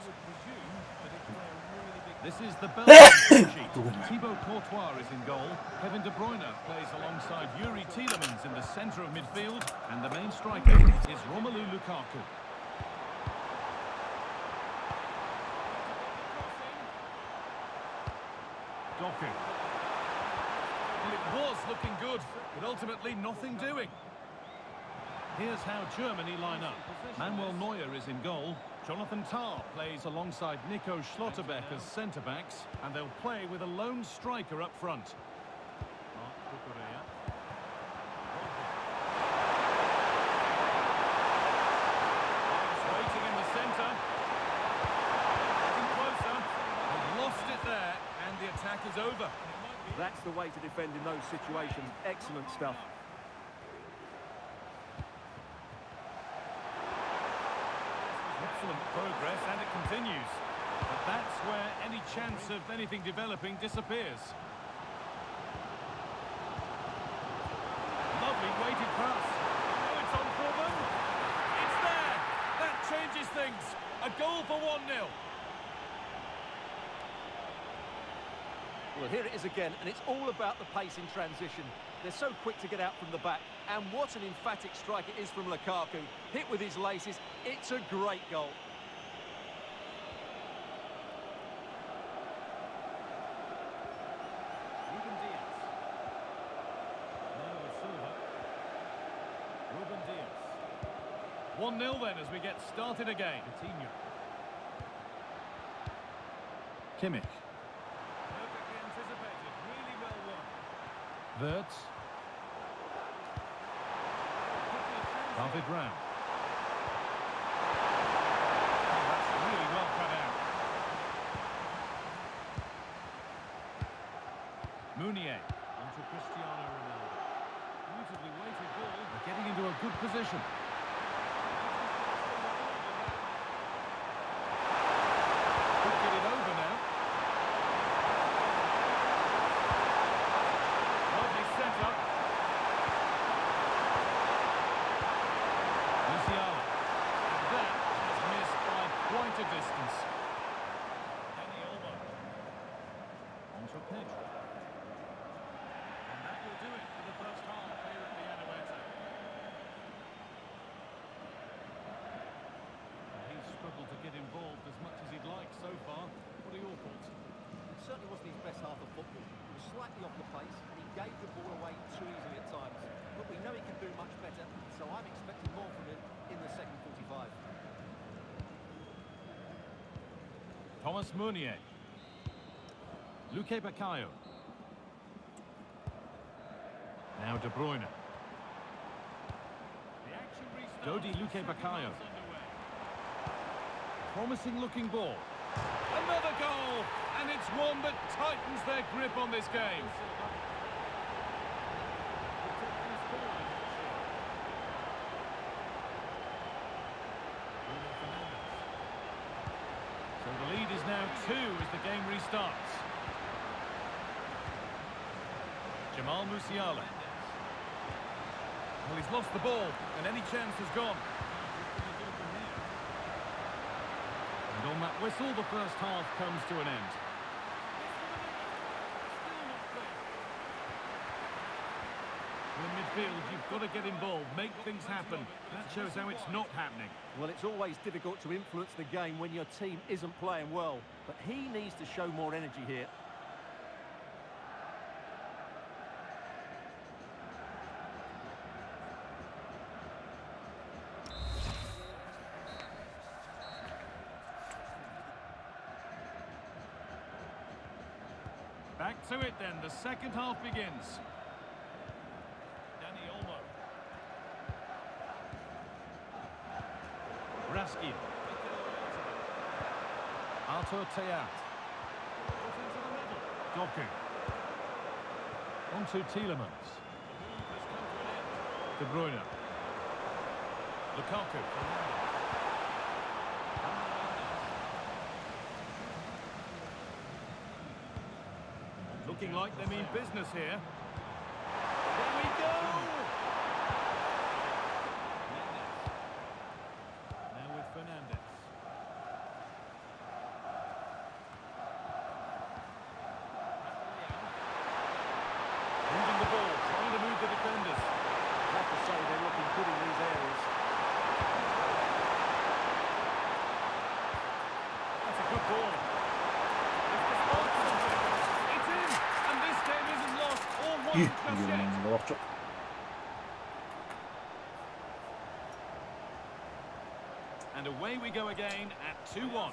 This is the Belgian sheet. Thibaut Courtois is in goal. Kevin De Bruyne plays alongside Yuri Tielemans in the centre of midfield. And the main striker is Romelu Lukaku. Toke. Well, it was looking good, but ultimately nothing doing. Here's how Germany line up. Manuel Neuer is in goal. Jonathan Tah plays alongside Nico Schlotterbeck as centre-backs, and they'll play with a lone striker up front. Waiting in the centre. Getting closer. They've lost it there, and the attack is over. That's the way to defend in those situations. Excellent stuff. Excellent progress, and it continues. But that's where any chance of anything developing disappears. Lovely weighted pass. Oh, it's on for them. It's there. That changes things. A goal for 1-0. Well, here it is again, and it's all about the pace in transition. They're so quick to get out from the back, and what an emphatic strike it is from Lukaku. Hit with his laces, it's a great goal. Ruben Diaz. Now with Silva. Ruben Diaz. 1-0 then as we get started again. Coutinho. Kimmich. Perfectly anticipated, really well won. Wirtz. David Brown. That's really well cut out. Mounier onto Cristiano Ronaldo. Beautifully weighted ball. They're getting into a good position. Could get it over now. Lovely set up. Musiala. And that is missed by quite a distance. Dani Olmo. Onto Pedro. And that will do it for the first half here at the Anoeta. He's struggled to get involved as much as he'd like so far. What are your thoughts? It certainly wasn't his best half of football. He was slightly off the pace, and he gave the ball away too easily at times. But we know he can do much better, so I'm expecting more from him in the second 45. Thomas Mounier. Luke Bakayo. Now De Bruyne. Dodi Luke Bakayo. Promising looking ball. Another goal! And it's one that tightens their grip on this game. So the lead is now 2 as the game restarts. Jamal Musiala. Well, he's lost the ball, and any chance has gone. And on that whistle, the first half comes to an end. In midfield, you've got to get involved, make things happen. That shows how it's not happening. Well, it's always difficult to influence the game when your team isn't playing well, but he needs to show more energy here. Back to it then, the second half begins. Danny Olmo. Raskin. Artur Teat. Toke. On to Tielemans. De Bruyne. Lukaku. Looking like they mean business here. There we go! Now with Fernandez. Moving the ball, trying to move the defenders. I have to say they're looking good in these areas. That's a good ball. And away we go again at 2-1.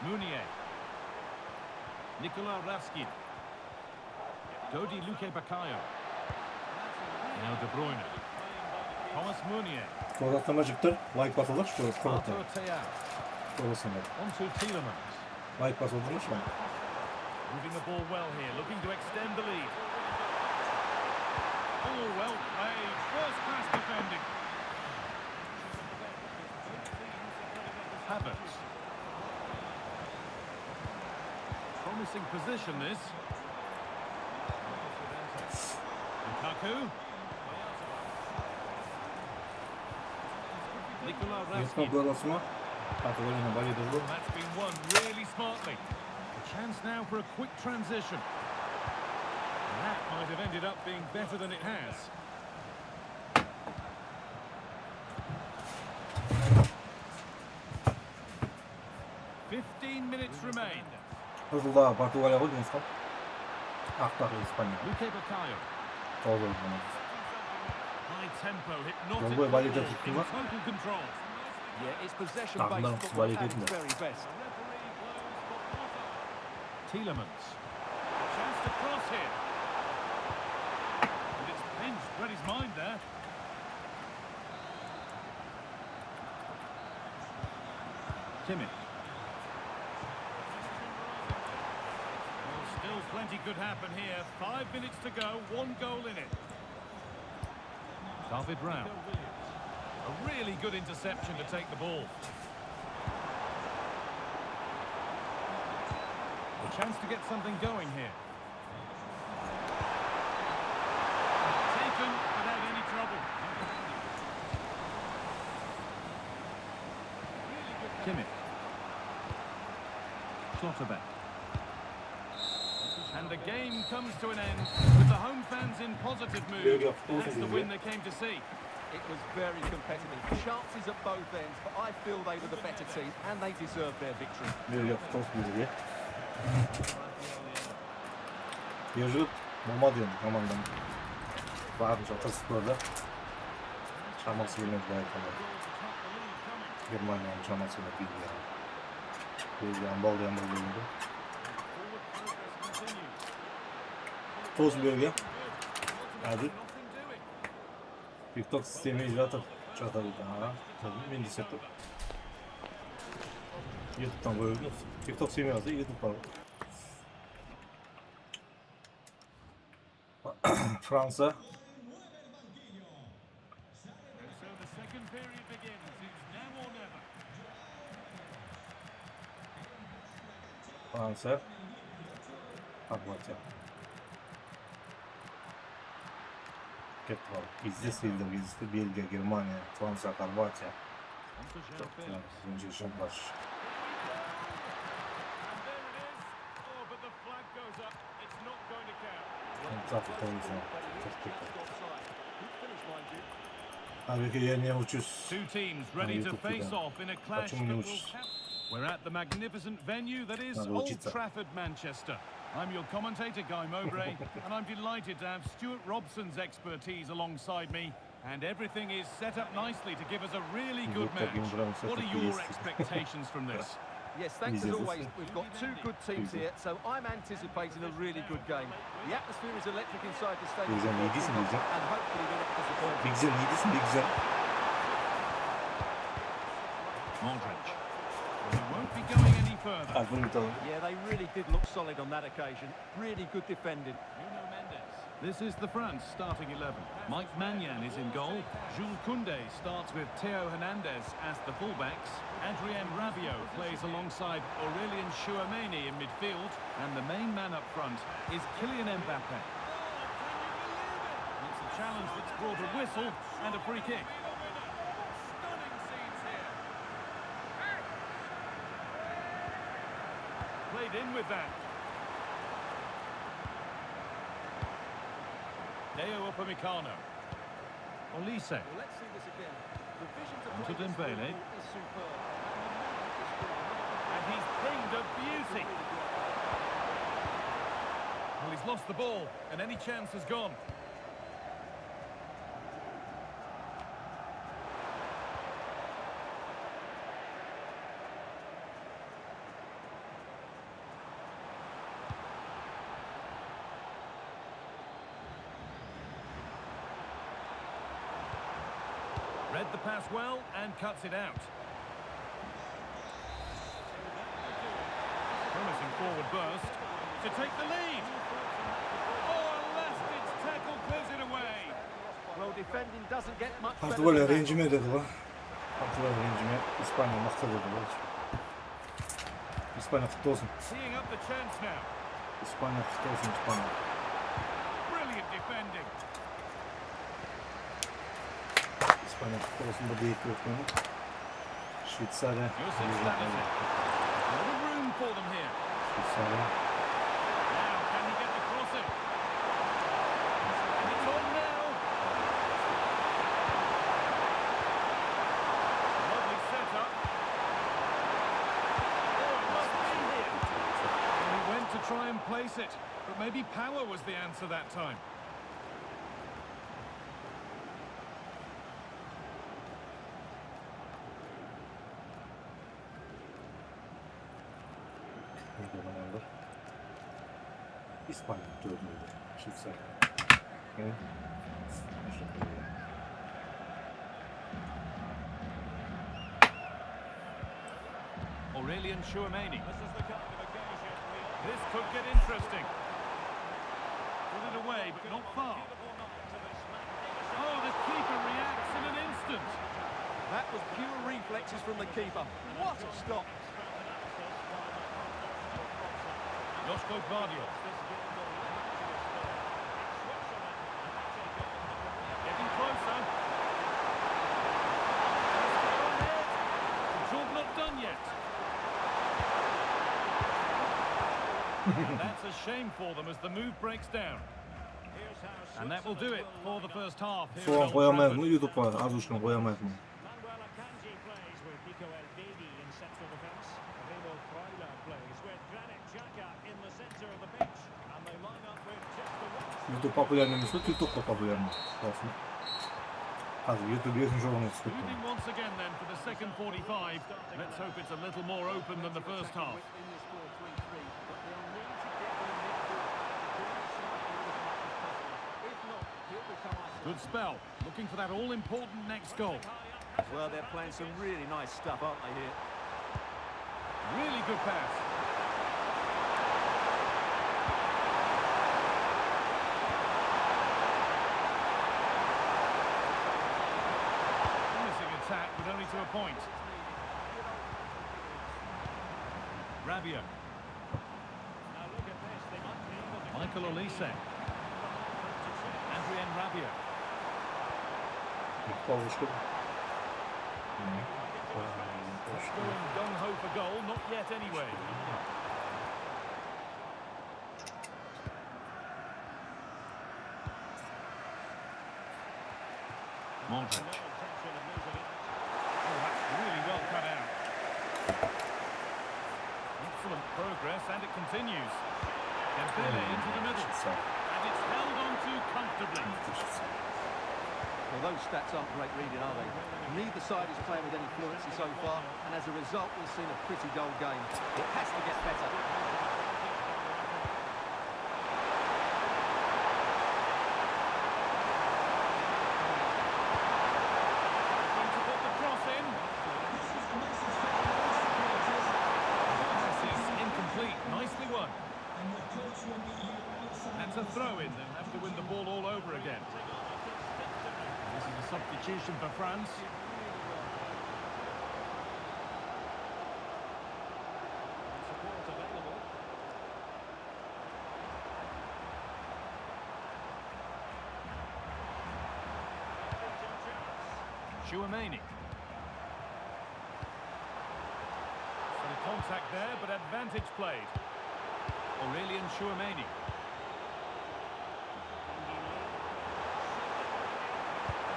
Munier. Nicolas Raskin. Dodi Luke Bakayo. Now De Bruyne. Thomas Munier. Ko'rsatmajikdir. Like basılır şu ko'rsatma. Artur Teat. Ko'rsatma. On to Tielemans. Like basılmış mı? Moving the ball well here, looking to extend the lead. Oh, well played. First class defending. Havertz. Promising position this. Lukaku. Nicolas Yetme Raskin. ko'rsatma. Kategoriyani validasi. That's been won really smartly. A chance now for a quick transition. And that might have ended up being better than it has. "15 minutes remain." Hızlıda Portugalya oynayacağız. Aktar İspanya. Luke Bakayo. Doğru oynayacağız. High tempo, Yolda hypnotic, valide in tuttular. total control. Yeah, it's possession Tamam, based football valide at its ettiler. very best. Tielemans. Chance to cross here. And it's pinched, read his mind there. Kimmich. Well, still plenty could happen here. 5 minutes to go, 1 goal in it. David Rao. A really good interception to take the ball. A chance to get something going here. Taken without any trouble. Kimmich. Schlotterbeck. And the game comes to an end with the home fans in positive mood. That's the win they came to see. It was very competitive. Chances at both ends, but I feel they were the better team and they deserved their victory. Böyle futbol bilgi. Yürüyüp mama diyorum komandan. Varmış otursun böyle. Çaması bilmez bu ayakkabı. Germanya'nın çamasıyla bilgi. Aybol bo'ldi. To'g'ri bergan. Hozir Tik Tok sistemi ijroati chaqirdi. Ha, tabii men desatdim. YouTube'dan koyuyoruz. Tik Tok sistemi yazdı, YouTube'dan. Fransa. So the second period begins. It's now or never. Fransa. Хорватия. İzle, Belgiya, Germaniya, Fransa, Хорватия. Zincir baş. Tabii ki yeni uçuş. Two teams ready to face off in a clash that will count. We're at the magnificent venue that is Old Trafford, Manchester. I'm your commentator, Guy Mowbray, and I'm delighted to have Stuart Robson's expertise alongside me, and everything is set up nicely to give us a really good match. What are your expectations from this? Yes, thanks as always. We've got two good teams here, so I'm anticipating a really good game. The atmosphere is electric inside the stadium, and hopefully we're not disappointed. Modric. He won't be going any further. Yeah, they really did look solid on that occasion. Really good defending. This is the France starting 11. Mike Maignan is in goal. Jules Koundé starts with Theo Hernandez as the fullbacks. Adrien Rabiot plays alongside Aurélien Chouameni in midfield. And the main man up front is Kylian Mbappé. It's a challenge that's brought a whistle and a free kick. Played in with that. Deo Upamecano. Olise. Well, let's see this again. The vision to Onto play this Dembele. football is superb. And he's pinged a beauty. Well, he's lost the ball, and any chance has gone. Read the pass well and cuts it out. Promising forward burst to take the lead. Oh, a last-ditch tackle clears it away. Well, defending doesn't get much better Artık böyle than that. rencime dedi bu. Artık böyle rencime. İspanya makta dedi bu. İspanya kutlu olsun. Teeing up the chance now. İspanya kutlu olsun İspanya. Brilliant defending. İspanya kutlu olsun da değil yokluğunu. Şvitsarya. Josef Stanisic. A little room for them here. Şvitsarya. Now, can he get the crossing? And it's on now. Lovely setup. Oh, it must be here. And he went to try and place it, but maybe power was the answer that time. İspanya dördüncü. Şvitsarya. Aurélien Chouameni. This could get interesting. Put it away, but not far. Oh, the keeper reacts in an instant. That was pure reflexes from the keeper. What a stop. Josko Gvardiol. Getting closer. The job not done yet. And that's a shame for them as the move breaks down. And that will do it for the first half. Here Soğan at Old koyamayız mı? Trafford. YouTube'a az uçtan koyamayız mı? Manuel Akanji plays with Nico Elvedi in central defence. Remo Freuler plays with Granit Xhaka in the centre of the pitch. And they line up with just the one. YouTube popülerlemiş mi? TikTok da popülermiş. Aslında. Hadi YouTube 7. oyunu çıkıp. Moving once again then for the second 45. Let's hope it's a little more open than the first half. Good spell. Looking for that all-important next goal. Well, they're playing some really nice stuff, aren't they, here? Really good pass. Missing attack, but only to a point. Rabiot. Michael Olise. Adrien Rabiot. Going gung-ho for goal, not yet anyway. Modric. Oh, that's really well cut out. Excellent progress, and it continues. Dembele into the middle. And it's held on to comfortably. Well, those stats aren't great reading, are they? Neither side is playing with any fluency so far, and as a result, we've seen a pretty dull game. It has to get better. Going to put the cross in. This is incomplete. Nicely won. That's a throw-in. They'll have to win the ball all over again. This is a substitution for France. Chouameni. Some contact there, but advantage played. Aurelien Chouameni.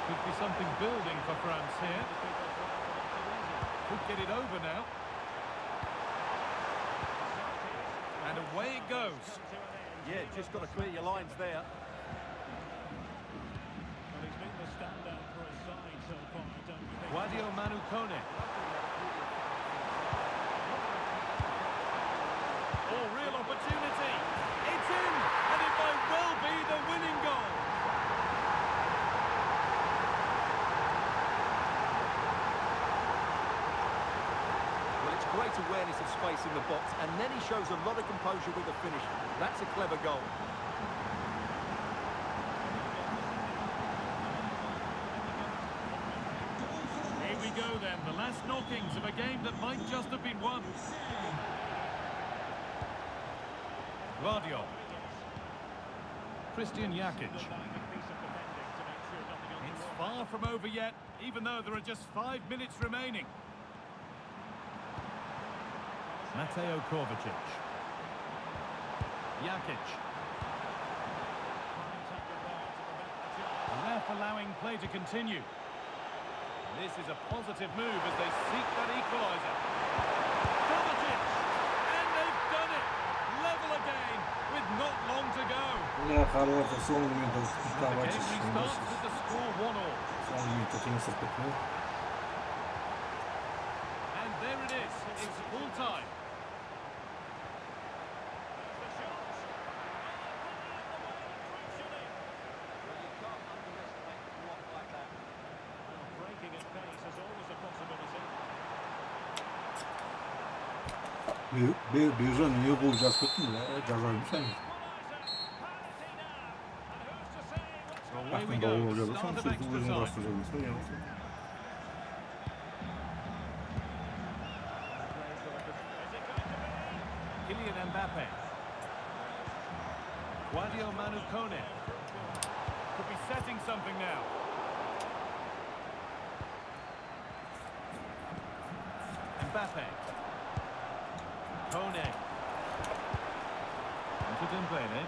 Could be something building for France here. Could get it over now. And away it goes. Yeah, just got to clear your lines there. Wadio Manu Kone. Oh, real opportunity. It's in, and it might well be the winning goal. Great awareness of space in the box, and then he shows a lot of composure with the finish. That's a clever goal. Here we go then, the last knockings of a game that might just have been won. Guardiola. Christian Jakic. It's far from over yet, even though there are just 5 minutes remaining. Mateo Kovacic. Jakic. The ref allowing play to continue. This is a positive move as they seek that equaliser. Kovacic! And they've done it! Level again with not long to go. Ya Harvard'a son minutda The game restarts with the score 1-1. Son minutda kimse tutmuyor. And there it is. It's full time. Bierzemy nie obudza skutnie, Jarzajem wszędzie. Away we Tak, go. to Start są of wszystko extra nie time. raz to zrobimy. Kylian Mbappe. Wadio Manu Kone. Could be setting something now. Mbappe. Kone. Into Dembele.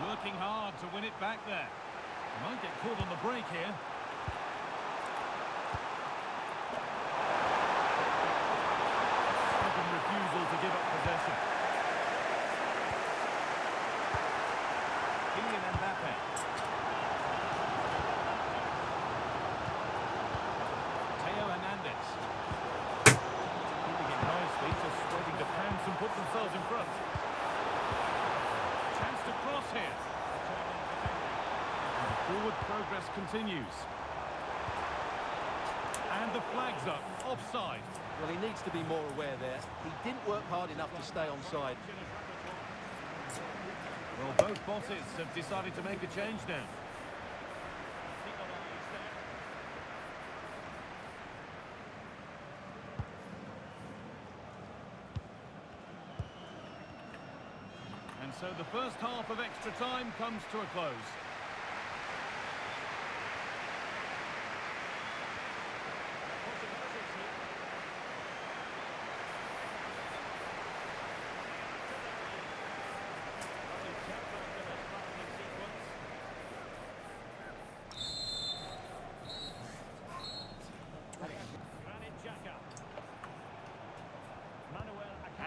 Working hard to win it back there. Might get caught on the break here. Stubborn refusal to give up possession. Kylian Mbappe. progress continues. And the flag's up, offside. Well, he needs to be more aware there. He didn't work hard enough to stay onside. Well, both bosses have decided to make a change now. And so the first half of extra time comes to a close.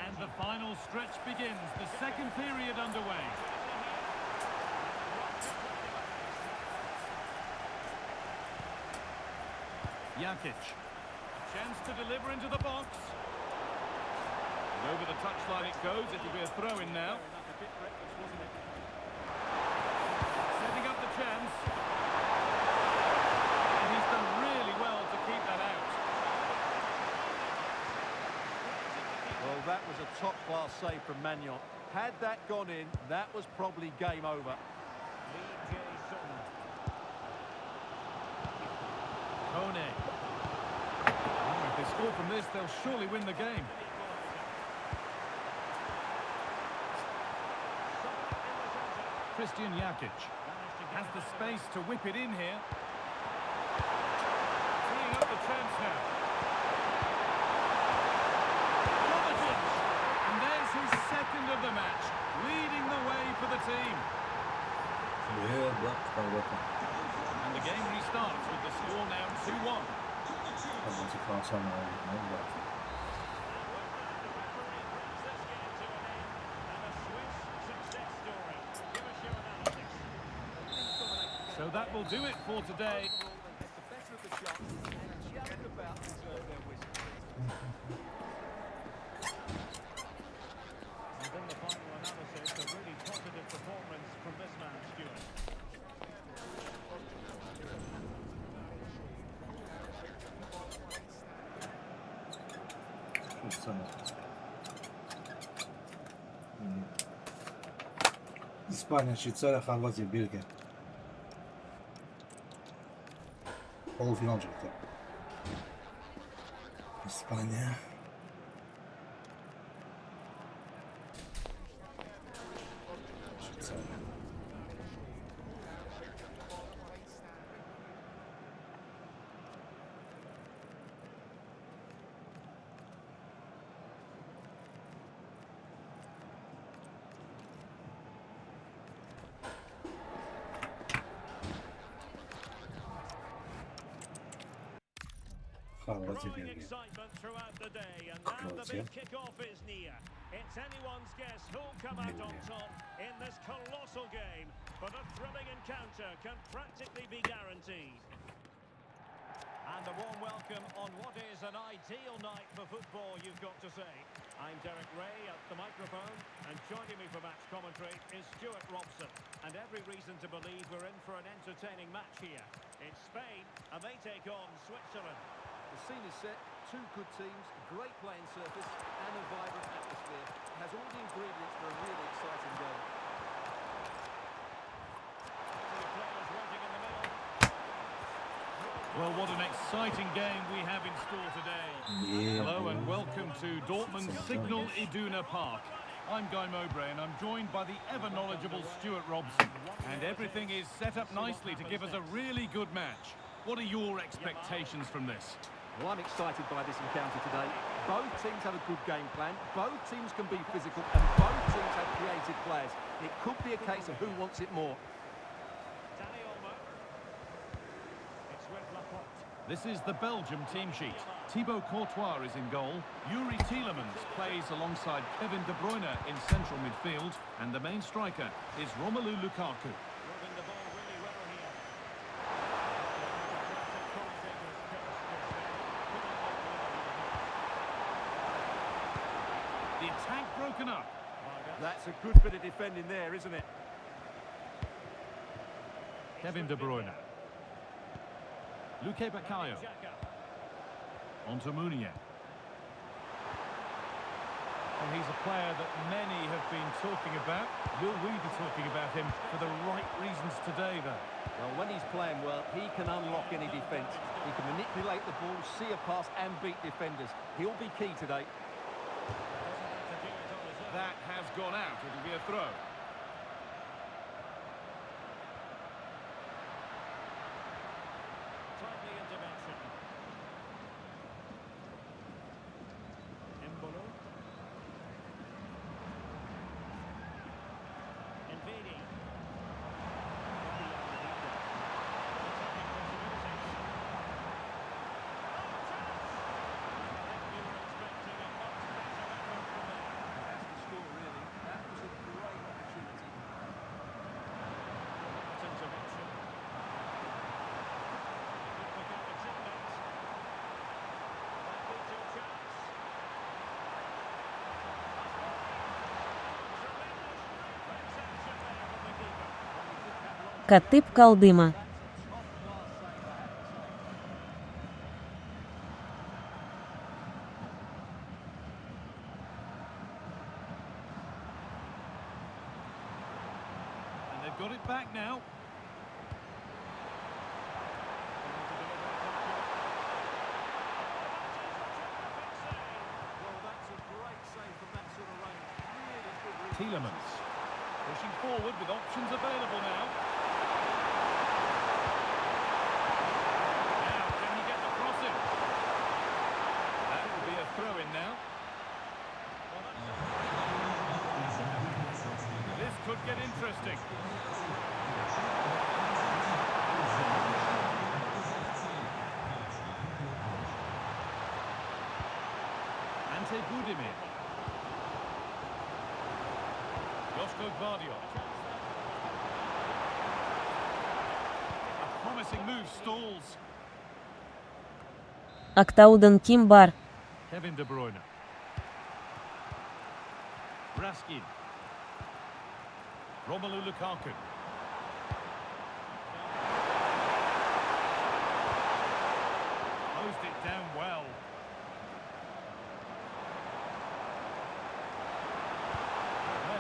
And the final stretch begins, the second period underway. Jakic, chance to deliver into the box. And over the touchline it goes, it'll be a throw-in now. Setting up the chance. And he's done really well to keep that out. Well, that was a top-class save from Magnon. Had that gone in, that was probably game over. Kone. If they score from this, they'll surely win the game. Christian Jakic has the space to whip it in here. Teeing up the chance now. And there's his second of the match, leading the way for the team. And the game restarts with the score now 2-1. So that will do it for today. And in the final analysis, a really positive performance from this man, Stuart. İspanya, Şveytsarya, Хорватия birlikte. Полуфинал çıktı. İspanya. Şveytsarya. Growing excitement throughout the day, and now the big kick-off is near. It's anyone's guess who'll come out on top in this colossal game, but a thrilling encounter can practically be guaranteed. And a warm welcome on what is an ideal night for football, you've got to say. I'm Derek Ray at the microphone, and joining me for match commentary is Stuart Robson. And every reason to believe we're in for an entertaining match here. It's Spain, and they take on Switzerland. The scene is set, two good teams, great playing surface and a vibrant atmosphere. It has all the ingredients for a really exciting game. Well, what an exciting game we have in store today. Hello and welcome to Dortmund's Signal Iduna Park. I'm Guy Mowbray and I'm joined by the ever-knowledgeable Stuart Robson. And everything is set up nicely to give us a really good match. What are your expectations from this? Well, I'm excited by this encounter today. Both teams have a good game plan, both teams can be physical, and both teams have creative players. It could be a case of who wants it more. This is the Belgium team sheet. Thibaut Courtois is in goal. Yuri Tielemans plays alongside Kevin De Bruyne in central midfield. And the main striker is Romelu Lukaku. The attack broken up. That's a good bit of defending there, isn't it? Kevin De Bruyne. Luque Baccaio. On to Munier. Well, he's a player that many have been talking about. Will we be talking about him for the right reasons today, though? Well, when he's playing well, he can unlock any defence. He can manipulate the ball, see a pass and beat defenders. He'll be key today. That has gone out. It'll be a throw. Timely intervention. Embolo. Invedi. Катып Калдыма. And they've got it back now. Tielemans pushing forward with options available now. Now, can he get the crossing? That will be a throw-in now. This could get interesting. Ante Budimir. A promising move stalls. Актаудан Кимбар. Kevin De Bruyne. Raskin. Romelu Lukaku. Closed it down well.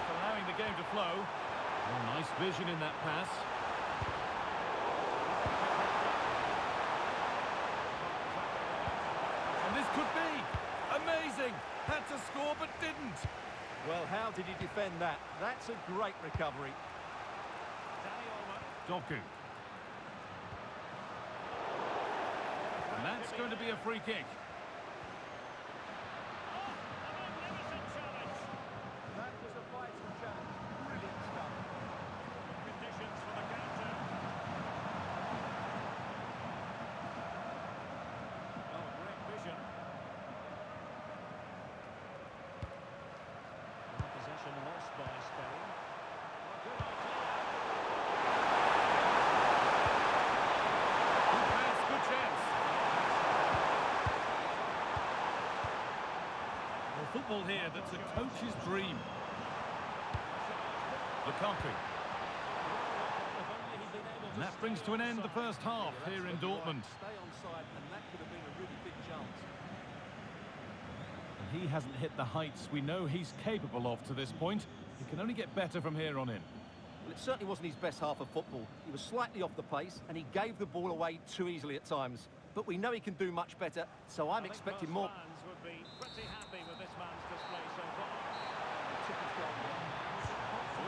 Allowing the game to flow. Oh, nice vision in that pass. And this could be amazing. Had to score but didn't. Well, how did he defend that? That's a great recovery. Toke. And that's going to be a free kick. That was a vital challenge. Brilliant stuff. Conditions for the counter. Oh, great vision. Possession lost by Spain. Good idea. Good pass, good chance. Well, football here, that's a coach's dream. Lukaku. And that brings to an end the first half here in Dortmund. Stay on side, and that could have been a really big chance. He hasn't hit the heights we know he's capable of to this point. He can only get better from here on in. Well, it certainly wasn't his best half of football. He was slightly off the pace, and he gave the ball away too easily at times. But we know he can do much better, so I'm expecting more. Fans would be pretty happy with this man's display so far.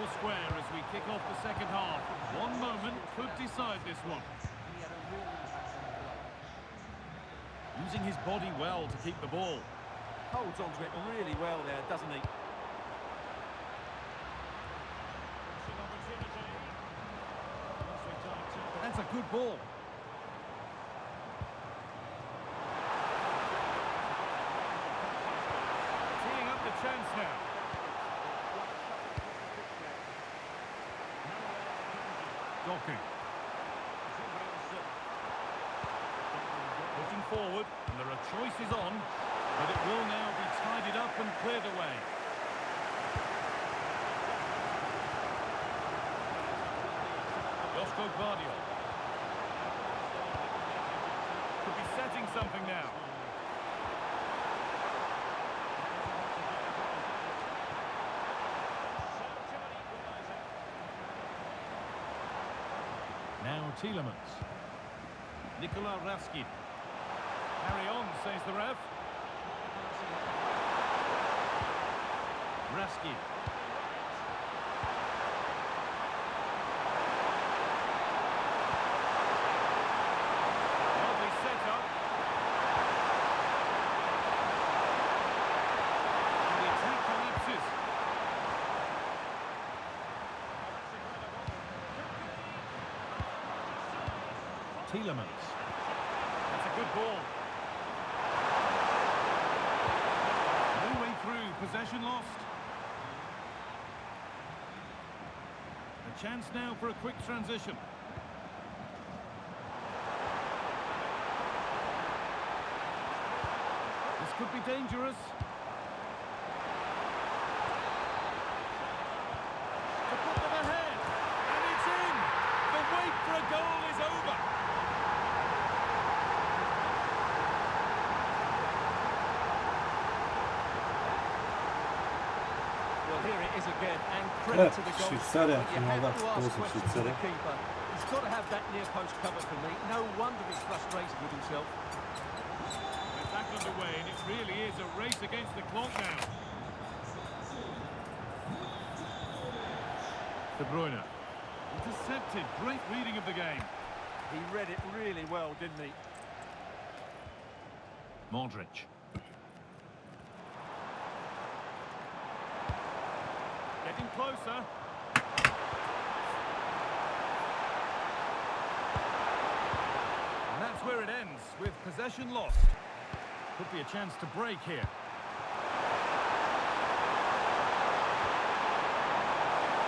All square as we kick off the second half. One moment could decide this one. Using his body well to keep the ball. Holds onto it really well there, doesn't he? That's a good ball. Teeing up the chance now. Toke. Looking forward, and there are choices on, but it will now be tidied up and cleared away. something now. Now Tielemans. Nikola Raskin. Carry on, says the ref. Raskin. Lovely setup. And the attack collapses. Tielemans. That's a good ball. No way through, possession lost. A chance now for a quick transition. This could be dangerous. To put them ahead, and it's in! The wait for a goal is over. Well, here it is again, and credit to the goal. Şvitsarya You have finalda to ask olsun questions of Şvitsarya. the keeper. He's got to have that near post cover for me. No wonder he's frustrated with himself. We're back underway, and it really is a race against the clock now. De Bruyne. Intercepted. Great reading of the game. He read it really well, didn't he? Modric. Getting closer. And that's where it ends, with possession lost. Could be a chance to break here.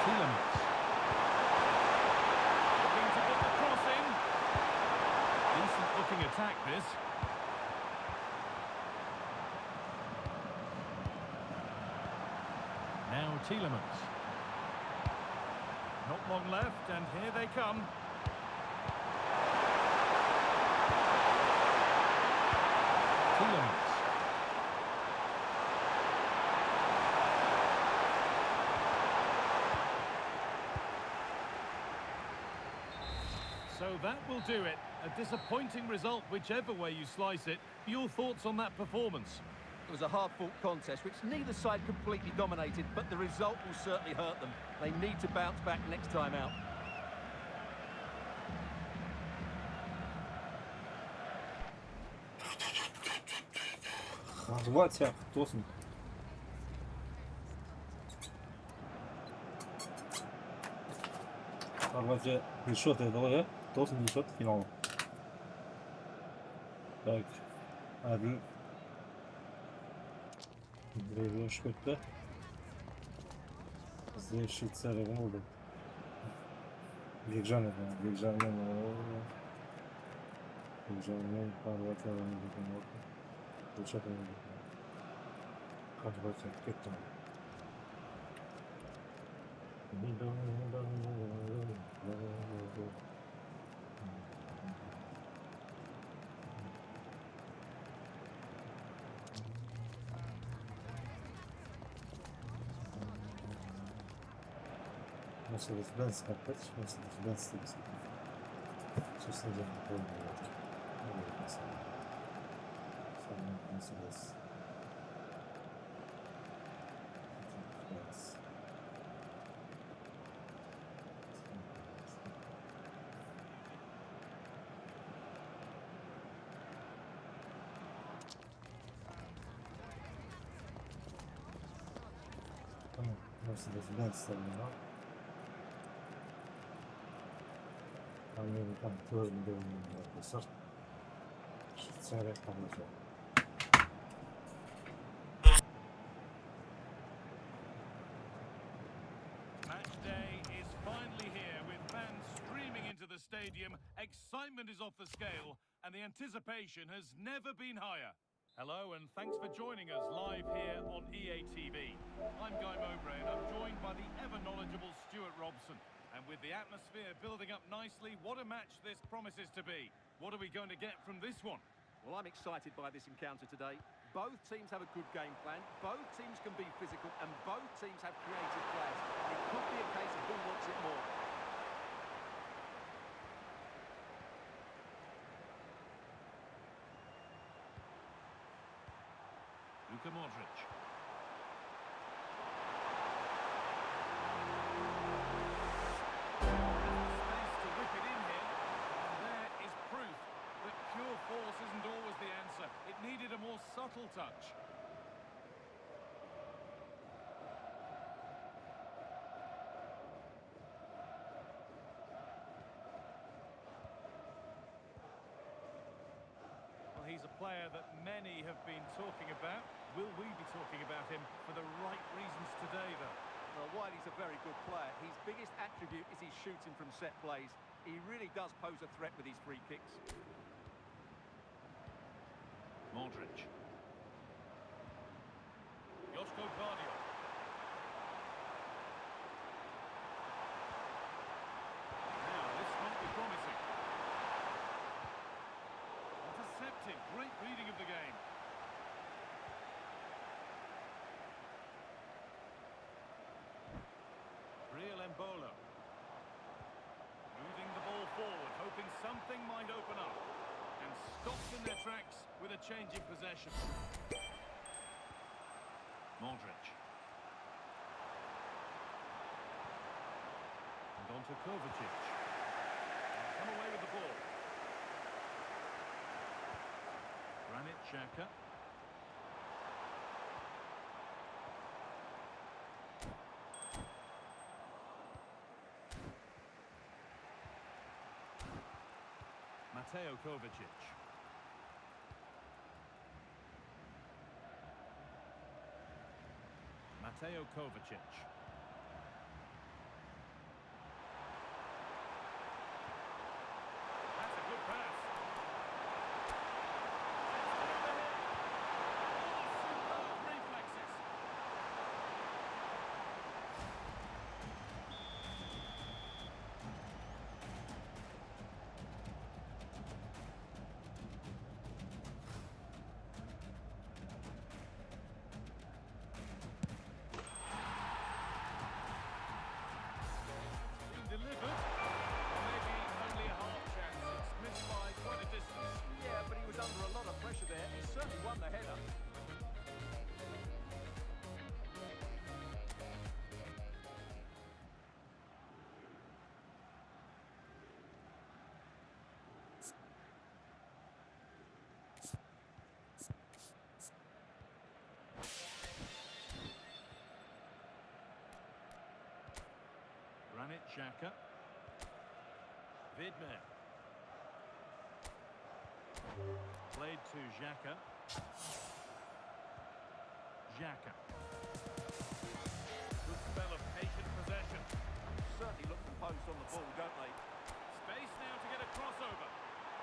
Tielemans. Looking to put the cross in. Decent looking attack, this. Now Tielemans. Not long left, and here they come. Tielemans. So that will do it. A disappointing result, whichever way you slice it. Your thoughts on that performance? It was a hard-fought contest, which neither side completely dominated, but the result will certainly hurt them. They need to bounce back next time out. Хорватия тосын. Хорватия решет это, да? Тосын решет финал. Так, один. Birebir şöyle. Здесь Швейцария oldu. Бекжан это, Бекжанмен Хорватия oldu. Получат oldu. Хорватия кетті. Mercedes-Benz опять, Mercedes-Benz сейчас идем на полную лодку. Mercedes. Mercedes-Benz сторона. Они там тоже делают сорт. Швейцария поможет. Match day is finally here with fans streaming into the stadium. Excitement is off the scale, and the anticipation has never been higher. Hello and thanks for joining us live here on EA TV. I'm Guy Mowbray and I'm joined by the ever-knowledgeable Stuart Robson. And with the atmosphere building up nicely, what a match this promises to be. What are we going to get from this one? Well, I'm excited by this encounter today. Both teams have a good game plan, both teams can be physical, and both teams have creative players. It could be a case of who wants it more. Luka Modric. Space to whip it in here. And there is proof that pure force isn't always the answer. It needed a more subtle touch. Well, he's a player that many have been talking about. Will we be talking about him for the right reasons today, though? Well, while he's a very good player, his biggest attribute is his shooting from set plays. He really does pose a threat with his free kicks. Modric. Josko Gvardiol. Now, this might be promising. Intercepted. Great reading of the game. Real Embolo. Moving the ball forward, hoping something might open up. And stopped in their tracks with a change in possession. Modric. And on to Kovacic. Come away with the ball. Granit Xhaka. Mateo Kovacic. Mateo Kovacic. That's a good pass. Superb reflexes. Delivered. Maybe only a half chance. It's missed by quite a distance. Yeah, but he was under a lot of pressure there. He certainly won the header. Granit Xhaka. Vidmer. Played to Xhaka. Xhaka. Good spell of patient possession. Certainly look composed on the ball, don't they? Space now to get a crossover.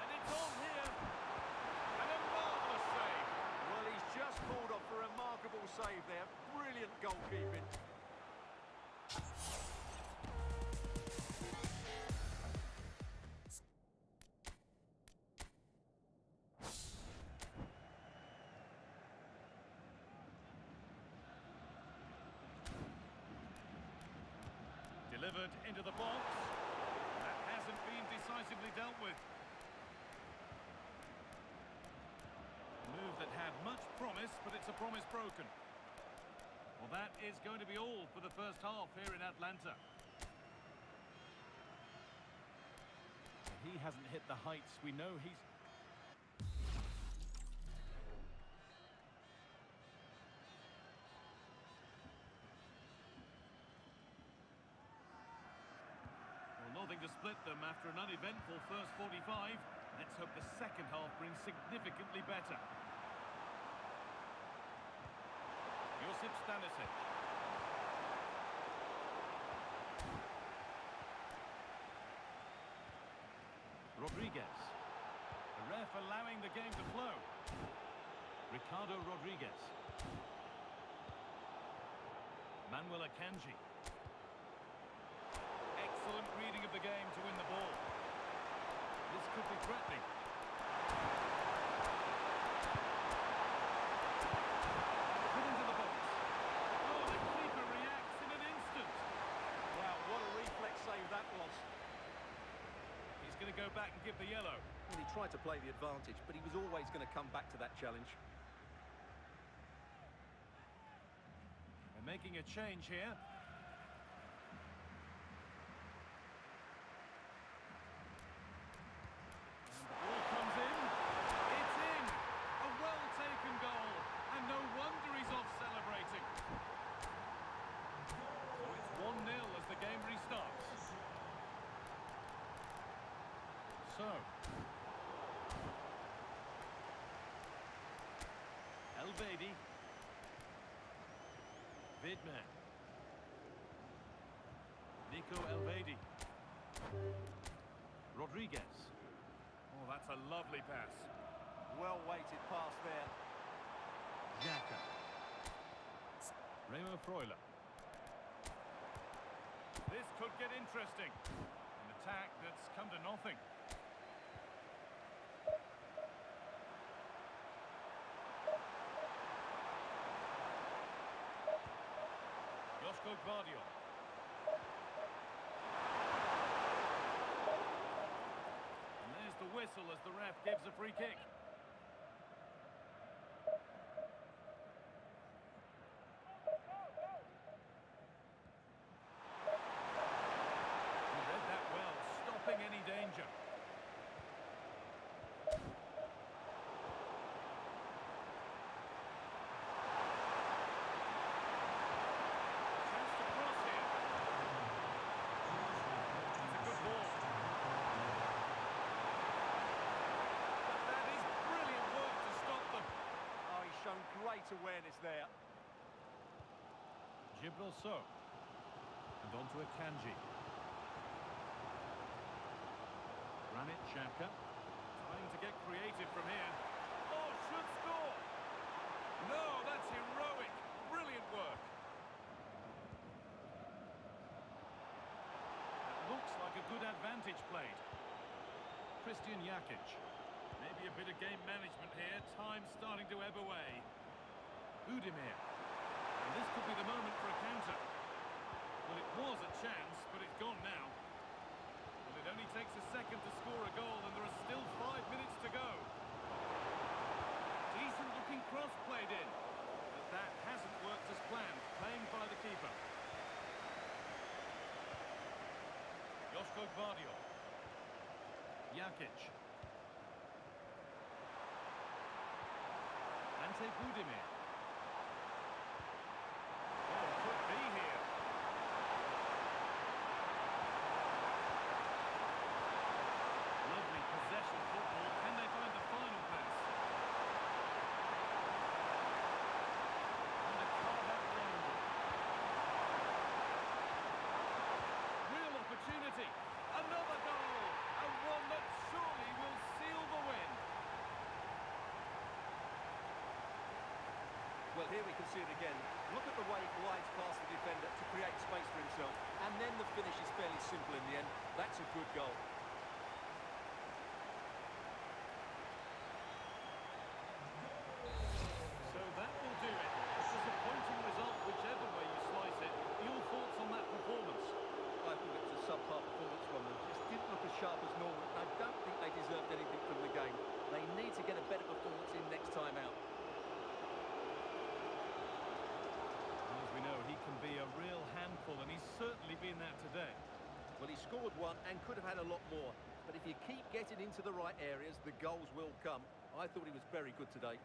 And it's on here. And a marvellous save. Well, he's just pulled off a remarkable save there. Brilliant goalkeeping. Delivered into the box. That hasn't been decisively dealt with. A move that had much promise, but it's a promise broken. Well, that is going to be all for the first half here in Atlanta. He hasn't hit the heights. We know he's... Nothing to split them after an uneventful first 45. Let's hope the second half brings significantly better. Josip Stanisic. Rodriguez. The ref allowing the game to flow. Ricardo Rodriguez. Manuel Akanji. Excellent reading of the game to win the ball. This could be threatening. go back and give the yellow. Well, he tried to play the advantage, but he was always going to come back to that challenge. They're making a change here. Ball comes in. It's in. A well-taken goal. And no wonder he's off celebrating. So it's 1-0 as the game restarts. So. El-Baidi. Vidman. Nico El-Baidi. Rodriguez. Oh, that's a lovely pass. Well-weighted pass there. Xhaka. Remo Freuler. This could get interesting. An attack that's come to nothing. Josko Gvardiol. And there's the whistle as the ref gives a free kick. He read that well, stopping any danger. Chance to cross here. It's a good ball. But that is brilliant work to stop them. Oh, he's shown great awareness there. Jibril So. And on to Akanji. Granit Xhaka. Trying to get creative from here. Oh, should score! No, that's heroic. Brilliant work. That looks like a good advantage played. Christian Jakic. Maybe a bit of game management here. Time starting to ebb away. Udimir. And this could be the moment for a counter. Well, it was a chance, but it's gone now. Well, it only takes a second to score a goal, and there are still 5 minutes to go. Decent-looking cross played in. But that hasn't worked as planned, claimed by the keeper. Josko Gvardiol. Jakic. Ante Budimir. Oh, it could be here. Lovely possession football. Can they find the final pass? And a carve out the angle. Real opportunity. Another goal. And one that surely will seal the win. Well, here we can see it again. Look at the way he glides past the defender to create space for himself. And then the finish is fairly simple in the end. That's a good goal. So that will do it. A disappointing result, whichever way you slice it. Your thoughts on that performance? I thought it was a subpar performance from them. Just didn't look as sharp as normal. I don't think they deserved anything from the game. They need to get a better performance in next time out. As we know, he can be a real handful, and he's certainly been that today. Well, he scored one and could have had a lot more. But if you keep getting into the right areas, the goals will come. I thought he was very good today.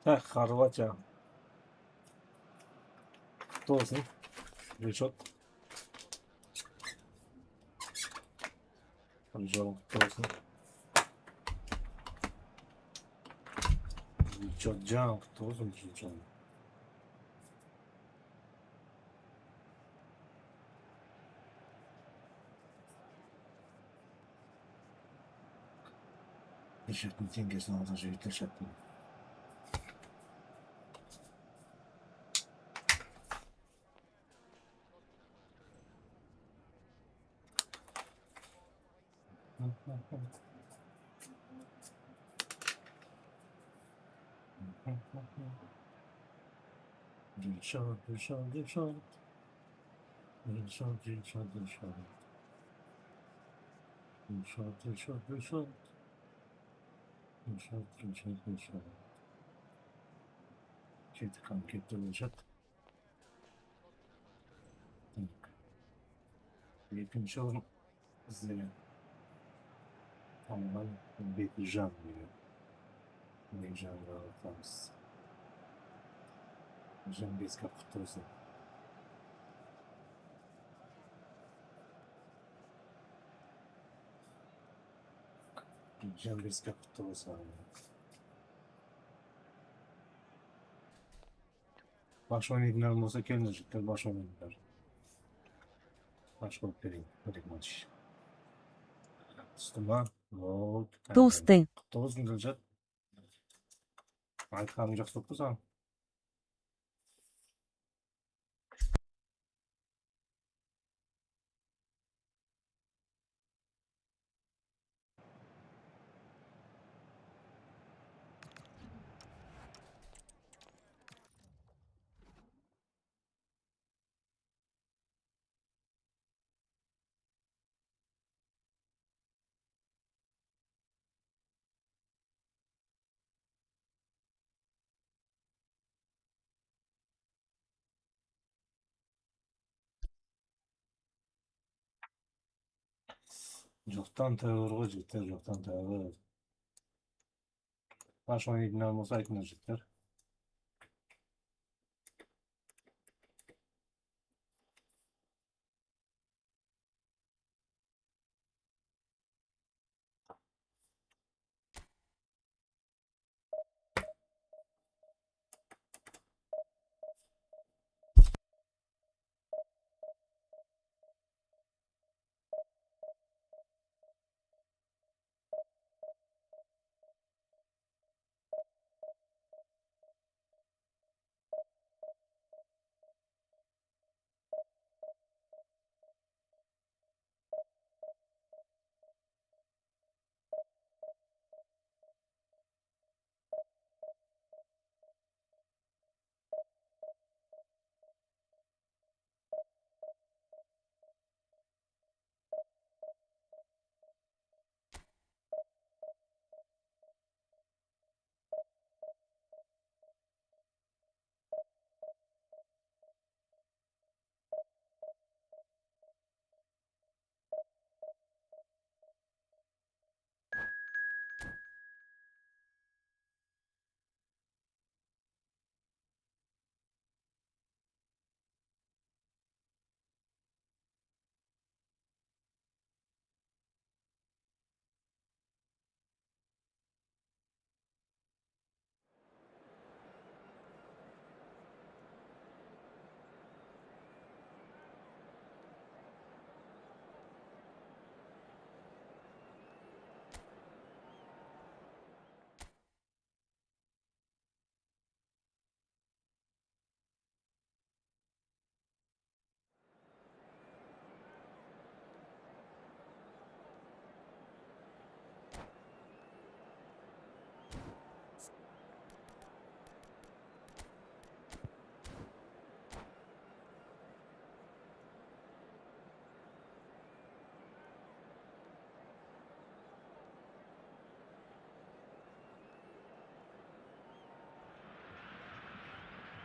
Хорватия. Кто с ним? Влечет. Анжел. Кто с ним? Влечет. Джан. Кто с ним? Влечет. Еще не деньги снова даже и решать. Dilşat, Dilşat, Dilşat. Dilşat, Dilşat, Dilşat. Dilşat, Dilşat, Dilşat. Dilşat, Dilşat, Dilşat. Kedi kan, kedi Dilşat. Yakın çoğun izleyen. Ama ben bekleyeceğim diyor. Bekleyeceğim rahatlamız. Bekleyeceğim biz kapatırız. Bekleyeceğim biz kapatırız. Baş oynayınlar olsa gelecekler baş oynayınlar. Baş olup vereyim. Hadi maç. Üstüme. Толстый. 9 gün kalacak. Ayıklarını çok soktu sana. Жоқтан тәуірға жігіттер, жоқтан тәуір. Baş oynayınlar olsa ayıklar jigitler.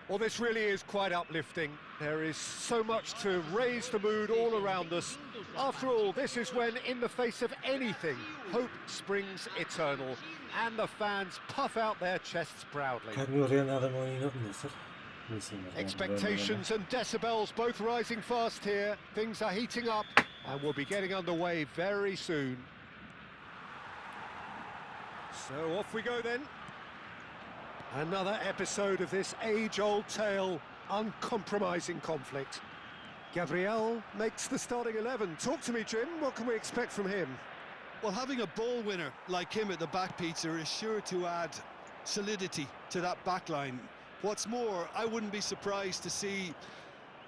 Well, this really is quite uplifting. There is so much to raise the mood all around us. After all, this is when, in the face of anything, hope springs eternal, and the fans puff out their chests proudly. Expectations and decibels both rising fast here. Things are heating up, and we'll be getting underway very soon. So off we go then. Another episode of this age-old tale, uncompromising conflict. Gabriel makes the starting 11. Talk to me, Jim. What can we expect from him? Well, having a ball winner like him at the back, Peter, is sure to add solidity to that back line. What's more, I wouldn't be surprised to see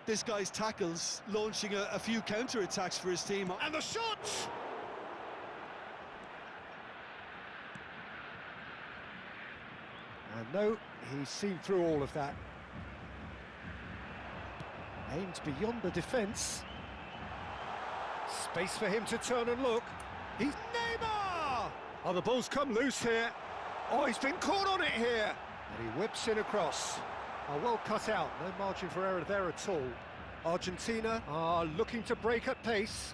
this guy's tackles launching a few counter-attacks for his team. And the shot! no, he's seen through all of that. Aimed beyond the defence. Space for him to turn and look. He's Neymar! Oh, the ball's come loose here. Oh, he's been caught on it here. And he whips in across. Oh, well cut out. No margin for error there at all. Argentina are looking to break at pace.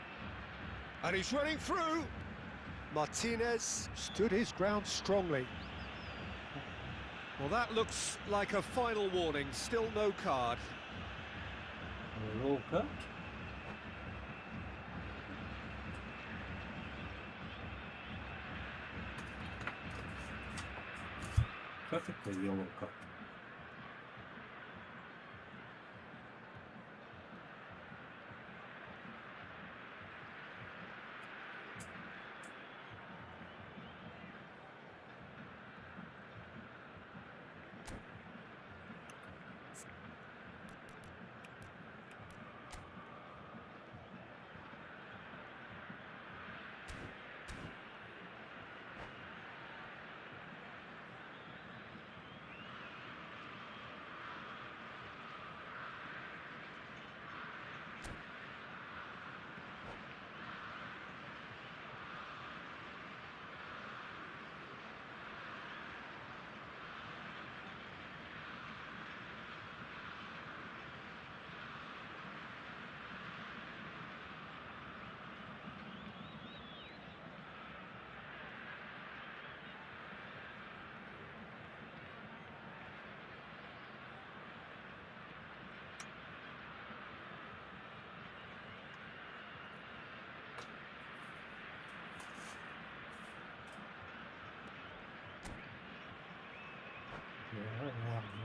And he's running through. Martinez stood his ground strongly. Well, that looks like a final warning. Still no card. Louca. Как это елка?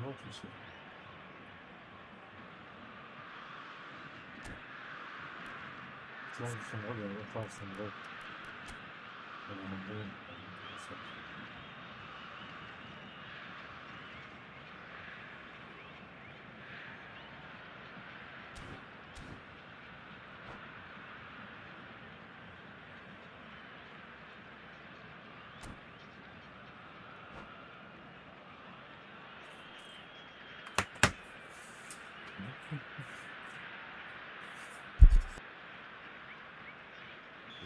Вот и всё. Следующем году я классный был.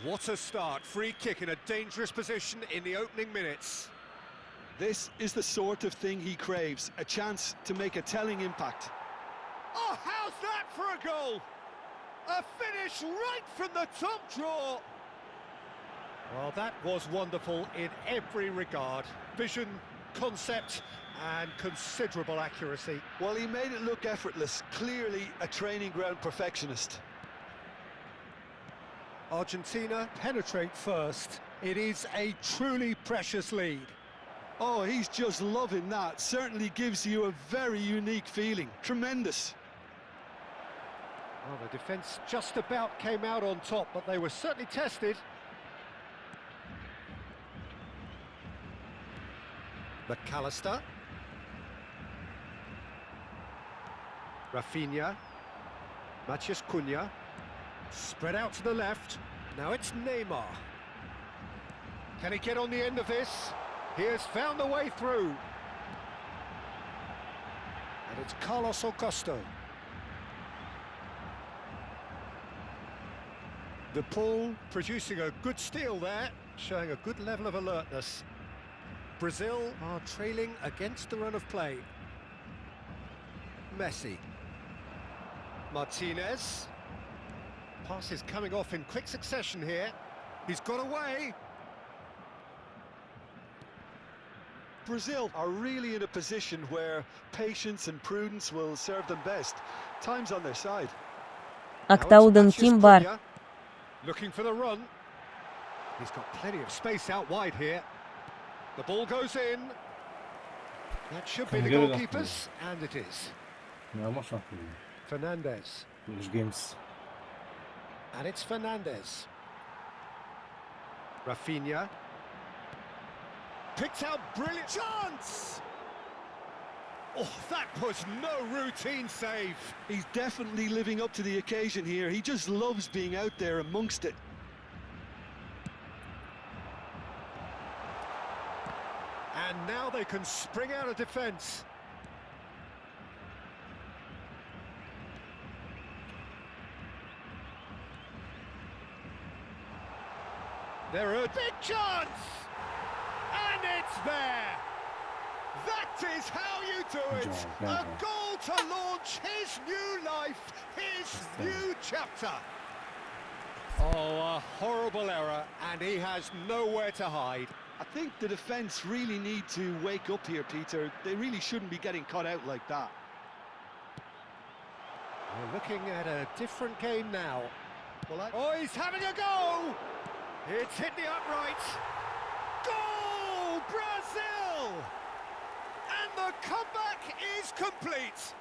What a start. Free kick in a dangerous position in the opening minutes. This is the sort of thing he craves, a chance to make a telling impact. Oh, how's that for a goal? A finish right from the top draw. Well, that was wonderful in every regard. Vision, concept, and considerable accuracy. Well, he made it look effortless, clearly a training ground perfectionist. Argentina penetrate first. It is a truly precious lead. Oh, he's just loving that. Certainly gives you a very unique feeling. Tremendous. Well, the defence just about came out on top, but they were certainly tested. McAllister. Rafinha. Matheus Cunha. Spread out to the left. Now it's Neymar. Can he get on the end of this? He has found a way through. And it's Carlos Augusto. The Paul producing a good steal there, showing a good level of alertness. Brazil are trailing against the run of play. Messi. Martinez. Passes coming off in quick succession here. He's got away. Brazil are really in a position where patience and prudence will serve them best. Time's on their side. Актауден Кимбар. Looking for the run. He's got plenty of space out wide here. The ball goes in. That should be the goalkeepers, and it is. Fernandez. Games. And it's Fernandez. Rafinha. Picked out, brilliant chance! Oh, that was no routine save. He's definitely living up to the occasion here. He just loves being out there amongst it. And And now they can spring out of defence. There are a big chance! And it's there! That is how you do it! A goal to launch his new life, his new chapter. Oh, a horrible error, and he has nowhere to hide. I think the defence really need to wake up here, Peter. They really shouldn't be getting caught out like that. We're looking at a different game now. Oh, he's having a go! It's hit the uprights. Goal, Brazil! And the comeback is complete.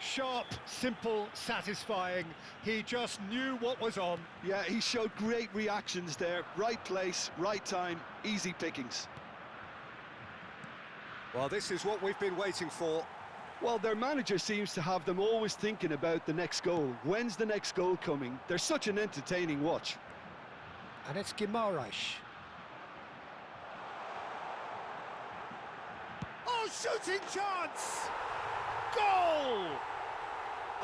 Sharp, simple, satisfying. He just knew what was on. Yeah, he showed great reactions there. Right place, right time, easy pickings. Well, this is what we've been waiting for. Well, their manager seems to have them always thinking about the next goal. When's the next goal coming? They're such an entertaining watch. And it's Guimaraes. Oh, shooting chance! Goal!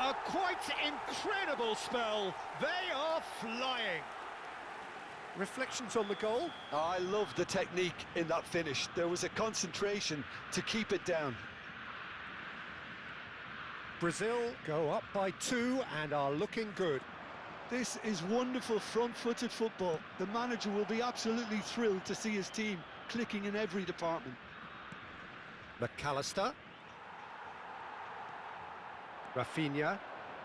A quite incredible spell. They are flying. Reflections on the goal? Oh, I love the technique in that finish. There was a concentration to keep it down. Brazil go up by 2 and are looking good. This is wonderful front-footed football. The manager will be absolutely thrilled to see his team clicking in every department. McAllister. Rafinha.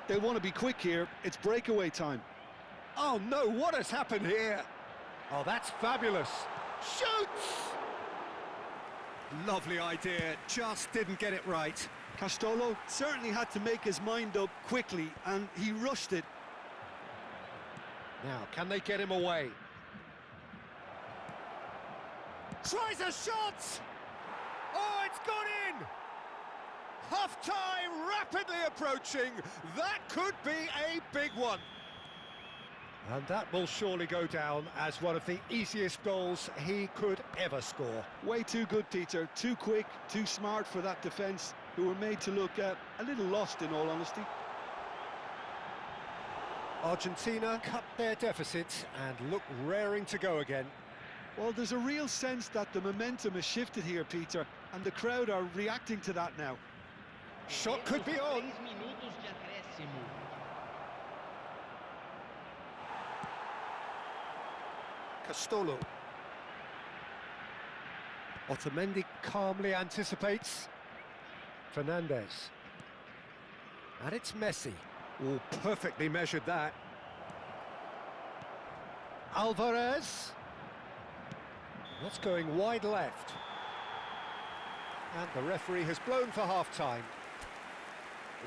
They want to be quick here. It's breakaway time. Oh no, what has happened here? Oh, that's fabulous. Shoots! Lovely idea, just didn't get it right. Castolo certainly had to make his mind up quickly, and he rushed it. Now, can they get him away? Tries a shot! Oh, it's gone in! Half-time rapidly approaching. That could be a big one. And that will surely go down as one of the easiest goals he could ever score. Way too good, Peter. Too quick, too smart for that defence, who were made to look a little lost, in all honesty. Argentina cut their deficit and look raring to go again. Well, there's a real sense that the momentum has shifted here, Peter, and the crowd are reacting to that now. Shot could be on. Castolo. Otamendi calmly anticipates. Fernandez. And it's Messi. Oh, perfectly measured that. Alvarez. That's going wide left. And the referee has blown for half-time.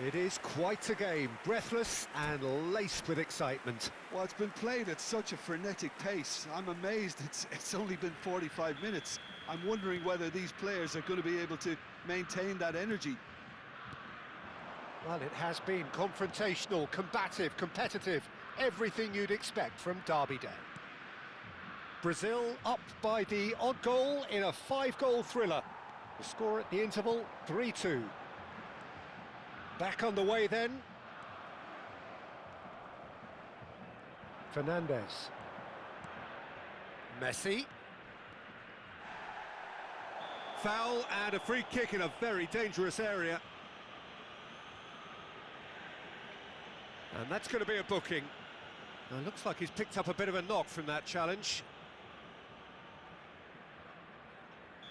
It is quite a game, breathless and laced with excitement. Well, it's been played at such a frenetic pace. I'm amazed it's only been 45 minutes. I'm wondering whether these players are going to be able to maintain that energy. Well, it has been confrontational, combative, competitive, everything you'd expect from Derby Day. Brazil up by the odd goal in a 5-goal thriller. The score at the interval, 3-2. Back on the way then. Fernandez. Messi. Foul and a free kick in a very dangerous area. And that's going to be a booking. Now, looks like he's picked up a bit of a knock from that challenge.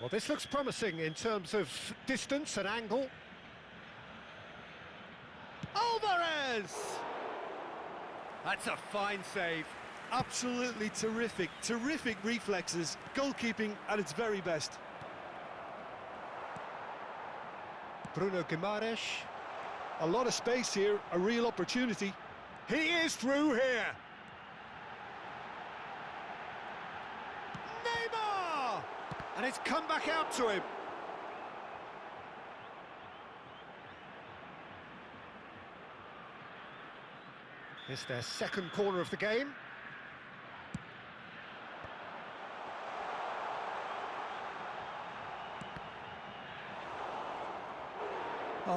Well, this looks promising in terms of distance and angle. Alvarez! That's a fine save. Absolutely terrific, terrific reflexes. Goalkeeping at its very best. Bruno Guimaraes. A lot of space here, a real opportunity. He is through here. Neymar! And it's come back out to him. It's their second corner of the game.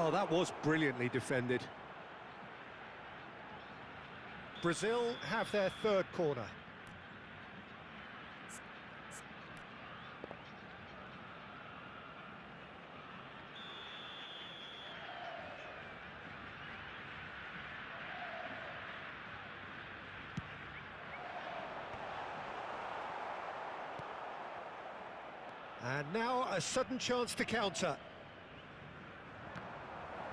Well, that was brilliantly defended. Brazil have their third corner. And now a sudden chance to counter.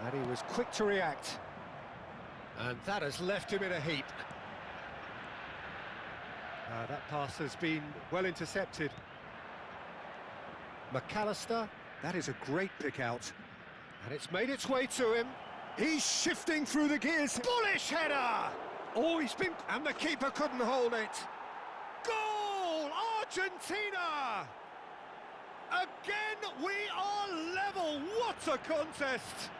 And he was quick to react. And that has left him in a heap. That pass has been well intercepted. McAllister, that is a great pick out. And it's made its way to him. He's shifting through the gears. Bullish header! Oh, he's been... And the keeper couldn't hold it. Goal! Argentina! Again, we are level. What a contest!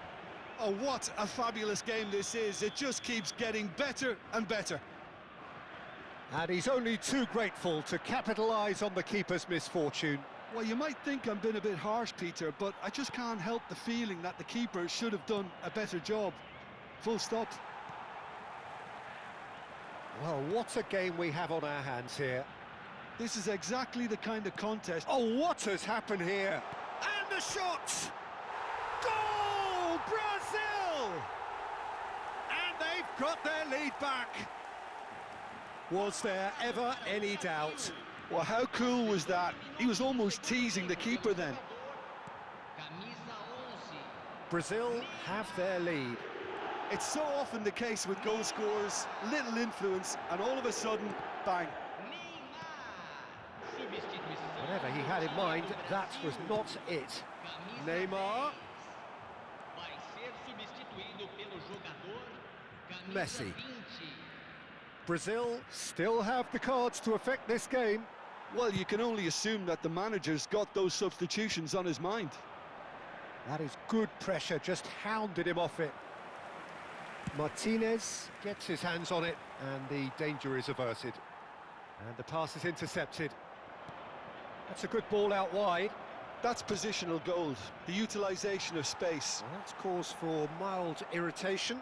Oh, what a fabulous game this is. It just keeps getting better and better. And he's only too grateful to capitalise on the keeper's misfortune. Well, you might think I'm being a bit harsh, Peter, but I just can't help the feeling that the keeper should have done a better job. Full stop. Well, what a game we have on our hands here. This is exactly the kind of contest. Oh, what has happened here? And the shot! Goal! Brazil! And they've got their lead back. Was there ever any doubt? Well, how cool was that? He was almost teasing the keeper then. Brazil have their lead. It's so often the case with goal scorers, little influence, and all of a sudden, bang. Whatever he had in mind, that was not it. Neymar. Messi. Brazil still have the cards to affect this game. Well, you can only assume that the manager's got those substitutions on his mind. That is good pressure, just hounded him off it. Martinez gets his hands on it, and the danger is averted. And the pass is intercepted. That's a good ball out wide. That's positional gold, the utilisation of space. Well, that's cause for mild irritation.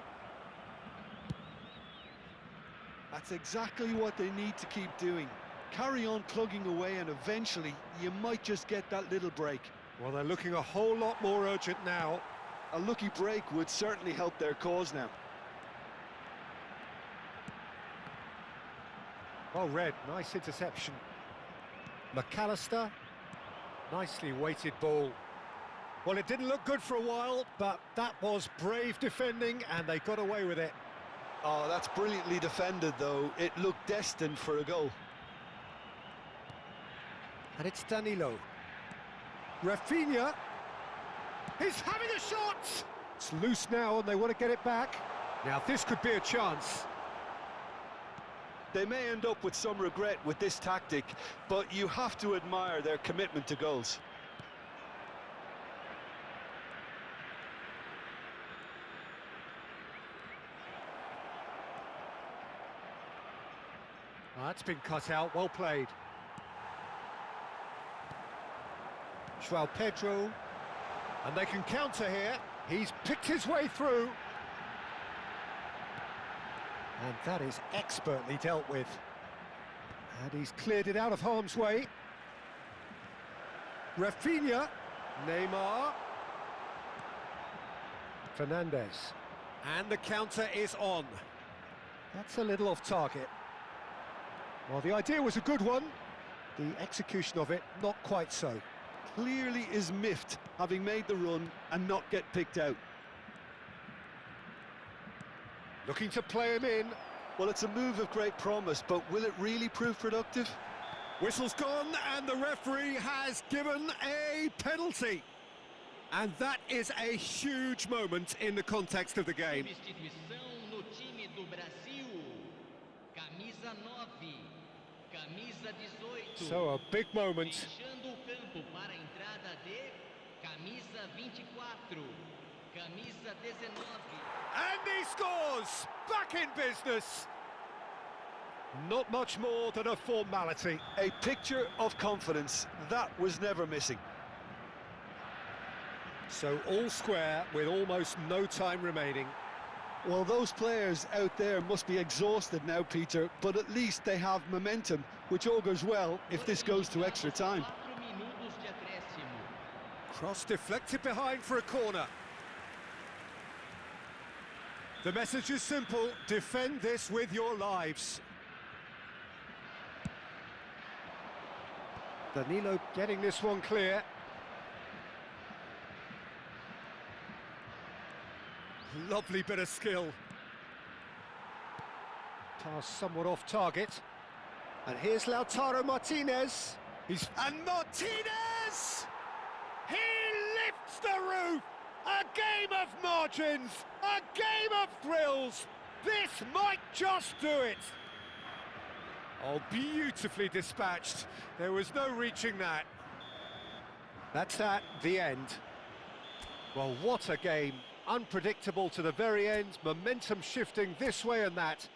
That's exactly what they need to keep doing. Carry on plugging away, and eventually you might just get that little break. Well, they're looking a whole lot more urgent now. A lucky break would certainly help their cause now. Well read, nice interception. McAllister, nicely weighted ball. Well, it didn't look good for a while, but that was brave defending, and they got away with it. Oh, that's brilliantly defended, though. It looked destined for a goal. And it's Danilo. Rafinha. He's having a shot! It's loose now, and they want to get it back. Now, this could be a chance. They may end up with some regret with this tactic, but you have to admire their commitment to goals. Oh, that's been cut out, well played. João Pedro, and they can counter here. He's picked his way through. And that is expertly dealt with. And he's cleared it out of harm's way. Rafinha, Neymar, Fernandes. And the counter is on. That's a little off target. Well, the idea was a good one. The execution of it, not quite so. Clearly is miffed, having made the run and not get picked out. Looking to play him in. Well, it's a move of great promise, but will it really prove productive? Whistle's gone, and the referee has given a penalty. And that is a huge moment in the context of the game. So a big moment. And he scores! Back in business! Not much more than a formality. A picture of confidence. That was never missing. So all square with almost no time remaining. Well, those players out there must be exhausted now, Peter, but at least they have momentum, which augurs well if this goes to extra time. Cross deflected behind for a corner. The message is simple: defend this with your lives. Danilo getting this one clear. Lovely bit of skill. Pass somewhat off target. And here's Lautaro Martinez. And Martinez! He lifts the roof! A game of margins! A game of thrills! This might just do it! Oh, beautifully dispatched. There was no reaching that. That's at the end. Well, what a game. Unpredictable to the very end, momentum shifting this way and that.